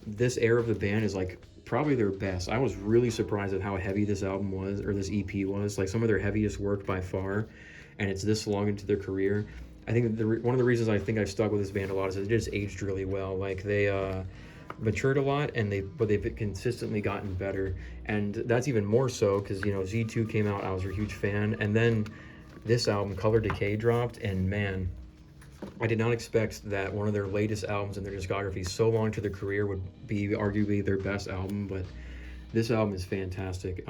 this era of the band is like probably their best. I was really surprised at how heavy this album was, or this EP was, like some of their heaviest work by far, and it's this long into their career. I think one of the reasons I think I've stuck with this band a lot is it just aged really well. Like they matured a lot, but they've consistently gotten better, and that's even more so because, you know, Z2 came out, I was a huge fan, and then this album Color Decay dropped, and man, I did not expect that one of their latest albums in their discography so long to their career would be arguably their best album, but this album is fantastic.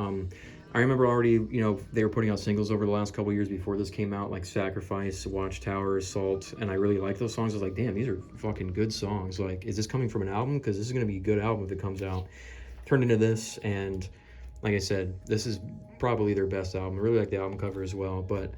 I remember already, you know, they were putting out singles over the last couple years before this came out, like Sacrifice, Watchtower, Assault, and I really liked those songs. I was like, damn, these are fucking good songs. Like, is this coming from an album? Because this is going to be a good album if it comes out. Turned into this, and like I said, this is probably their best album. I really like the album cover as well, but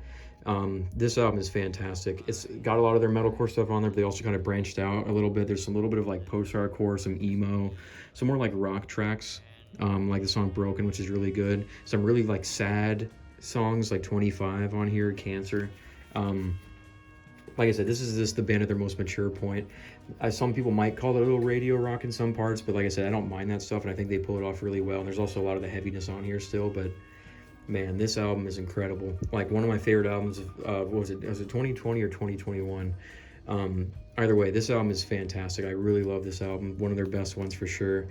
this album is fantastic. It's got a lot of their metalcore stuff on there, but they also kind of branched out a little bit. There's some little bit of like post-hardcore, some emo, some more like rock tracks. Like the song Broken, which is really good. Some really like sad songs, like 25 on here, Cancer. Like I said, this is just the band at their most mature point. Some people might call it a little radio rock in some parts, but like I said, I don't mind that stuff, and I think they pull it off really well. And there's also a lot of the heaviness on here still, but man, this album is incredible. Like one of my favorite albums of, what was it 2020 or 2021? Either way, this album is fantastic. I really love this album. One of their best ones for sure.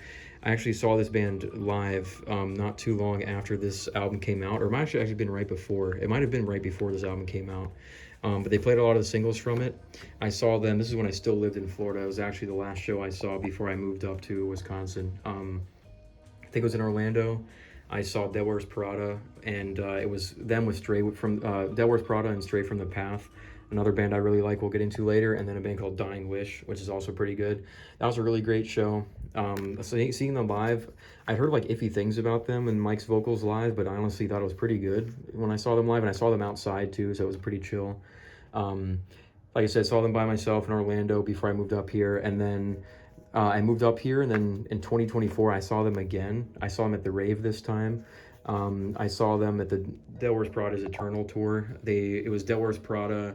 I actually saw this band live not too long after this album came out, or it might have actually been right before. It might have been right before this album came out. But they played a lot of the singles from it. I saw them, this is when I still lived in Florida. It was actually the last show I saw before I moved up to Wisconsin. I think it was in Orlando. I saw Dead Wears Prada, and it was them with Stray from Dead Wears Prada and Stray from the Path. Another band I really like we'll get into later, and then a band called Dying Wish, which is also pretty good. That was a really great show. So seeing them live, I heard like iffy things about them and Mike's vocals live, but I honestly thought it was pretty good when I saw them live, and I saw them outside too, so it was pretty chill. Like I said, saw them by myself in Orlando before I moved up here, and then I moved up here, and then in 2024 I saw them again. I saw them at the Rave this time. I saw them at the Dead Wears Prada's Eternal tour. It was Dead Wears Prada,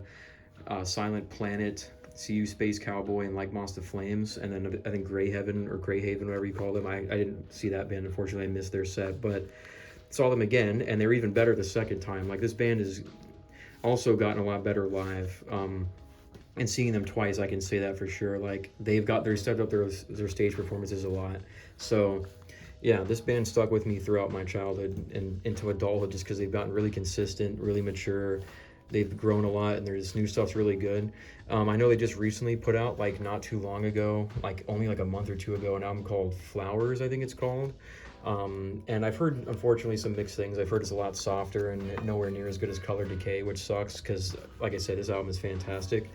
Silent Planet, CU Space Cowboy, and Like Moss to Flames, and then I think Grey Heaven or Grey Haven, whatever you call them. I didn't see that band, unfortunately. I missed their set, but saw them again, and they were even better the second time. Like, this band has also gotten a lot better live, and seeing them twice, I can say that for sure. Like, they've stepped up their stage performances a lot. So yeah, this band stuck with me throughout my childhood and into adulthood, just because they've gotten really consistent, really mature. They've grown a lot, and their new stuff's really good. I know they just recently put out, like not too long ago, like only like a month or two ago, an album called Flowers, I think it's called. And I've heard, unfortunately, some mixed things. I've heard it's a lot softer and nowhere near as good as Color Decay, which sucks because, like I said, this album is fantastic.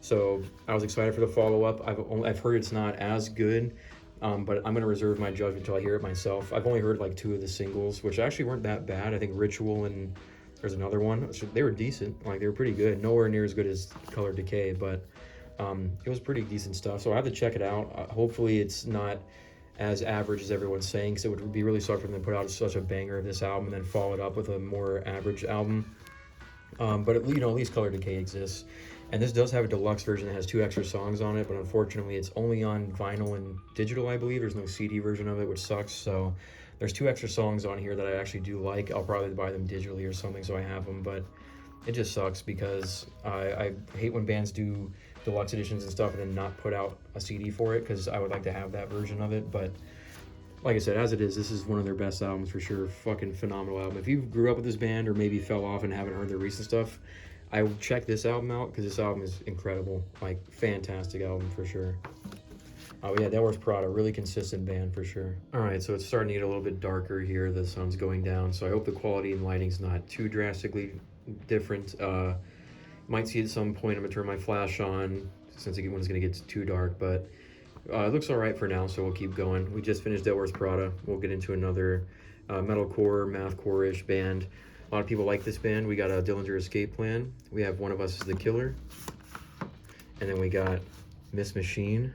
So I was excited for the follow-up. I've heard it's not as good, but I'm going to reserve my judgment until I hear it myself. I've only heard like 2 of the singles, which actually weren't that bad. I think Ritual and there's another one. So they were decent. Like, they were pretty good. Nowhere near as good as Color Decay, but It was pretty decent stuff, so I have to check it out. Hopefully it's not as average as everyone's saying, because it would be really sorry for them to put out such a banger of this album and then follow it up with a more average album. But at least Color Decay exists. And this does have a deluxe version that has 2 extra songs on it, but unfortunately it's only on vinyl and digital, I believe. There's no CD version of it, which sucks. So there's 2 extra songs on here that I actually do like. I'll probably buy them digitally or something so I have them, but it just sucks because I hate when bands do deluxe editions and stuff and then not put out a CD for it, because I would like to have that version of it. But like I said, as it is, this is one of their best albums for sure. Fucking phenomenal album. If you grew up with this band or maybe fell off and haven't heard their recent stuff, I would check this album out, because this album is incredible. Like, fantastic album for sure. Oh yeah, that was Prada. Really consistent band for sure. Alright, so it's starting to get a little bit darker here. The sun's going down, so I hope the quality and lighting's not too drastically different. Might see at some point I'm gonna turn my flash on since when it's gonna get too dark, but it looks alright for now, so we'll keep going. We just finished That Was Prada. We'll get into another metalcore, mathcore-ish band. A lot of people like this band. We got a Dillinger Escape Plan. We have One of Us Is the Killer. And then we got Miss Machine,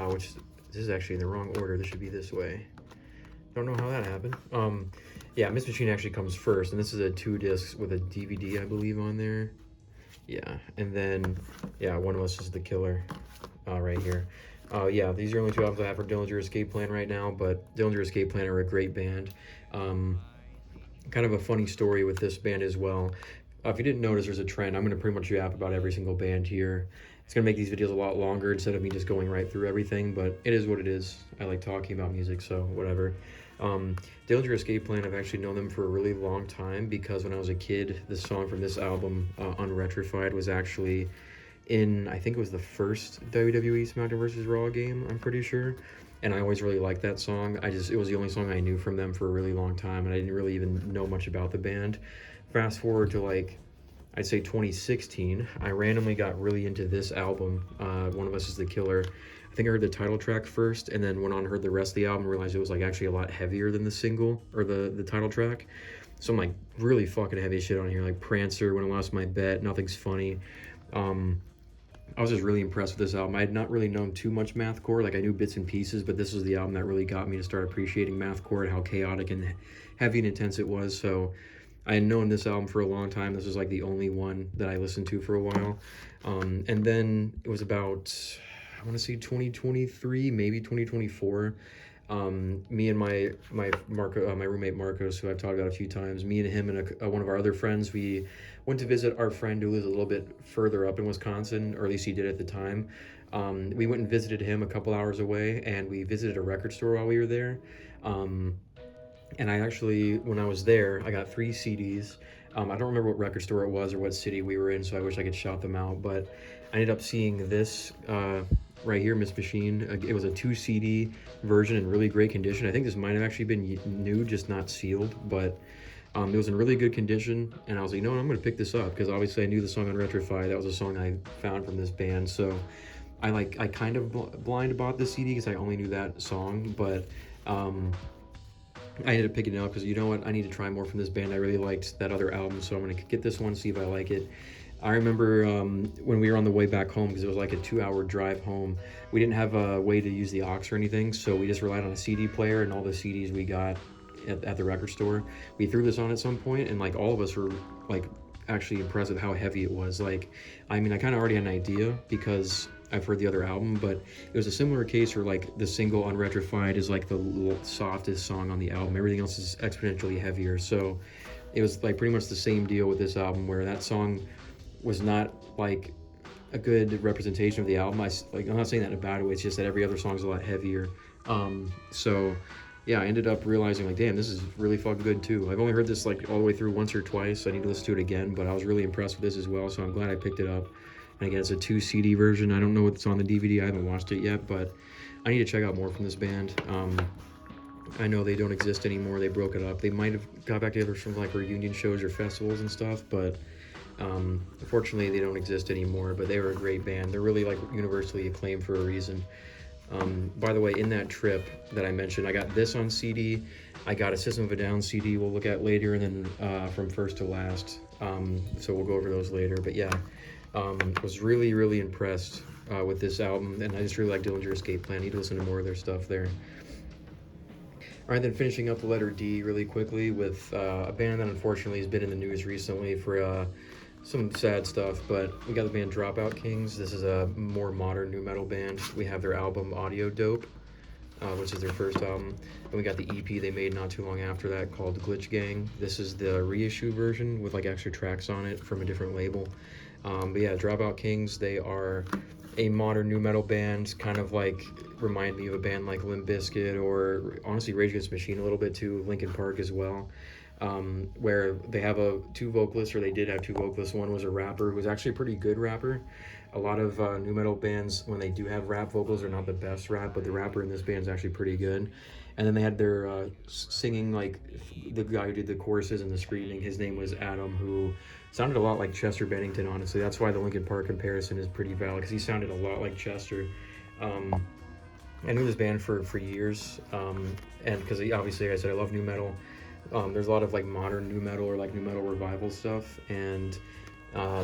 which this is actually in the wrong order. This should be this way. Don't know how that happened. Yeah, Miss Machine actually comes first, and this is a 2 discs with a DVD, I believe, on there. Yeah, and then, yeah, One of Us Is the Killer right here. Yeah, these are only 2 albums I have for Dillinger Escape Plan right now, but Dillinger Escape Plan are a great band. Kind of a funny story with this band as well. If you didn't notice, there's a trend. I'm going to pretty much yap about every single band here. It's going to make these videos a lot longer instead of me just going right through everything, but it is what it is. I like talking about music, so whatever. Dillinger Escape Plan, I've actually known them for a really long time, because when I was a kid, the song from this album, Unretrified, was actually in, I think it was the first WWE SmackDown vs. Raw game, I'm pretty sure. And I always really liked that song. It was the only song I knew from them for a really long time, and I didn't really even know much about the band. Fast forward to, like, I'd say 2016, I randomly got really into this album, One of Us Is the Killer. I think I heard the title track first, and then went on and heard the rest of the album and realized it was, like, actually a lot heavier than the single, or the title track. Some, like, really fucking heavy shit on here, like Prancer, When I Lost My Bet, Nothing's Funny. I was just really impressed with this album. I had not really known too much mathcore. Like, I knew bits and pieces, but this was the album that really got me to start appreciating mathcore and how chaotic and heavy and intense it was. So I had known this album for a long time. This was like the only one that I listened to for a while. And then it was about, I want to say 2023, maybe 2024. Me and my roommate Marcos, who I've talked about a few times, me and him and one of our other friends, we went to visit our friend who lives a little bit further up in Wisconsin, or at least he did at the time. We went and visited him a couple hours away, and we visited a record store while we were there. And I actually, when I was there, I got 3 CDs. I don't remember what record store it was or what city we were in, so I wish I could shout them out, but I ended up seeing this right here, Miss Machine. It was a 2 CD version in really great condition. I think this might have actually been new, just not sealed, but it was in really good condition, and I was like, you know what, I'm going to pick this up, because obviously I knew the song Unretrified. That was a song I found from this band, so I kind of blind bought the CD because I only knew that song, but I ended up picking it up because, you know what, I need to try more from this band. I really liked that other album, so I'm going to get this one, see if I like it. I remember when we were on the way back home, because it was like a 2-hour drive home, we didn't have a way to use the aux or anything, so we just relied on a CD player, and all the CDs we got at the record store. We threw this on at some point, and like all of us were like actually impressed with how heavy it was. Like, I mean, I kind of already had an idea because I've heard the other album, but it was a similar case where like the single Unretrified is like the softest song on the album. Everything else is exponentially heavier. So it was like pretty much the same deal with this album, where that song was not like a good representation of the album. I'm not saying that in a bad way. It's just that every other song is a lot heavier. So yeah, I ended up realizing like, damn, this is really fucking good too. I've only heard this like all the way through once or twice. So I need to listen to it again, but I was really impressed with this as well. So I'm glad I picked it up. And again, it's a 2 CD version. I don't know what's on the DVD. I haven't watched it yet, but I need to check out more from this band. I know they don't exist anymore. They broke it up. They might have got back together from like reunion shows or festivals and stuff, but unfortunately they don't exist anymore. But they were a great band. They're really like universally acclaimed for a reason. By the way, in that trip that I mentioned, I got this on CD. I got a System of a Down CD we'll look at later, and then from first to last. So we'll go over those later. But yeah, was really, really impressed with this album, and I just really like Dillinger Escape Plan. I need to listen to more of their stuff there. All right, then finishing up the letter D really quickly with a band that unfortunately has been in the news recently for some sad stuff, but we got the band Dropout Kings. This is a more modern nu metal band. We have their album Audio Dope, which is their first album, and we got the EP they made not too long after that called Glitch Gang. This is the reissue version with like extra tracks on it from a different label. But yeah, Dropout Kings, they are a modern nu metal band, kind of like remind me of a band like Limp Bizkit or honestly Rage Against the Machine a little bit too, Linkin Park as well. Where they have two vocalists, or they did have two vocalists. One was a rapper who was actually a pretty good rapper. A lot of nu metal bands, when they do have rap vocals, are not the best rap, but the rapper in this band is actually pretty good. And then they had their singing, like the guy who did the choruses and the screaming, his name was Adam, who sounded a lot like Chester Bennington, honestly. That's why the Linkin Park comparison is pretty valid, because he sounded a lot like Chester. I knew this band for years, and because obviously, like I said, I love nu metal. There's a lot of like modern nu metal or like nu metal revival stuff, and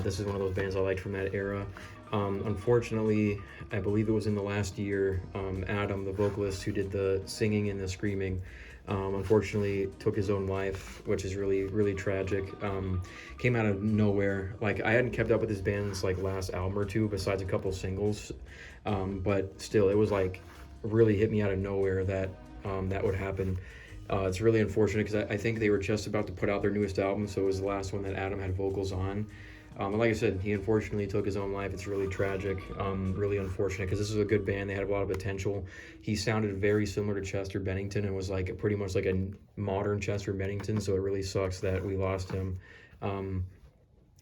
this is one of those bands I liked from that era. Unfortunately, I believe it was in the last year, Adam, the vocalist who did the singing and the screaming, unfortunately took his own life, which is really, really tragic. Came out of nowhere. Like, I hadn't kept up with this band's like last album or two besides a couple singles, but still, it was like really hit me out of nowhere that that would happen. It's really unfortunate because I think they were just about to put out their newest album, so it was the last one that Adam had vocals on. And like I said, he unfortunately took his own life. It's really tragic, really unfortunate, because this is a good band. They had a lot of potential. He sounded very similar to Chester Bennington and was like pretty much like a modern Chester Bennington, so it really sucks that we lost him.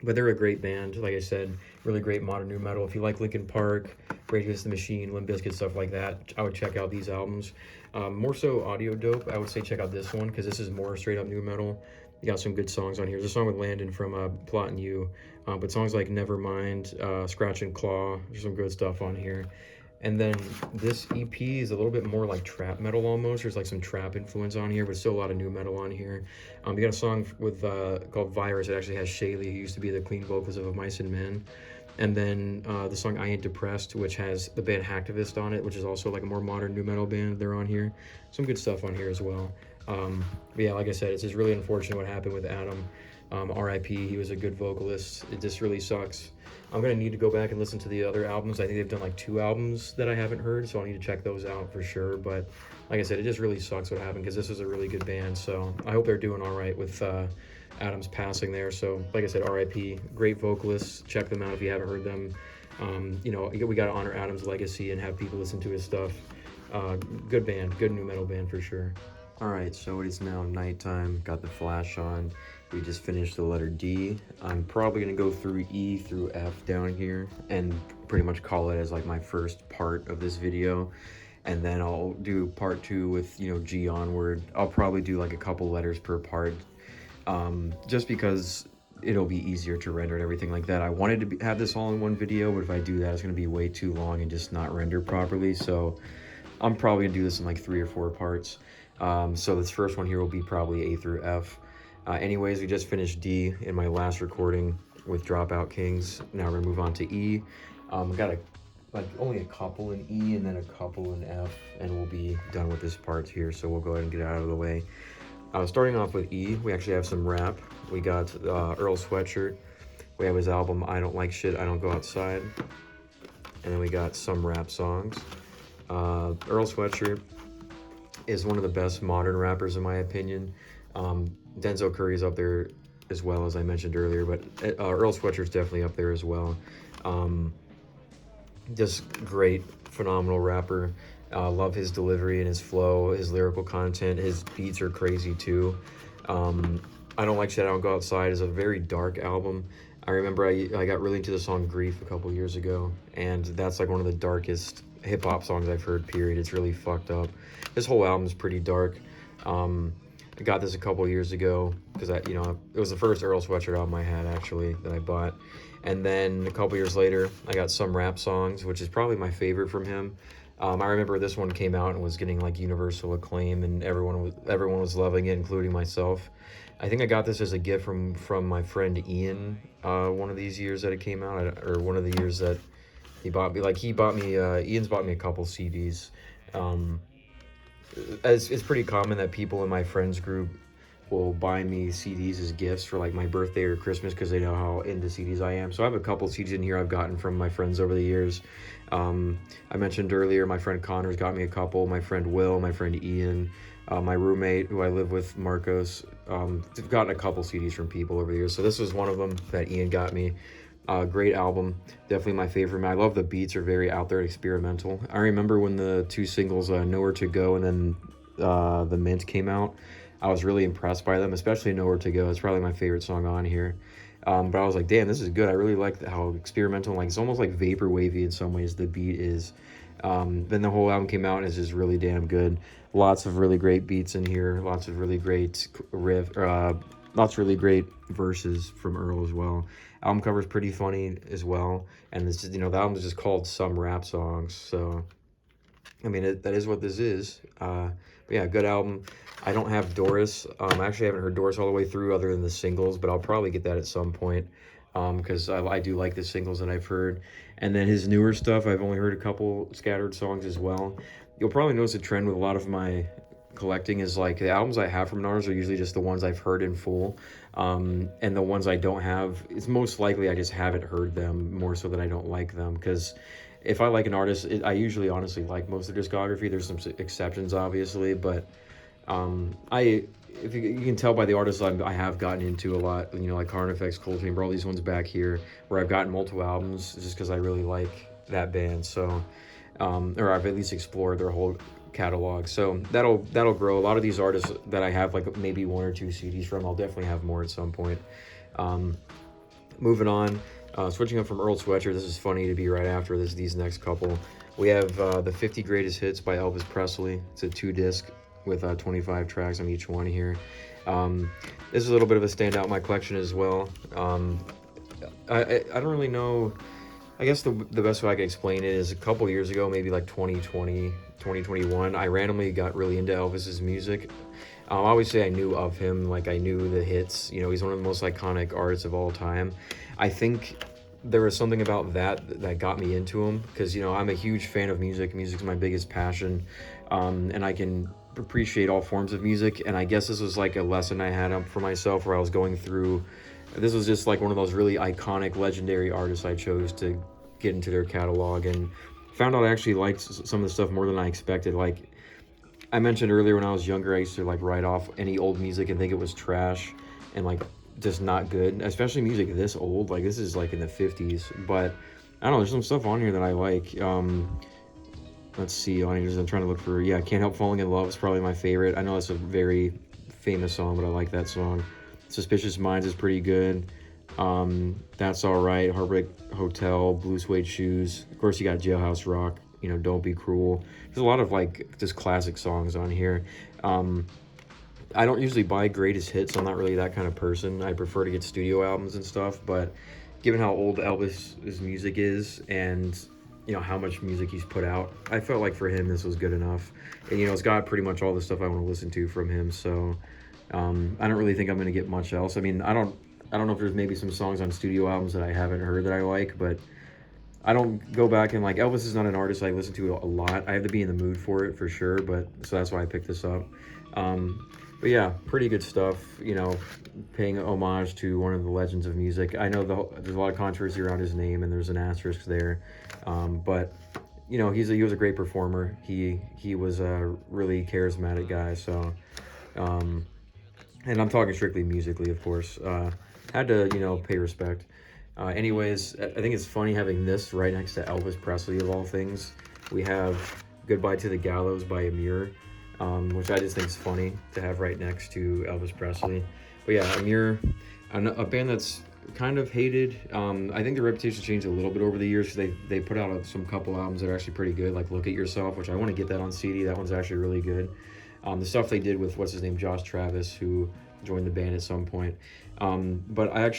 But they're a great band, like I said, really great modern nu metal. If you like Linkin Park, Rage Against the Machine, Limp Bizkit, stuff like that, I would check out these albums. More so Audio Dope, I would say check out this one, because this is more straight up nu metal. You got some good songs on here. There's a song with Landon from Plot and You, but songs like Nevermind, Scratch and Claw, there's some good stuff on here. And then this EP is a little bit more like trap metal almost. There's like some trap influence on here, but still a lot of nu metal on here. You got a song with called Virus. It actually has Shaylee, who used to be the clean vocals of Mice and Men. And then the song I Ain't Depressed, which has the band Hacktivist on it, which is also like a more modern nu metal band. They're on here. Some good stuff on here as well. But yeah, like I said, it's just really unfortunate what happened with Adam. R.I.P. He was a good vocalist. It just really sucks. I'm going to need to go back and listen to the other albums. I think they've done like 2 albums that I haven't heard, so I'll need to check those out for sure. But like I said, it just really sucks what happened, because this was a really good band. So I hope they're doing all right with Adam's passing there. So like I said, R.I.P. Great vocalists. Check them out if you haven't heard them. You know, we got to honor Adam's legacy and have people listen to his stuff. Good band, good nu metal band for sure. All right, so it is now nighttime. Got the flash on. We just finished the letter D. I'm probably gonna go through E through F down here and pretty much call it as like my first part of this video. And then I'll do part 2 with, you know, G onward. I'll probably do like a couple letters per part, just because it'll be easier to render and everything like that. I wanted to have this all in one video, but if I do that, it's gonna be way too long and just not render properly. So I'm probably gonna do this in like 3 or 4 parts. So this first one here will be probably A through F. Anyways, we just finished D in my last recording with Dropout Kings. Now we're gonna move on to E. Got only a couple in E and then a couple in F, and we'll be done with this part here. So we'll go ahead and get it out of the way. Starting off with E, we actually have some rap. We got Earl Sweatshirt. We have his album I Don't Like Shit, I Don't Go Outside. And then we got some rap songs. Earl Sweatshirt is one of the best modern rappers in my opinion. Denzel Curry is up there as well, as I mentioned earlier, but Earl Sweatshirt's definitely up there as well. Just great, phenomenal rapper. Love his delivery and his flow, his lyrical content. His beats are crazy too. I Don't Like Shit, I Don't Go Outside is a very dark album. I remember I got really into the song Grief a couple years ago, and that's like one of the darkest hip-hop songs I've heard, period. It's really fucked up. This whole album is pretty dark. I got this a couple years ago because it was the first Earl Sweatshirt album I had actually that I bought. And then a couple years later, I got Some Rap Songs, which is probably my favorite from him. I remember this one came out and was getting like universal acclaim, and everyone was loving it, including myself. I think I got this as a gift from my friend Ian. One of these years that it came out, or one of the years that he bought me. Like he bought me. Ian's bought me a couple CDs. Um, as it's pretty common that people in my friends group will buy me CDs as gifts for like my birthday or Christmas because they know how into CDs I am. So I have a couple CDs in here I've gotten from my friends over the years. I mentioned earlier my friend Connor's got me a couple. My friend Will, my friend Ian, my roommate who I live with, Marcos. I've gotten a couple CDs from people over the years. So this was one of them that Ian got me. Great album, definitely my favorite. I love the beats, are very out there, experimental. I remember when the two singles, Nowhere to Go and then The Mint came out. I was really impressed by them, especially Nowhere to Go. It's probably my favorite song on here. But I was like, damn, this is good. I really like how experimental, like it's almost like vapor wavy in some ways the beat is. Then the whole album came out and it's just really damn good. Lots of really great beats in here, lots of really great lots of really great verses from Earl as well. Album cover is pretty funny as well, and it's just, the album is just called Some Rap Songs, so I mean that is what this is. But yeah, good album. I don't have Doris. I actually haven't heard Doris all the way through other than the singles, but I'll probably get that at some point because I do like the singles that I've heard. And then his newer stuff, I've only heard a couple scattered songs as well. You'll probably notice a trend with a lot of my collecting is like the albums I have from NARS are usually just the ones I've heard in full, and the ones I don't have, it's most likely I just haven't heard them more so than I don't like them, because if I like an artist, I usually honestly like most of their discography. There's some exceptions obviously, but if you can tell by the artists I have gotten into a lot, like Carnifex, Cold Chamber, all these ones back here where I've gotten multiple albums just because I really like that band. So or I've at least explored their whole catalog, so that'll grow. A lot of these artists that I have like maybe one or two CDs from, I'll definitely have more at some point. Moving on, switching up from Earl Sweatshirt, this is funny to be right after these next couple. We have the 50 Greatest Hits by Elvis Presley. It's a 2-disc with 25 tracks on each one here. This is a little bit of a standout in my collection as well. I don't really know. I guess the best way I can explain it is a couple years ago, maybe like 2020, 2021, I randomly got really into Elvis's music. I always say I knew of him, like I knew the hits. He's one of the most iconic artists of all time. I think there was something about that got me into him, because I'm a huge fan of music. Music's my biggest passion, and I can appreciate all forms of music. And I guess this was like a lesson I had up for myself where I was going through. This was just like one of those really iconic, legendary artists I chose to get into their catalog, and found out I actually liked some of the stuff more than I expected. Like I mentioned earlier, when I was younger, I used to like write off any old music and think it was trash and like just not good, especially music this old. Like this is like in the 50s, but I don't know, there's some stuff on here that I like. Let's see, on here, I'm trying to look for, Can't Help Falling in Love is probably my favorite. I know it's a very famous song, but I like that song. Suspicious Minds is pretty good. That's Alright, Heartbreak Hotel, Blue Suede Shoes. Of course, you got Jailhouse Rock, Don't Be Cruel. There's a lot of like just classic songs on here. I don't usually buy greatest hits. I'm not really that kind of person. I prefer to get studio albums and stuff, but given how old Elvis's music is and how much music he's put out, I felt like for him this was good enough. And it's got pretty much all the stuff I want to listen to from him, so I don't really think I'm going to get much else. I mean, I don't know if there's maybe some songs on studio albums that I haven't heard that I like, but I don't go back and like, Elvis is not an artist I listen to a lot. I have to be in the mood for it for sure, but so that's why I picked this up. But yeah, pretty good stuff, paying homage to one of the legends of music. I know there's a lot of controversy around his name, and there's an asterisk there, but he was a great performer. He was a really charismatic guy, so and I'm talking strictly musically, of course. Had to pay respect. Anyways, I think it's funny having this right next to Elvis Presley of all things. We have Goodbye to the Gallows by Emmure, which I just think is funny to have right next to Elvis Presley. But yeah, Emmure, a band that's kind of hated. I think their reputation changed a little bit over the years. They put out some couple albums that are actually pretty good, like Look at Yourself, which I want to get that on CD. That one's actually really good. The stuff they did with, what's his name, Josh Travis, who joined the band at some point. But I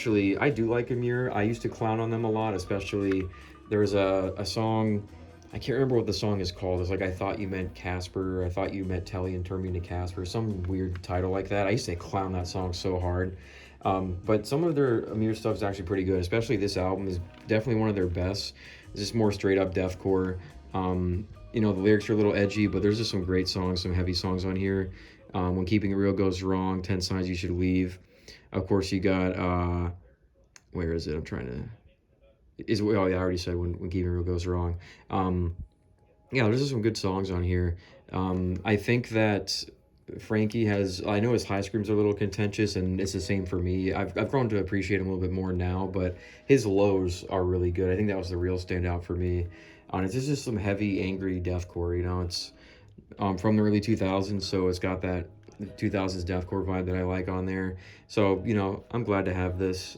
do like Emmure. I used to clown on them a lot, especially there was a song I can't remember what the song is called. It's like I Thought You Meant Casper, I Thought You Meant Telly and Turned Me into Casper, some weird title like that. I used to clown that song so hard. But some of their Emmure stuff is actually pretty good, especially this album is definitely one of their best. It's just more straight up deathcore. You know, the lyrics are a little edgy, but there's just some great songs, some heavy songs on here. When Keeping It Real Goes Wrong, 10 Signs You Should Leave. Of course, you got, where is it? I'm trying to, oh yeah, I already said when Keeping It Real Goes Wrong. Yeah, there's just some good songs on here. I think that Frankie has, I know his high screams are a little contentious, and it's the same for me. I've grown to appreciate him a little bit more now, but his lows are really good. I think that was the real standout for me. It's just some heavy, angry deathcore. You know, it's from the early 2000s, so it's got that 2000s deathcore vibe that I like on there. So, you know, I'm glad to have this.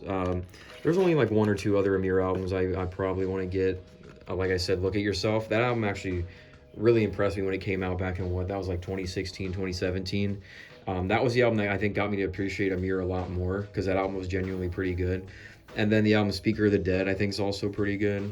There's only like one or two other Emmure albums I probably want to get. Like I said, Look at Yourself. That album actually really impressed me when it came out back in that was like 2016, 2017. That was the album that I think got me to appreciate Emmure a lot more, because that album was genuinely pretty good. And then the album Speaker of the Dead, I think, is also pretty good,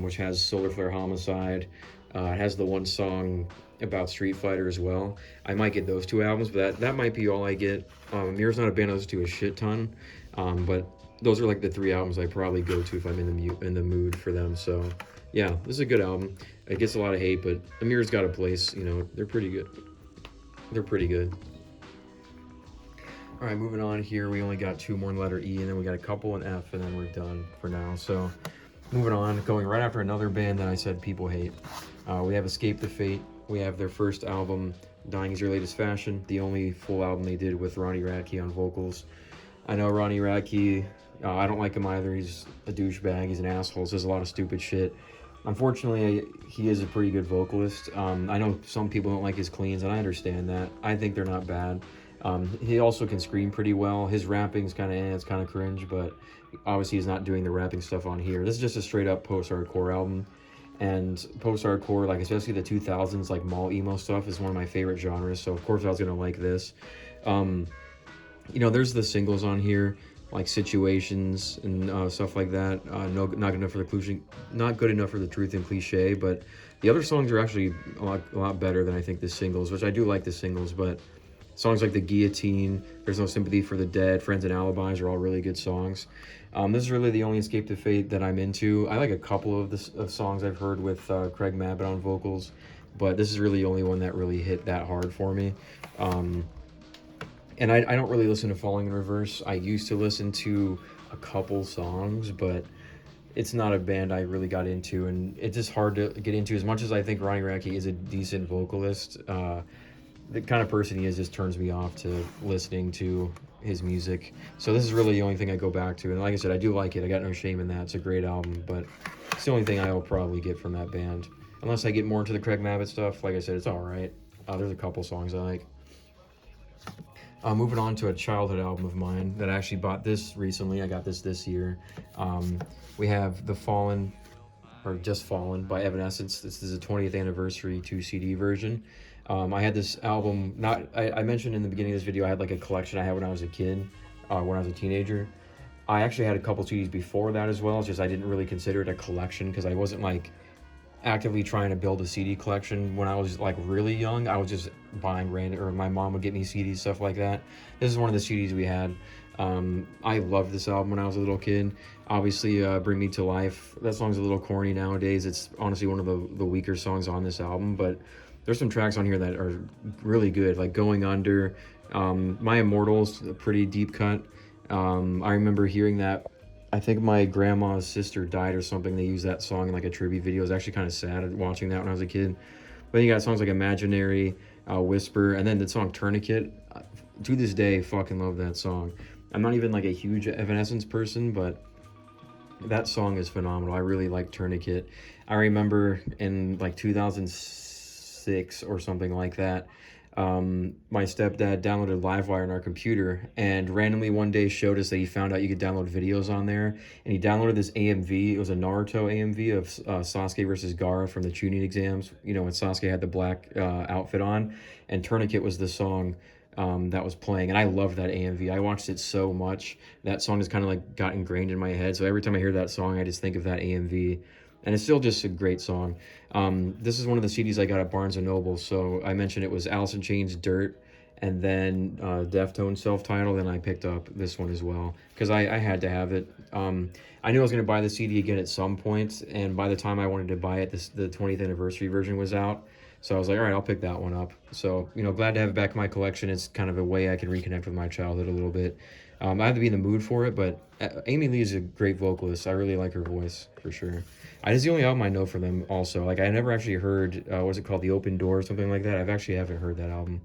which has Solar Flare Homicide. It has the one song about Street Fighter as well. I might get those two albums, but that might be all I get. Emmure's not a band I listen to a shit ton, but those are like the three albums I probably go to if I'm in the mood for them. So yeah, this is a good album. It gets a lot of hate, but Emmure's got a place. You know, they're pretty good. They're pretty good. All right, moving on here. We only got two more in letter E, and then we got a couple in F, and then we're done for now. So moving on, going right after another band that I said people hate. We have Escape the Fate. We have their first album, Dying Is Your Latest Fashion, the only full album they did with Ronnie Radke on vocals. I know Ronnie Radke, I don't like him either. He's a douchebag, he's an asshole, says a lot of stupid shit. Unfortunately, he is a pretty good vocalist. I know some people don't like his cleans, and I understand that. I think they're not bad. He also can scream pretty well. His rapping's kind of, it's kind of cringe, but obviously he's not doing the rapping stuff on here. This is just a straight up post-hardcore album. And post-hardcore, like especially the 2000s, like mall emo stuff is one of my favorite genres. So of course I was gonna like this. You know, there's the singles on here, like Situations and stuff like that. No, not good enough for the conclusion, not good enough for the Truth and Cliche. But the other songs are actually a lot better than I think the singles, which I do like the singles. But songs like The Guillotine, There's No Sympathy for the Dead, Friends and Alibis are all really good songs. This is really the only Escape the Fate that I'm into. I like a couple of songs I've heard with Craig Mabbitt on vocals, but this is really the only one that really hit that hard for me. And I don't really listen to Falling in Reverse. I used to listen to a couple songs, but it's not a band I really got into, and it's just hard to get into. As much as I think Ronnie Radke is a decent vocalist, the kind of person he is just turns me off to listening to his music. So this is really the only thing I go back to. And like I said, I do like it. I got no shame in that. It's a great album, but it's the only thing I'll probably get from that band. Unless I get more into the Craig Mabbitt stuff, like I said, it's all right. There's a couple songs I like. Moving on to a childhood album of mine that I actually bought this recently. I got this year. We have The Fallen, or Just Fallen by Evanescence. This is a 20th anniversary 2 CD version. I had this album, I mentioned in the beginning of this video, I had like a collection I had when I was a kid, when I was a teenager. I actually had a couple CDs before that as well. It's just I didn't really consider it a collection because I wasn't like actively trying to build a CD collection when I was like really young. I was just buying random, or my mom would get me CDs, stuff like that. This is one of the CDs we had. I loved this album when I was a little kid. Obviously, Bring Me to Life. That song's a little corny nowadays. It's honestly one of the weaker songs on this album, but there's some tracks on here that are really good, like Going Under. My Immortal's a pretty deep cut. I remember hearing that. I think my grandma's sister died or something. They used that song in like a tribute video. It was actually kind of sad watching that when I was a kid. But then you got songs like Imaginary, Whisper, and then the song Tourniquet. To this day, fucking love that song. I'm not even like a huge Evanescence person, but that song is phenomenal. I really like Tourniquet. I remember in like 2006 or something like that, my stepdad downloaded Livewire on our computer and randomly one day showed us that he found out you could download videos on there, and he downloaded this AMV. It was a Naruto AMV of Sasuke versus Gaara from the Chunin exams, you know, when Sasuke had the black outfit on, and Tourniquet was the song that was playing, and I loved that AMV. I watched it so much. That song has kind of like got ingrained in my head, so every time I hear that song I just think of that AMV. and it's still just a great song. This is one of the CDs I got at Barnes & Noble, so I mentioned it was Alice in Chains' Dirt, and then Deftones self-titled, and I picked up this one as well, because I had to have it. I knew I was going to buy the CD again at some point, and by the time I wanted to buy it, the 20th anniversary version was out, so I was like, all right, I'll pick that one up. So, glad to have it back in my collection. It's kind of a way I can reconnect with my childhood a little bit. I have to be in the mood for it, but Amy Lee is a great vocalist. I really like her voice, for sure. It's the only album I know from them also. Like, I never actually heard, what's it called, The Open Door or something like that. Haven't heard that album.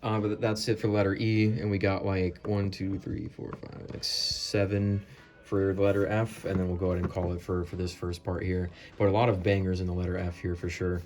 But that's it for the letter E, and we got like 1, 2, 3, 4, 5, like 7 for the letter F, and then we'll go ahead and call it for this first part here. But a lot of bangers in the letter F here for sure.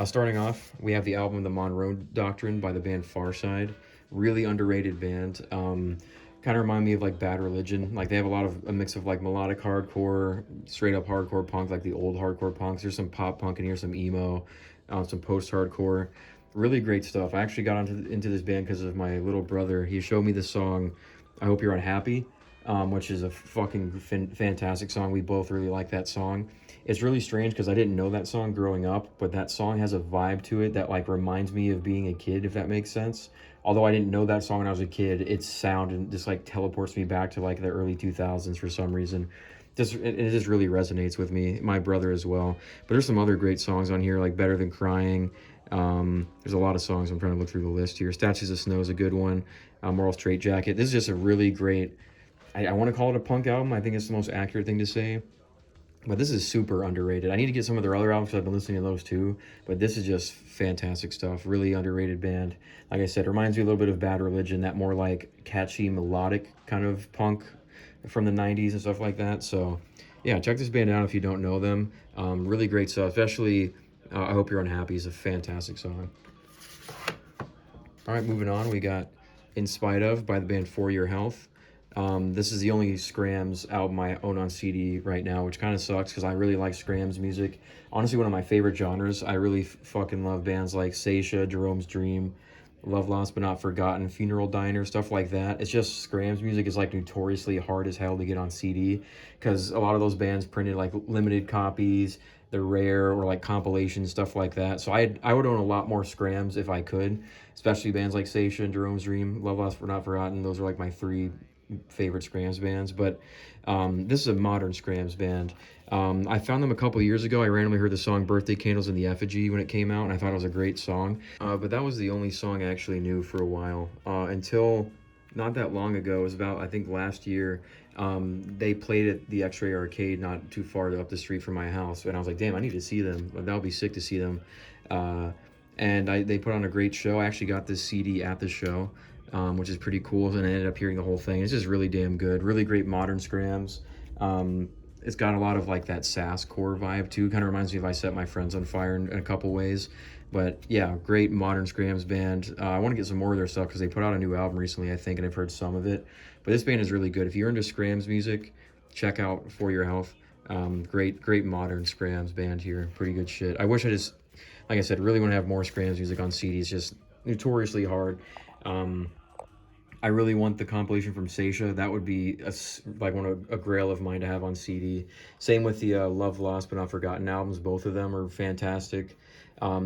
Starting off, we have the album The Monroe Doctrine by the band Farside. Really underrated band. Kind of remind me of like Bad Religion. Like, they have a mix of like melodic hardcore, straight up hardcore punk, like the old hardcore punks. There's some pop punk in here, some emo, some post-hardcore. Really great stuff. I actually got into this band because of my little brother. He showed me the song I Hope You're Unhappy, which is a fucking fantastic song. We both really like that song. It's really strange because I didn't know that song growing up, but that song has a vibe to it that like reminds me of being a kid, if that makes sense. Although I didn't know that song when I was a kid, its sound and just like teleports me back to like the early 2000s for some reason. It just really resonates with me, my brother as well. But there's some other great songs on here, like Better Than Crying. There's a lot of songs. I'm trying to look through the list here. Statues of Snow is a good one. Moral Straight Jacket. This is just a really great, I want to call it a punk album. I think it's the most accurate thing to say. But this is super underrated. I need to get some of their other albums because I've been listening to those too. But this is just fantastic stuff. Really underrated band. Like I said, it reminds me a little bit of Bad Religion, that more like catchy, melodic kind of punk from the 90s and stuff like that. So yeah, check this band out if you don't know them. Really great stuff, especially I Hope You're Unhappy is a fantastic song. All right, moving on, we got In Spite Of by the band For Your Health. This is the only Scrams album I own on CD right now, which kind of sucks because I really like Scrams music. Honestly, one of my favorite genres. I really fucking love bands like Souljah, Jerome's Dream, Love Lost But Not Forgotten, Funeral Diner, stuff like that. It's just Scrams music is like notoriously hard as hell to get on CD because a lot of those bands printed like limited copies. They're rare, or like compilations, stuff like that. So I would own a lot more Scrams if I could, especially bands like Souljah and Jerome's Dream, Love Lost But Not Forgotten. Those are like my 3 favorite Scrams bands. But this is a modern Scrams band. I found them a couple years ago. I randomly heard the song Birthday Candles in the Effigy when it came out, and I thought it was a great song. But that was the only song I actually knew for a while, until not that long ago. It was about, I think, last year. They played at the X-Ray Arcade not too far up the street from my house, and I was like, damn, I need to see them. That would be sick to see them. And they put on a great show. I actually got this CD at the show, which is pretty cool, and I ended up hearing the whole thing. It's just really damn good. Really great modern Scrams. It's got a lot of like that sass core vibe too. Kind of reminds me of I Set My Friends on Fire in a couple ways. But yeah, great modern Scrams band. I want to get some more of their stuff because they put out a new album recently, I think, and I've heard some of it. But this band is really good. If you're into Scrams music, check out For Your Health. Great modern Scrams band here. Pretty good shit. I wish like I said, really want to have more Scrams music on CD. It's just notoriously hard. I really want the compilation from Souljah. That would be a grail of mine to have on CD. Same with the Love Lost But Not Forgotten albums. Both of them are fantastic.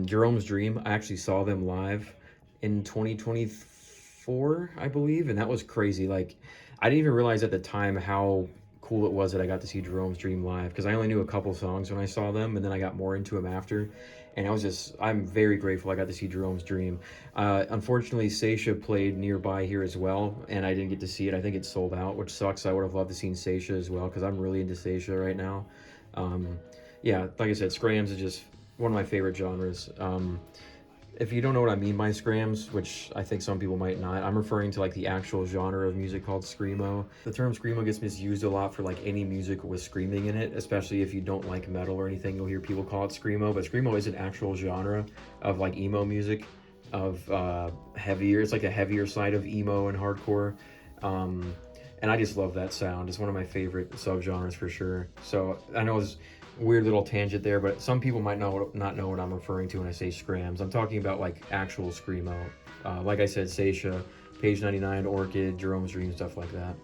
Jerome's Dream, I actually saw them live in 2024, I believe, and that was crazy. Like, I didn't even realize at the time how cool it was that I got to see Jerome's Dream live, because I only knew a couple songs when I saw them, and then I got more into them after. And I'm very grateful I got to see Jerome's Dream. Unfortunately, Souljah played nearby here as well, and I didn't get to see it. I think it's sold out, which sucks. I would have loved to see Souljah as well, because I'm really into Souljah right now. Yeah, like I said, Scrams is just one of my favorite genres. If you don't know what I mean by Scrams, which I think some people might not, I'm referring to like the actual genre of music called Screamo. The term Screamo gets misused a lot for like any music with screaming in it, especially if you don't like metal or anything, you'll hear people call it Screamo, but Screamo is an actual genre of like emo music, of it's like a heavier side of emo and hardcore. And I just love that sound. It's one of my favorite subgenres for sure. So I know it's weird little tangent there, but some people might not know what I'm referring to when I say Scrams. I'm talking about like actual Screamo. Like I said, Souljah, Page 99, Orchid, Jerome's Dream, stuff like that.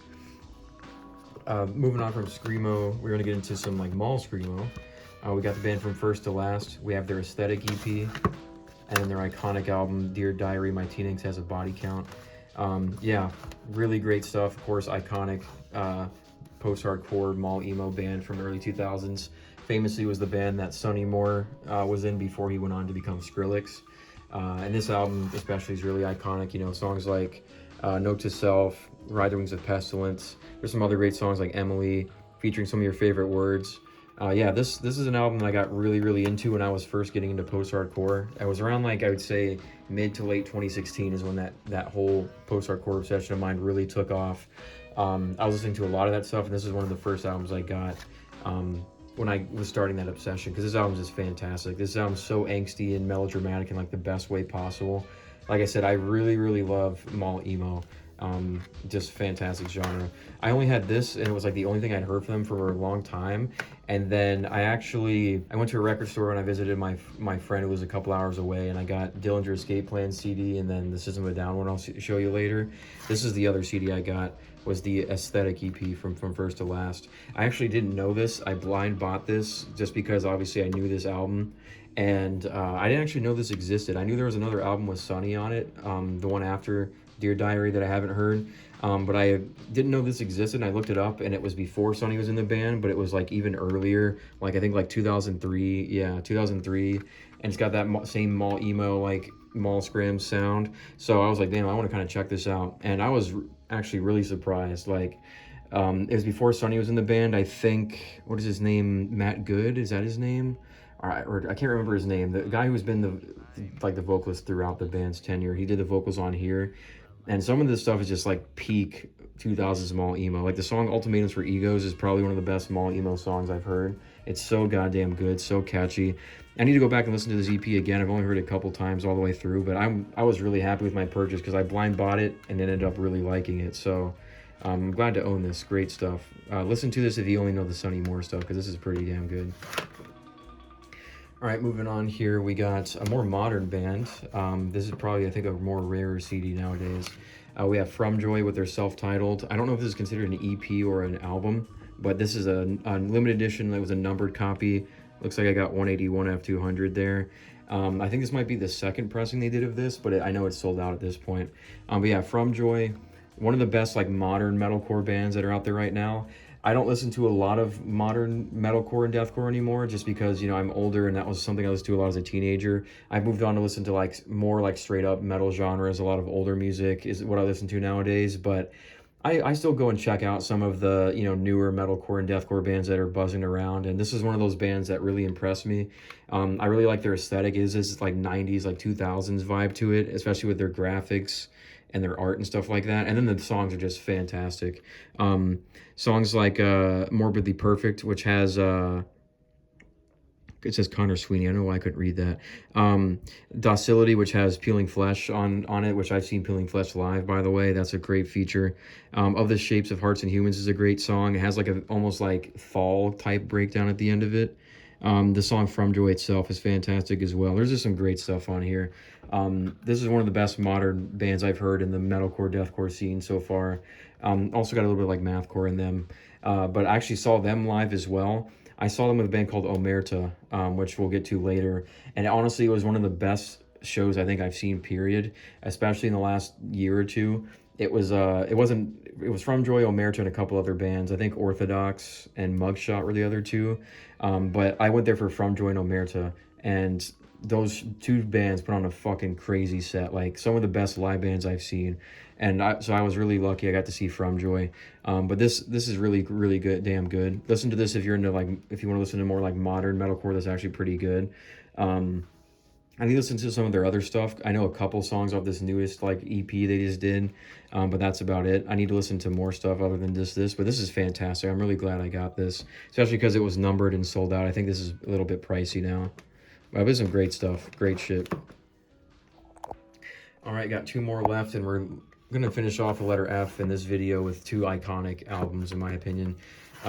Moving on from Screamo, we're gonna get into some like mall Screamo. We got the band from first to last. We have their Aesthetic EP, and then their iconic album, Dear Diary, My Teen Angst Has a Body Count. Yeah, really great stuff. Of course, iconic post-hardcore mall emo band from the early 2000s. Famously was the band that Sonny Moore was in before he went on to become Skrillex. And this album especially is really iconic. You know, songs like Note to Self, Ride the Wings of Pestilence. There's some other great songs like Emily, featuring some of your favorite words. Yeah, this is an album that I got really into when I was first getting into post-hardcore. I was around like, I would say, mid to late 2016 is when that whole post-hardcore obsession of mine really took off. I was listening to a lot of that stuff, and this is one of the first albums I got when I was starting that obsession, because this album is just fantastic. This album's so angsty and melodramatic in like the best way possible. Like I said, I really love mall emo. Just fantastic genre. I only had this, and it was like the only thing I'd heard from them for a long time. And then I went to a record store and I visited my friend who was a couple hours away, and I got Dillinger Escape Plan CD and then the System of a Down one I'll show you later. This is the other CD I got, was the Aesthetic EP from first to last. I actually didn't know this. I blind bought this just because obviously I knew this album. And I didn't actually know this existed. I knew there was another album with Sonny on it, the one after Dear Diary that I haven't heard, but I didn't know this existed, and I looked it up, and it was before Sonny was in the band, but it was like even earlier, like I think like 2003, yeah, 2003, and it's got that same mall emo, like mall scrim sound. So I was like, damn, I want to kind of check this out, and I was actually really surprised. Like, it was before Sonny was in the band. I think, what is his name? Matt Good, is that his name? Or I can't remember his name. The guy who's been the vocalist throughout the band's tenure. He did the vocals on here. And some of this stuff is just like peak 2000s mall emo. Like the song Ultimatums for Egos is probably one of the best mall emo songs I've heard. It's so goddamn good, so catchy. I need to go back and listen to this EP again. I've only heard it a couple times all the way through, but I was really happy with my purchase because I blind bought it and ended up really liking it. So I'm glad to own this. Great stuff. Listen to this if you only know the Sonny Moore stuff, because this is pretty damn good. All right, moving on here, we got a more modern band. This is probably, I think, a more rare CD nowadays. We have From Joy with their self-titled. I don't know if this is considered an EP or an album, but this is a limited edition that was a numbered copy. Looks like I got 181 F200 there. I think this might be the second pressing they did of this, but I know it's sold out at this point. But yeah, From Joy, one of the best like modern metalcore bands that are out there right now. I don't listen to a lot of modern metalcore and deathcore anymore, just because, you know, I'm older and that was something I listened to a lot as a teenager. I've moved on to listen to like more like straight up metal genres. A lot of older music is what I listen to nowadays, but I still go and check out some of the, you know, newer metalcore and deathcore bands that are buzzing around, and this is one of those bands that really impressed me. I really like their aesthetic. It is this like 90s, like 2000s vibe to it, especially with their graphics and their art and stuff like that. And then the songs are just fantastic. Songs like Morbidly Perfect, which has it says Connor Sweeney. I don't know why I couldn't read that. Docility, which has Peeling Flesh on it, which I've seen Peeling Flesh live, by the way. That's a great feature. Of the Shapes of Hearts and Humans is a great song. It has like a almost like fall type breakdown at the end of it. The song From Joy itself is fantastic as well. There's just some great stuff on here. This is one of the best modern bands I've heard in the metalcore, deathcore scene so far. Also got a little bit like mathcore in them. But I actually saw them live as well. I saw them with a band called Omerta, which we'll get to later. And honestly, it was one of the best shows I think I've seen, period, especially in the last year or two. It was From Joy, Omerta, and a couple other bands. I think Orthodox and Mugshot were the other two. But I went there for From Joy and Omerta, and those two bands put on a fucking crazy set. Like some of the best live bands I've seen. And so I was really lucky I got to see From Joy. But this is really good, damn good. Listen to this if you're into if you want to listen to more like modern metalcore. That's actually pretty good. I need to listen to some of their other stuff. I know a couple songs off this newest like EP they just did, but that's about it. I need to listen to more stuff other than this, but this is fantastic. I'm really glad I got this, especially because it was numbered and sold out. I think this is a little bit pricey now. But there's some great stuff, great shit. All right, got two more left, and we're going to finish off the letter F in this video with two iconic albums, in my opinion.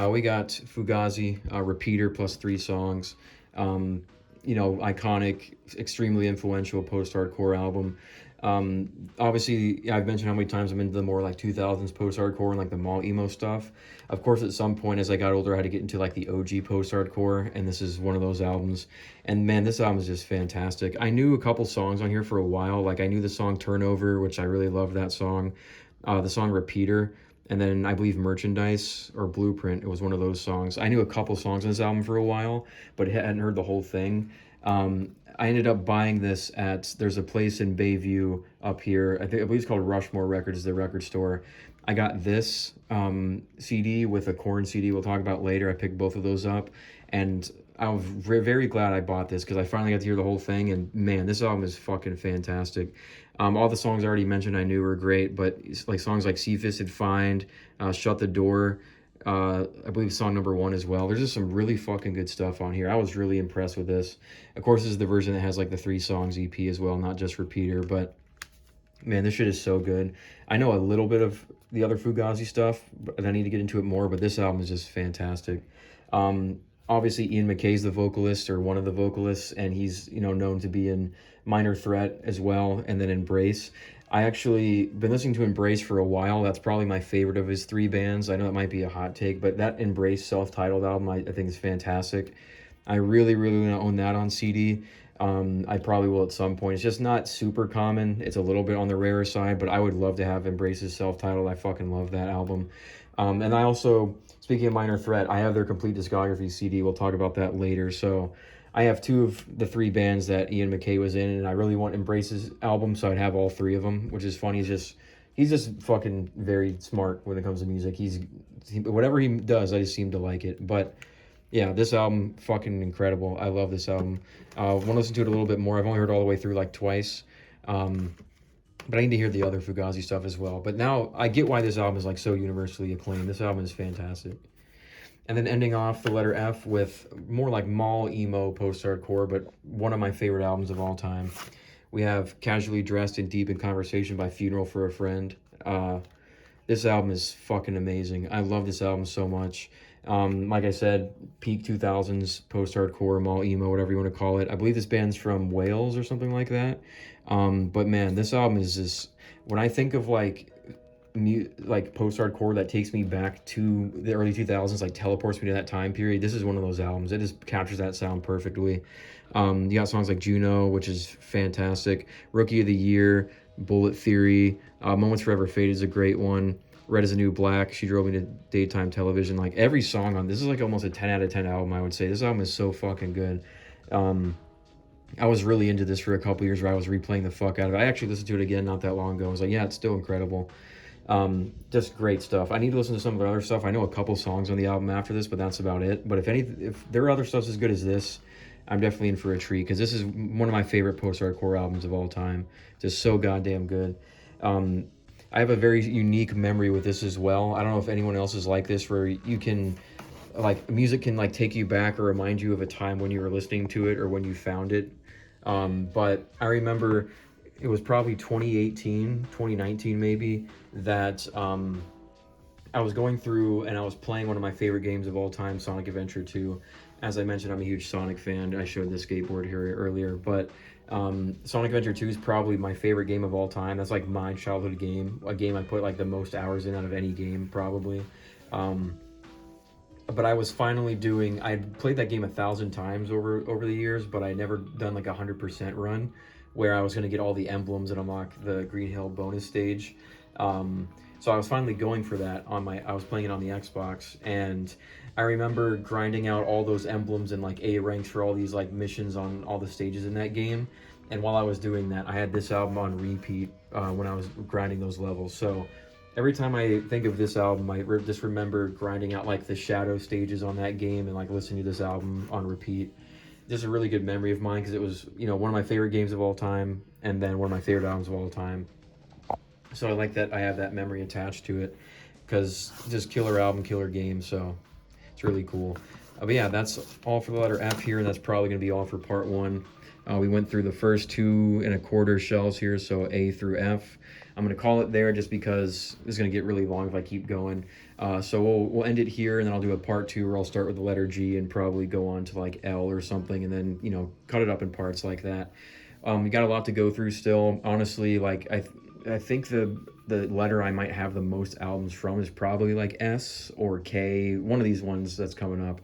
We got Fugazi, Repeater, plus 3 songs. You know, iconic, extremely influential post-hardcore album. Obviously, I've mentioned how many times I'm into the more like 2000s post-hardcore and like the mall emo stuff. Of course, at some point as I got older, I had to get into like the OG post-hardcore, and this is one of those albums. And man, this album is just fantastic. I knew a couple songs on here for a while. Like I knew the song Turnover, which I really loved that song. The song Repeater, and then I believe Merchandise or Blueprint. It was one of those songs. I knew a couple songs on this album for a while, but hadn't heard the whole thing. I ended up buying this at, there's a place in Bayview up here. I believe it's called Rushmore Records, the record store. I got this CD with a Korn CD we'll talk about later. I picked both of those up, and I was very glad I bought this because I finally got to hear the whole thing, and man, this album is fucking fantastic. All the songs I already mentioned I knew were great, but like songs like Sea-Fisted Find, Shut the Door, I believe song number 1 as well. There's just some really fucking good stuff on here. I was really impressed with this. Of course, this is the version that has like the 3 songs EP as well, not just Repeater, but man, this shit is so good. I know a little bit of the other Fugazi stuff, but I need to get into it more, but this album is just fantastic. Obviously, Ian MacKaye's the vocalist, or one of the vocalists, and he's, you know, known to be in Minor Threat as well, and then Embrace. I actually been listening to Embrace for a while. That's probably my favorite of his 3 bands. I know that might be a hot take, but that Embrace self-titled album I think is fantastic. I really want to own that on CD. I probably will at some point. It's just not super common. It's a little bit on the rarer side, but I would love to have Embrace's self-titled. I fucking love that album. And I also, speaking of Minor Threat, I have their complete discography CD. We'll talk about that later. So I have 2 of the 3 bands that Ian MacKaye was in, and I really want Embrace's album, so I'd have all 3 of them, which is funny. He's just fucking very smart when it comes to music. Whatever he does, I just seem to like it. But yeah, this album, fucking incredible. I love this album. I want to listen to it a little bit more. I've only heard it all the way through like twice. But I need to hear the other Fugazi stuff as well. But now I get why this album is like so universally acclaimed. This album is fantastic. And then ending off the letter F with more like mall emo post-hardcore, but one of my favorite albums of all time. We have Casually Dressed and Deep in Conversation by Funeral for a Friend. This album is fucking amazing. I love this album so much. Like I said, peak 2000s post-hardcore, mall emo, whatever you want to call it. I believe this band's from Wales or something like that. But man, this album is just, when I think of like post-hardcore that takes me back to the early 2000s, like teleports me to that time period, this is one of those albums. It just captures that sound perfectly. You got songs like Juno, which is fantastic, Rookie of the Year, Bullet Theory, Moments Forever Faded is a great one, Red is the New Black, She Drove Me to Daytime Television. Like every song on this is like almost a 10 out of 10 album, I would say. This album is so fucking good. I was really into this for a couple years where I was replaying the fuck out of it. I actually listened to it again not that long ago. I was like, yeah, it's still incredible. Just great stuff. I need to listen to some of the other stuff. I know a couple songs on the album after this, but that's about it. But if there are other stuff as good as this, I'm definitely in for a treat, because this is one of my favorite post-hardcore albums of all time. Just so goddamn good. I have a very unique memory with this as well. I don't know if anyone else is like this, where you can, like, music can like take you back or remind you of a time when you were listening to it or when you found it. But I remember it was probably 2019 maybe, that I was going through and I was playing one of my favorite games of all time, Sonic Adventure 2. As I mentioned, I'm a huge Sonic fan. I showed the skateboard here earlier, but Sonic Adventure 2 is probably my favorite game of all time. That's like my childhood game, a game I put like the most hours in out of any game probably. But I was finally I'd played that game 1,000 times over the years, but I never done like 100% run where I was going to get all the emblems and unlock the Green Hill bonus stage. So I was finally going for that I was playing it on the Xbox, and I remember grinding out all those emblems and like A ranks for all these like missions on all the stages in that game. And while I was doing that, I had this album on repeat when I was grinding those levels. So every time I think of this album, I just remember grinding out like the shadow stages on that game and like listening to this album on repeat. Just a really good memory of mine, because it was, you know, one of my favorite games of all time, and then one of my favorite albums of all time. So I like that I have that memory attached to it, because just killer album, killer game, so it's really cool. But yeah, that's all for the letter F here, and that's probably going to be all for part 1. We went through the first 2 1/4 shells here, so A through F. I'm going to call it there just because it's going to get really long if I keep going. So we'll end it here, and then I'll do a part 2 where I'll start with the letter G and probably go on to like L or something, and then, you know, cut it up in parts like that. We got a lot to go through still. Honestly, like I think the letter I might have the most albums from is probably like S or K, one of these ones that's coming up.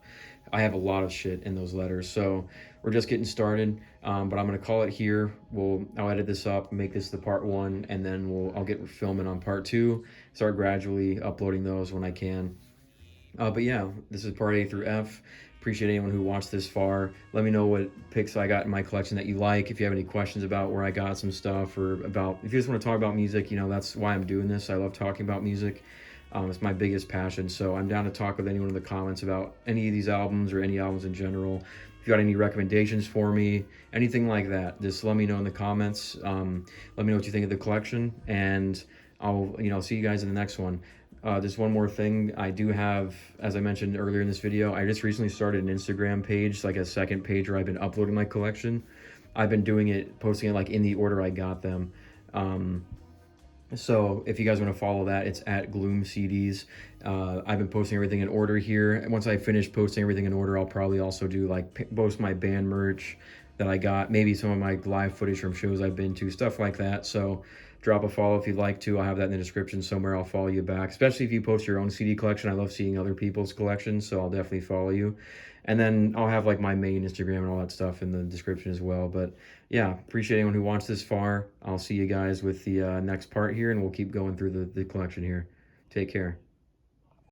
I have a lot of shit in those letters, so we're just getting started. But I'm gonna call it here. I'll edit this up, make this the part one, and then I'll get filming on part two. Start gradually uploading those when I can. But yeah, this is part A through F. Appreciate anyone who watched this far. Let me know what picks I got in my collection that you like. If you have any questions about where I got some stuff, or about, if you just want to talk about music, that's why I'm doing this. I love talking about music. It's my biggest passion. So I'm down to talk with anyone in the comments about any of these albums or any albums in general. If you got any recommendations for me, anything like that, just let me know in the comments. Let me know what you think of the collection, and I'll see you guys in the next one. There's one more thing. I do have, as I mentioned earlier in this video, I just recently started an Instagram page, like a second page where I've been uploading my collection. I've been doing it, posting it like in the order I got them. So if you guys want to follow that, it's at Gloom CDs. I've been posting everything in order here. And once I finish posting everything in order, I'll probably also do like post my band merch that I got, maybe some of my live footage from shows I've been to, stuff like that. So drop a follow if you'd like to. I'll have that in the description somewhere. I'll follow you back, especially if you post your own CD collection. I love seeing other people's collections, so I'll definitely follow you. And then I'll have like my main Instagram and all that stuff in the description as well. But yeah, appreciate anyone who watched this far. I'll see you guys with the next part here, and we'll keep going through the collection here. Take care.